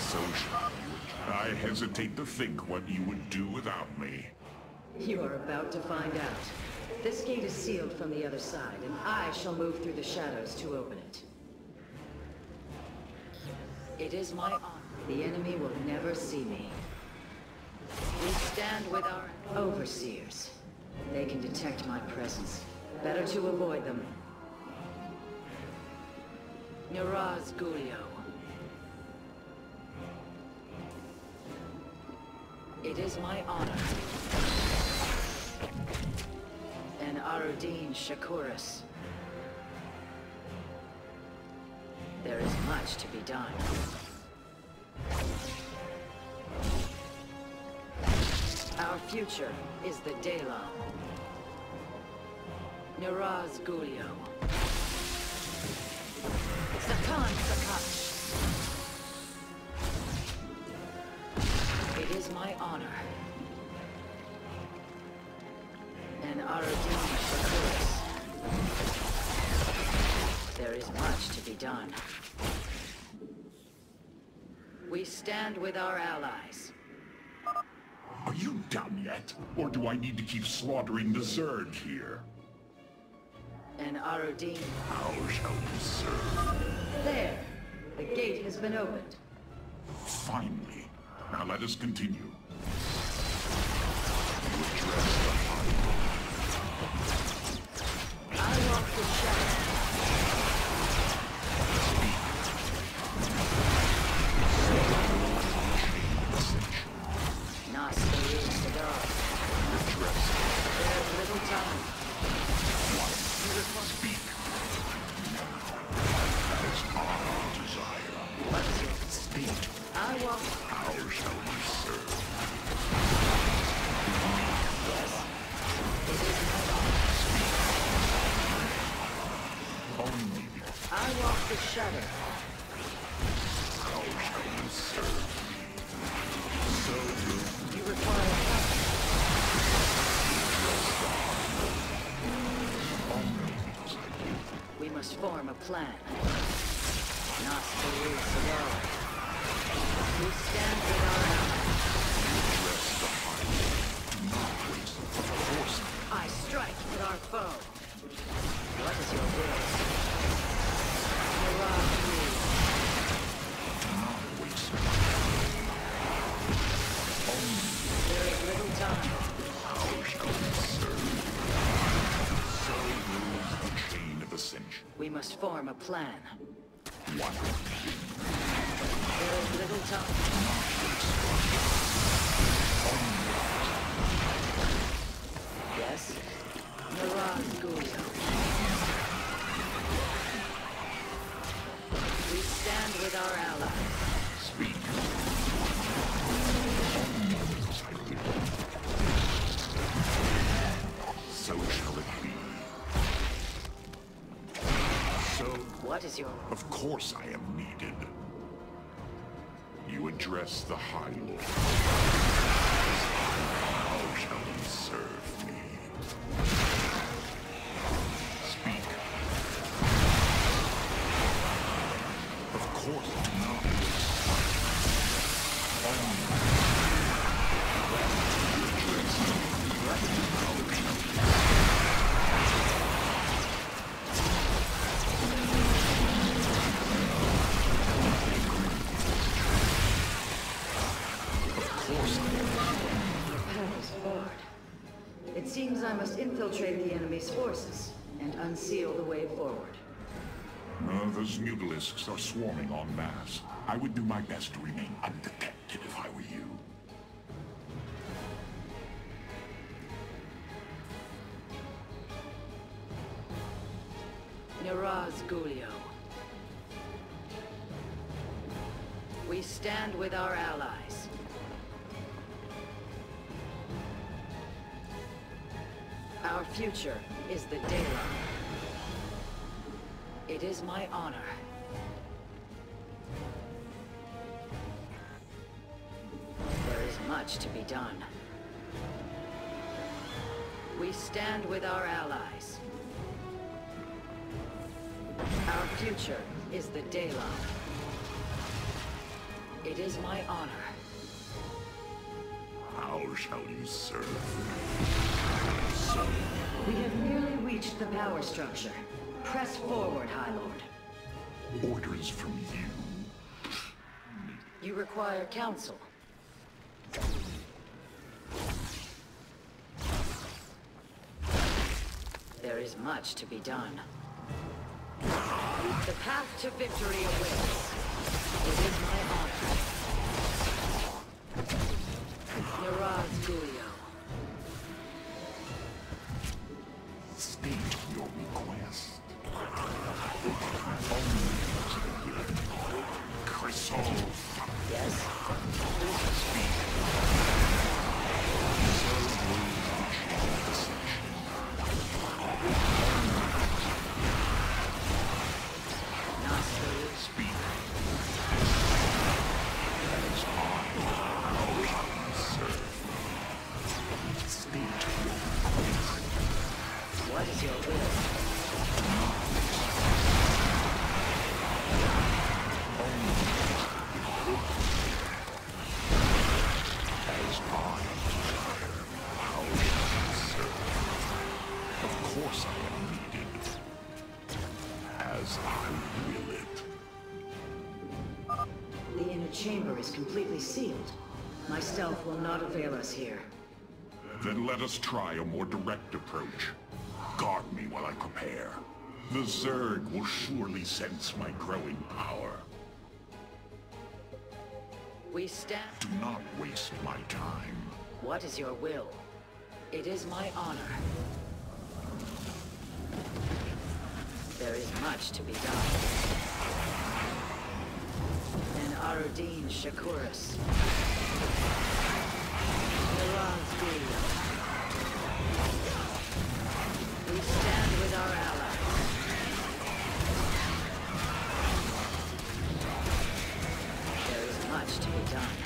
So shall you. I hesitate to think what you would do without me. You are about to find out. This gate is sealed from the other side, and I shall move through the shadows to open it. It is my honor. The enemy will never see me. We stand with our overseers. They can detect my presence. Better to avoid them. Niraz Gulio. It is my honor. And Arudin Shakuris. There is much to be done. Our future is the Daylon. Niraz Gulio. Sakan Sakash. It is my honor. And Arudin Shakuris. There is much to be done. We stand with our allies. Are you done yet? Or do I need to keep slaughtering the Zerg here? And Arudin. How shall we serve? There! The gate has been opened. Finally. Now let us continue. You address the I walk the shadow. There's little time. Speak. As our desire. What's your Speak. I walk. How shall we serve? Yes. It is my honor. Only. I walk the shadow. How shall we serve? So you require help. We must form a plan. Not to lose the world. We stand with our allies. I strike with our foe. What is your will? There is little time. How shall we serve? So moves the chain of ascension. We must form a plan. What? There is little time. Yes? Miraz Gulio. We stand with our allies. Speak. So shall it be. So, What is your... of course I am needed. You address the High Lord. How shall he serve me? Speak. Of course not. Propels forward. It seems I must infiltrate the enemy's forces and unseal the way forward. Those mutalisks are swarming en masse. I would do my best to remain undetected if I were you. Miraz Gulio. We stand with our allies. Our future is the Daylon. It is my honor. There is much to be done. We stand with our allies. Our future is the Daylon. It is my honor. How shall you serve me? We have nearly reached the power structure. Press forward, High Lord. Orders from you. You require counsel. There is much to be done. The path to victory awaits. It is my honor. Miraz Gulio. State your request. Chrysol. Yes? Not so. Speak. That is hard. How shall you serve me? State your request. What is your will? As I desire, how shall you serve me? Of course I am needed. As I will it. The inner chamber is completely sealed. My stealth will not avail us here. Then let us try a more direct approach. Guard me while I prepare. The Zerg will surely sense my growing power. We stand... Do not waste my time. What is your will? It is my honor. There is much to be done. And Arudin Shakuris. Miraz Gulio. We stand with our allies. There is much to be done.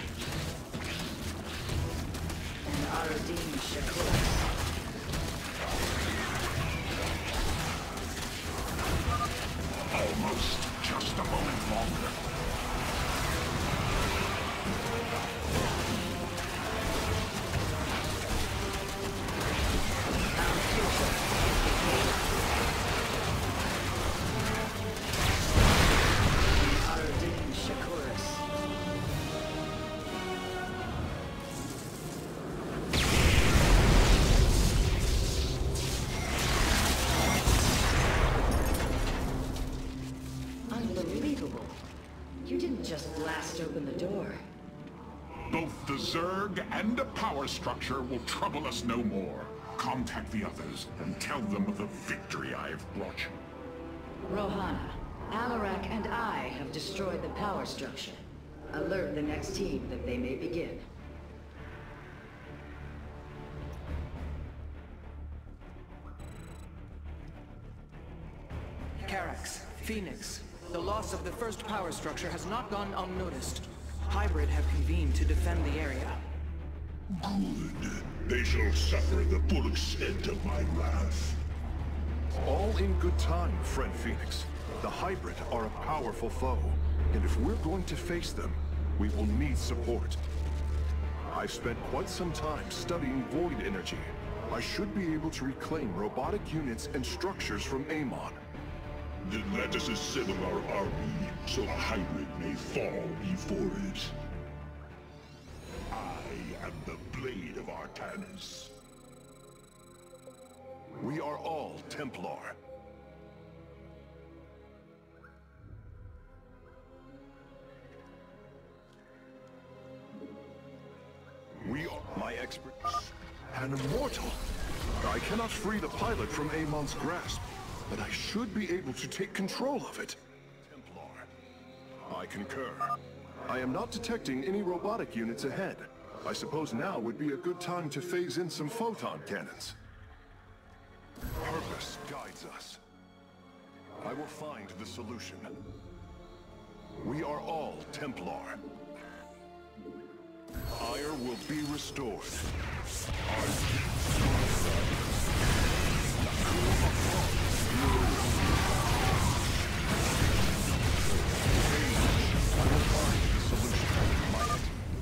And Arudin Shakuris. Almost just a moment longer. Our future is the Daylon. Arudin Shakuris. Unbelievable. You didn't just blast open the door. Both the Zerg and the power structure will trouble us no more. Contact the others and tell them of the victory I have brought you. Rohana, Alarak and I have destroyed the power structure. Alert the next team that they may begin. Karax, Phoenix, the loss of the first power structure has not gone unnoticed. Hybrid have convened to defend the area. Good. They shall suffer the full extent of my wrath. All in good time, friend Phoenix. The Hybrid are a powerful foe, and if we're going to face them, we will need support. I've spent quite some time studying void energy. I should be able to reclaim robotic units and structures from Amon. Then let us assemble our army, so a Hybrid may fall before it. I am the Blade of Artanis. We are all Templar. We are my expert. An immortal. I cannot free the pilot from Amon's grasp, but I should be able to take control of it. Templar. I concur. I am not detecting any robotic units ahead. I suppose now would be a good time to phase in some photon cannons. Purpose guides us. I will find the solution. We are all Templar. Ire will be restored.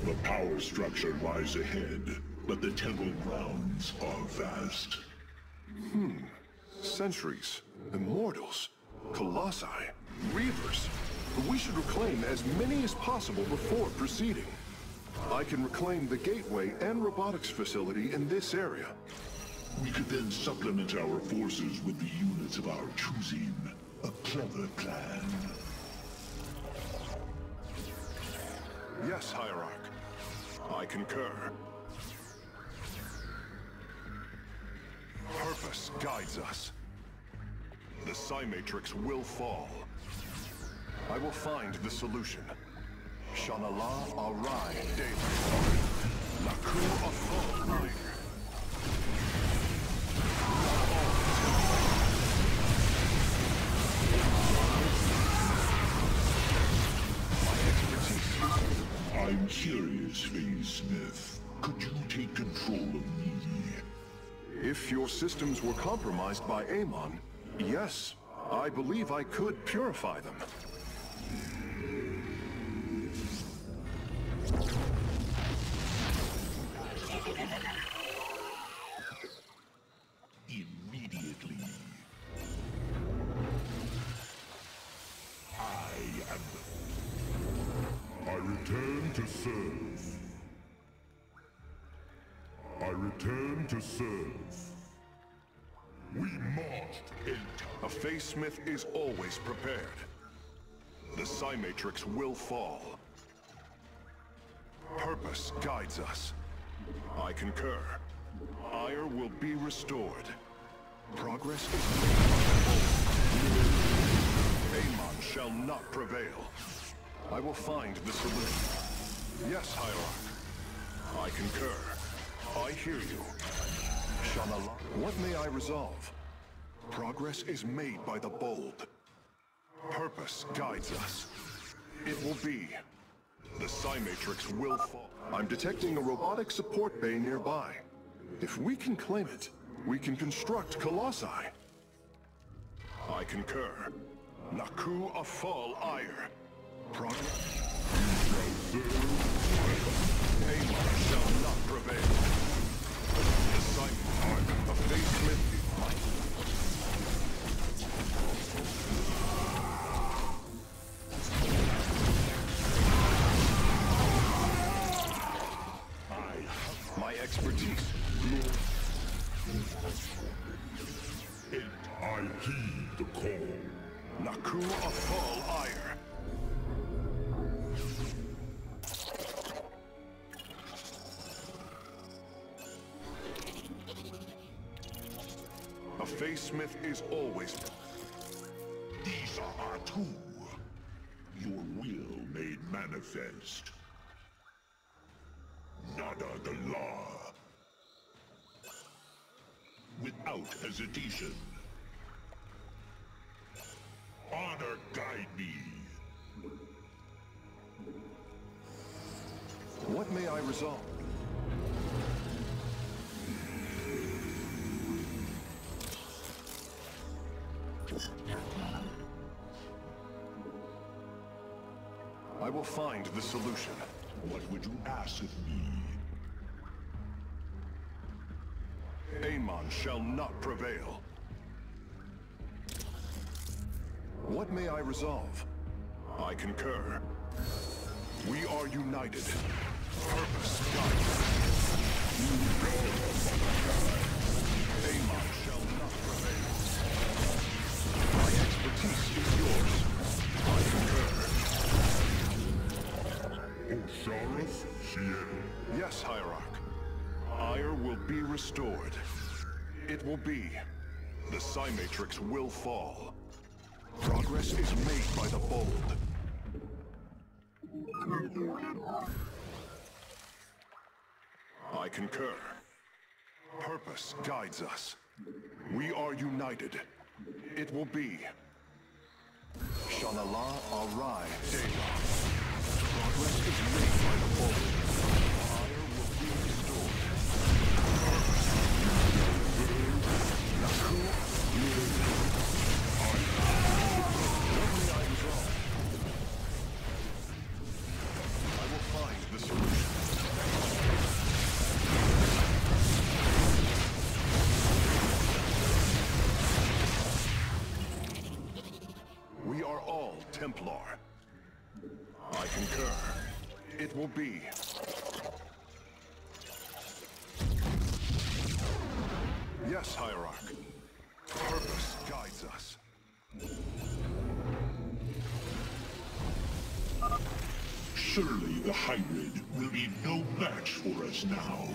The power structure lies ahead, but the temple grounds are vast. Sentries, Immortals, Colossi, Reavers. We should reclaim as many as possible before proceeding. I can reclaim the gateway and robotics facility in this area. We could then supplement our forces with the units of our choosing. A clever plan. Yes, Hierarch. I concur. Purpose guides us. The Psi-Matrix will fall. I will find the solution. Shanala Arai David. Laku Afal. I'm curious, Phase Smith. Could you take control of me? If your systems were compromised by Amon, yes, I believe I could purify them. Immediately. I am I return to serve. I return to serve. We must enter. A Phase Smith is always prepared. The Psi-Matrix will fall. Purpose guides us. I concur. Ire will be restored. Progress is made. Amon shall not prevail. I will find the solution. Yes, Hierarch. I concur. I hear you. Shanala. What may I resolve? Progress is made by the bold. Purpose guides us. It will be. The Psi-Matrix will fall. I'm detecting a robotic support bay nearby. If we can claim it, we can construct Colossi. I concur. Naku Afal Ire. Progress. Amon shall not prevail. The Psi-Matrix of Phase Smith. My expertise. And I heed the call. Naku Afal Ire. Face-Smith is always... These are our two. Your will made manifest. Nada the law. Without hesitation. Honor guide me. What may I resolve? I will find the solution. What would you ask of me? Amon shall not prevail. What may I resolve? I concur. We are united. Purpose guides. Amon shall not prevail. My expertise is yours. I concur. Osiris, Ciel. Yes, Hierarch. Ire will be restored. It will be. The Psi-Matrix will fall. Progress is made by the bold. I concur. Purpose guides us. We are united. It will be. Shanala Arai Dela. Progress is made by the bold. Ire will be restored. Naku, I will find the solution. We are all Templar. I concur. It will be. Yes, Hierarch. Purpose guides us. Surely the hybrid will be no match for us now.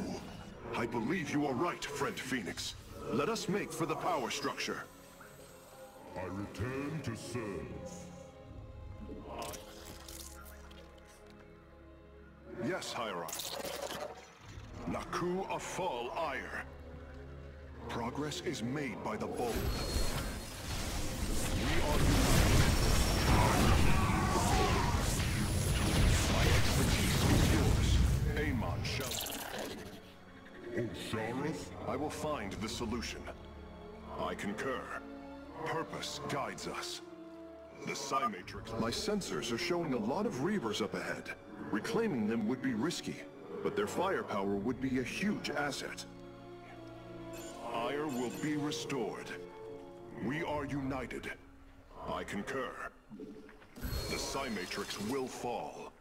I believe you are right, friend Phoenix. Let us make for the power structure. I return to serve. Yes, Hierarch. Naku Afal Ire. Progress is made by the bold. We are united. My expertise is yours. Amon shall... Osiris? I will find the solution. I concur. Purpose guides us. The Psi-Matrix... My sensors are showing a lot of Reavers up ahead. Reclaiming them would be risky, but their firepower would be a huge asset. Ire will be restored. We are united. I concur. The Psi-Matrix will fall.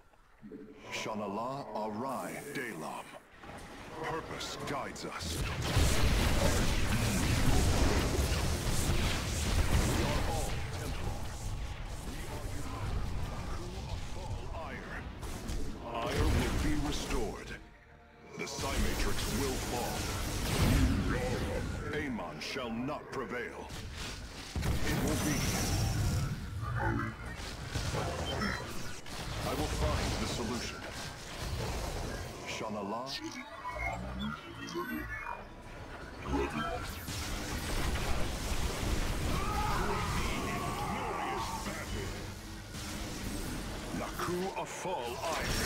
Shanala Arai Delam. Purpose guides us. We are all Templar. We are united. Ire will be restored. The Psi-Matrix will fall. Amon shall not prevail. It will be. I will find the solution. Shanala. Naku Afal Ire.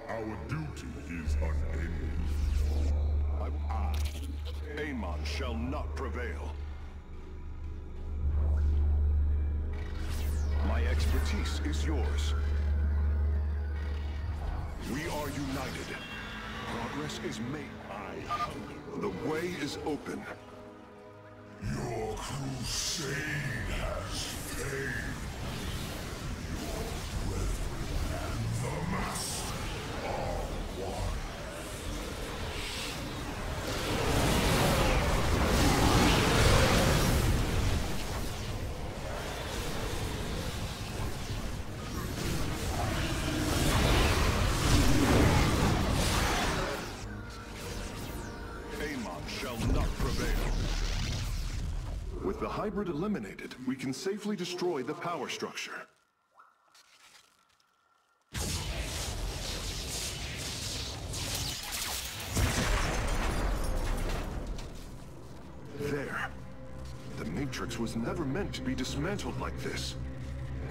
Our duty is unending. Amon shall not prevail. My expertise is yours. We are united. Progress is made. The way is open. Your crusade has failed. Your brethren and the Master are one. With the hybrid eliminated, we can safely destroy the power structure. There. The Matrix was never meant to be dismantled like this.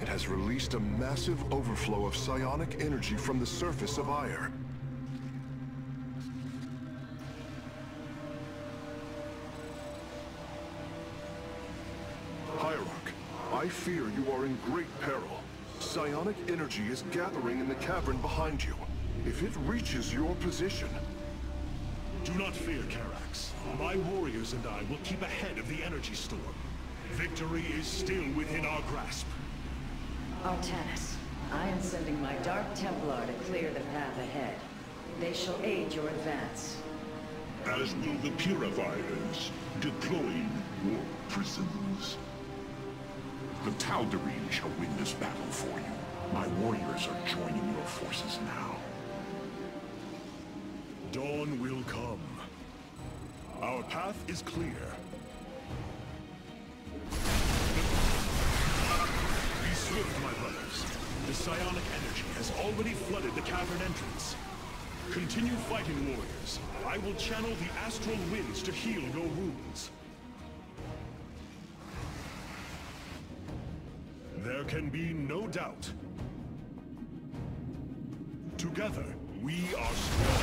It has released a massive overflow of psionic energy from the surface of Aiur. Hierarch, I fear you are in great peril. Psionic energy is gathering in the cavern behind you. If it reaches your position... Do not fear, Karax. My warriors and I will keep ahead of the energy storm. Victory is still within our grasp. Artanis, I am sending my Dark Templar to clear the path ahead. They shall aid your advance. As will the Purifiers, deploying war prisons. The Tal'Darim shall win this battle for you. My warriors are joining your forces now. Dawn will come. Our path is clear. Be swift, my brothers. The psionic energy has already flooded the cavern entrance. Continue fighting, warriors. I will channel the astral winds to heal your wounds. There can be no doubt. Together, we are strong.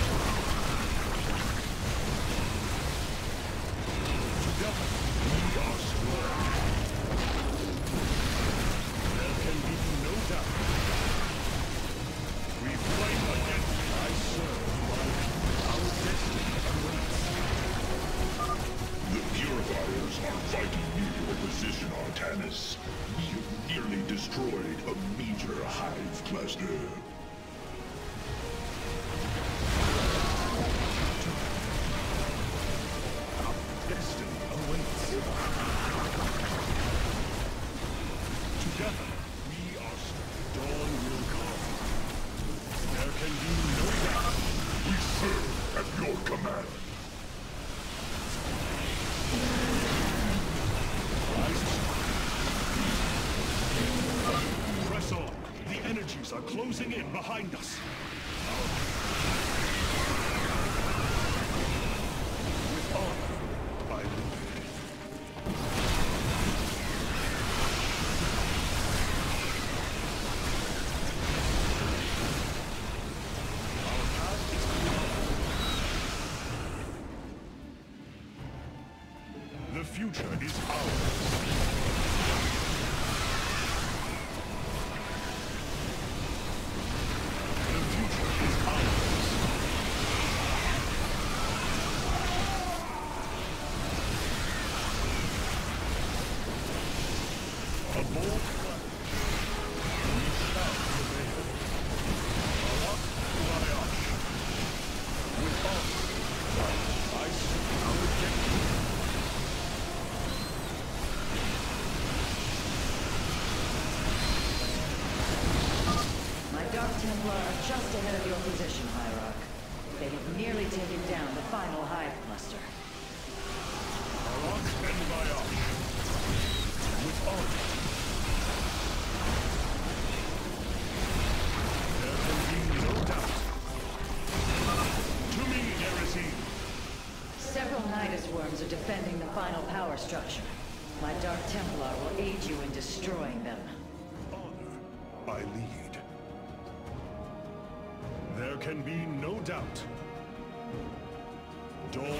Together, we are strong. There can be no doubt. We fight against I serve our destiny awaits. The Purifiers are fighting near your position, Artanis. We have nearly destroyed a meteor hive cluster. Destiny awaits. Together, we are strong. Dawn will come. There can be no doubt. We serve at your command. Press on. The energies are closing in behind us. With honor, I lead. Our path is clear. The future is ours. Templar are just ahead of your position, Hierarch. They have nearly taken down the final hive cluster. Arok and Bayash. With honor. There can be no doubt. To me, Erisine. Several Nidus worms are defending the final power structure. My Dark Templar will aid you in destroying them. Honor, I lead. There can be no doubt. Dawn will...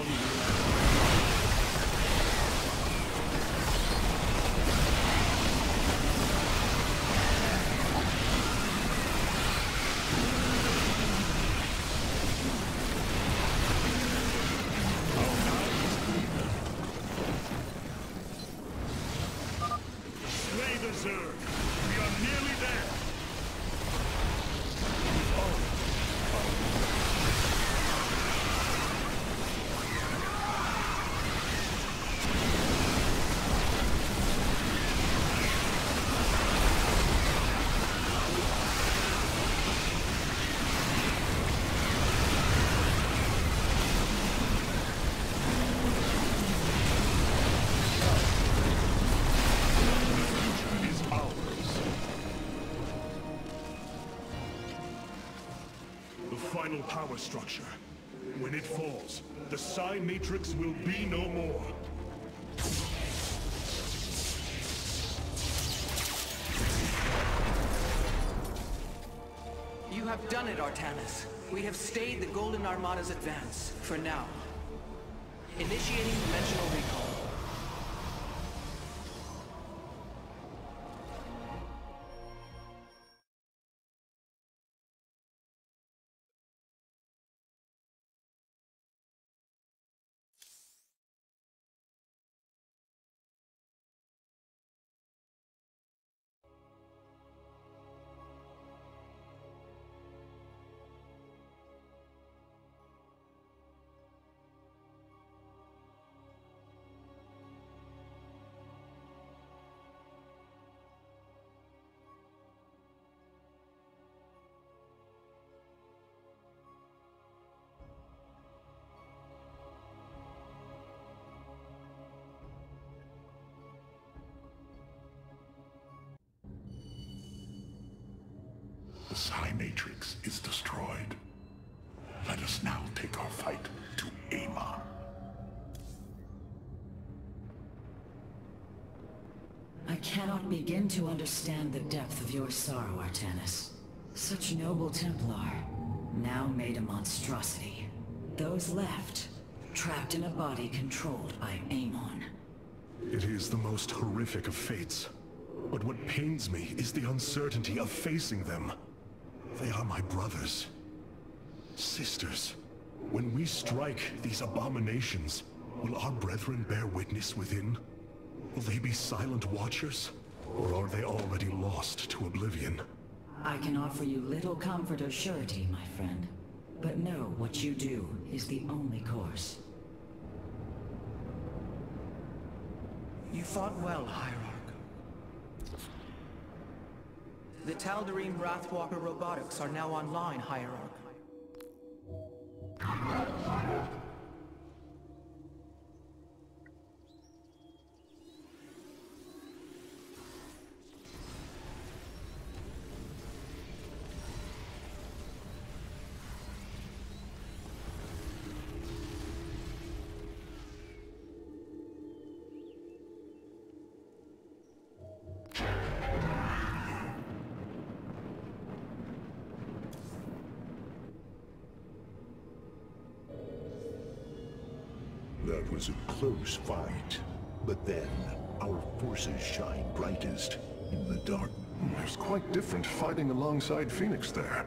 Slay the Zerg. We are nearly there. final power structure. When it falls, the Psi Matrix will be no more. You have done it, Artanis. We have stayed the Golden Armada's advance, for now. Initiating dimensional recall. The Psi Matrix is destroyed. Let us now take our fight to Amon. I cannot begin to understand the depth of your sorrow, Artanis. Such noble Templar, now made a monstrosity. Those left, trapped in a body controlled by Amon. It is the most horrific of fates. But what pains me is the uncertainty of facing them. They are my brothers. Sisters. When we strike these abominations, will our brethren bear witness within? Will they be silent watchers? Or are they already lost to oblivion? I can offer you little comfort or surety, my friend. But know what you do is the only course. You fought well, Hierarch. The Tal'Darim Wrathwalker robotics are now online, Hierarch. That was a close fight. But then, our forces shine brightest in the dark. It's quite different fighting alongside Phoenix there.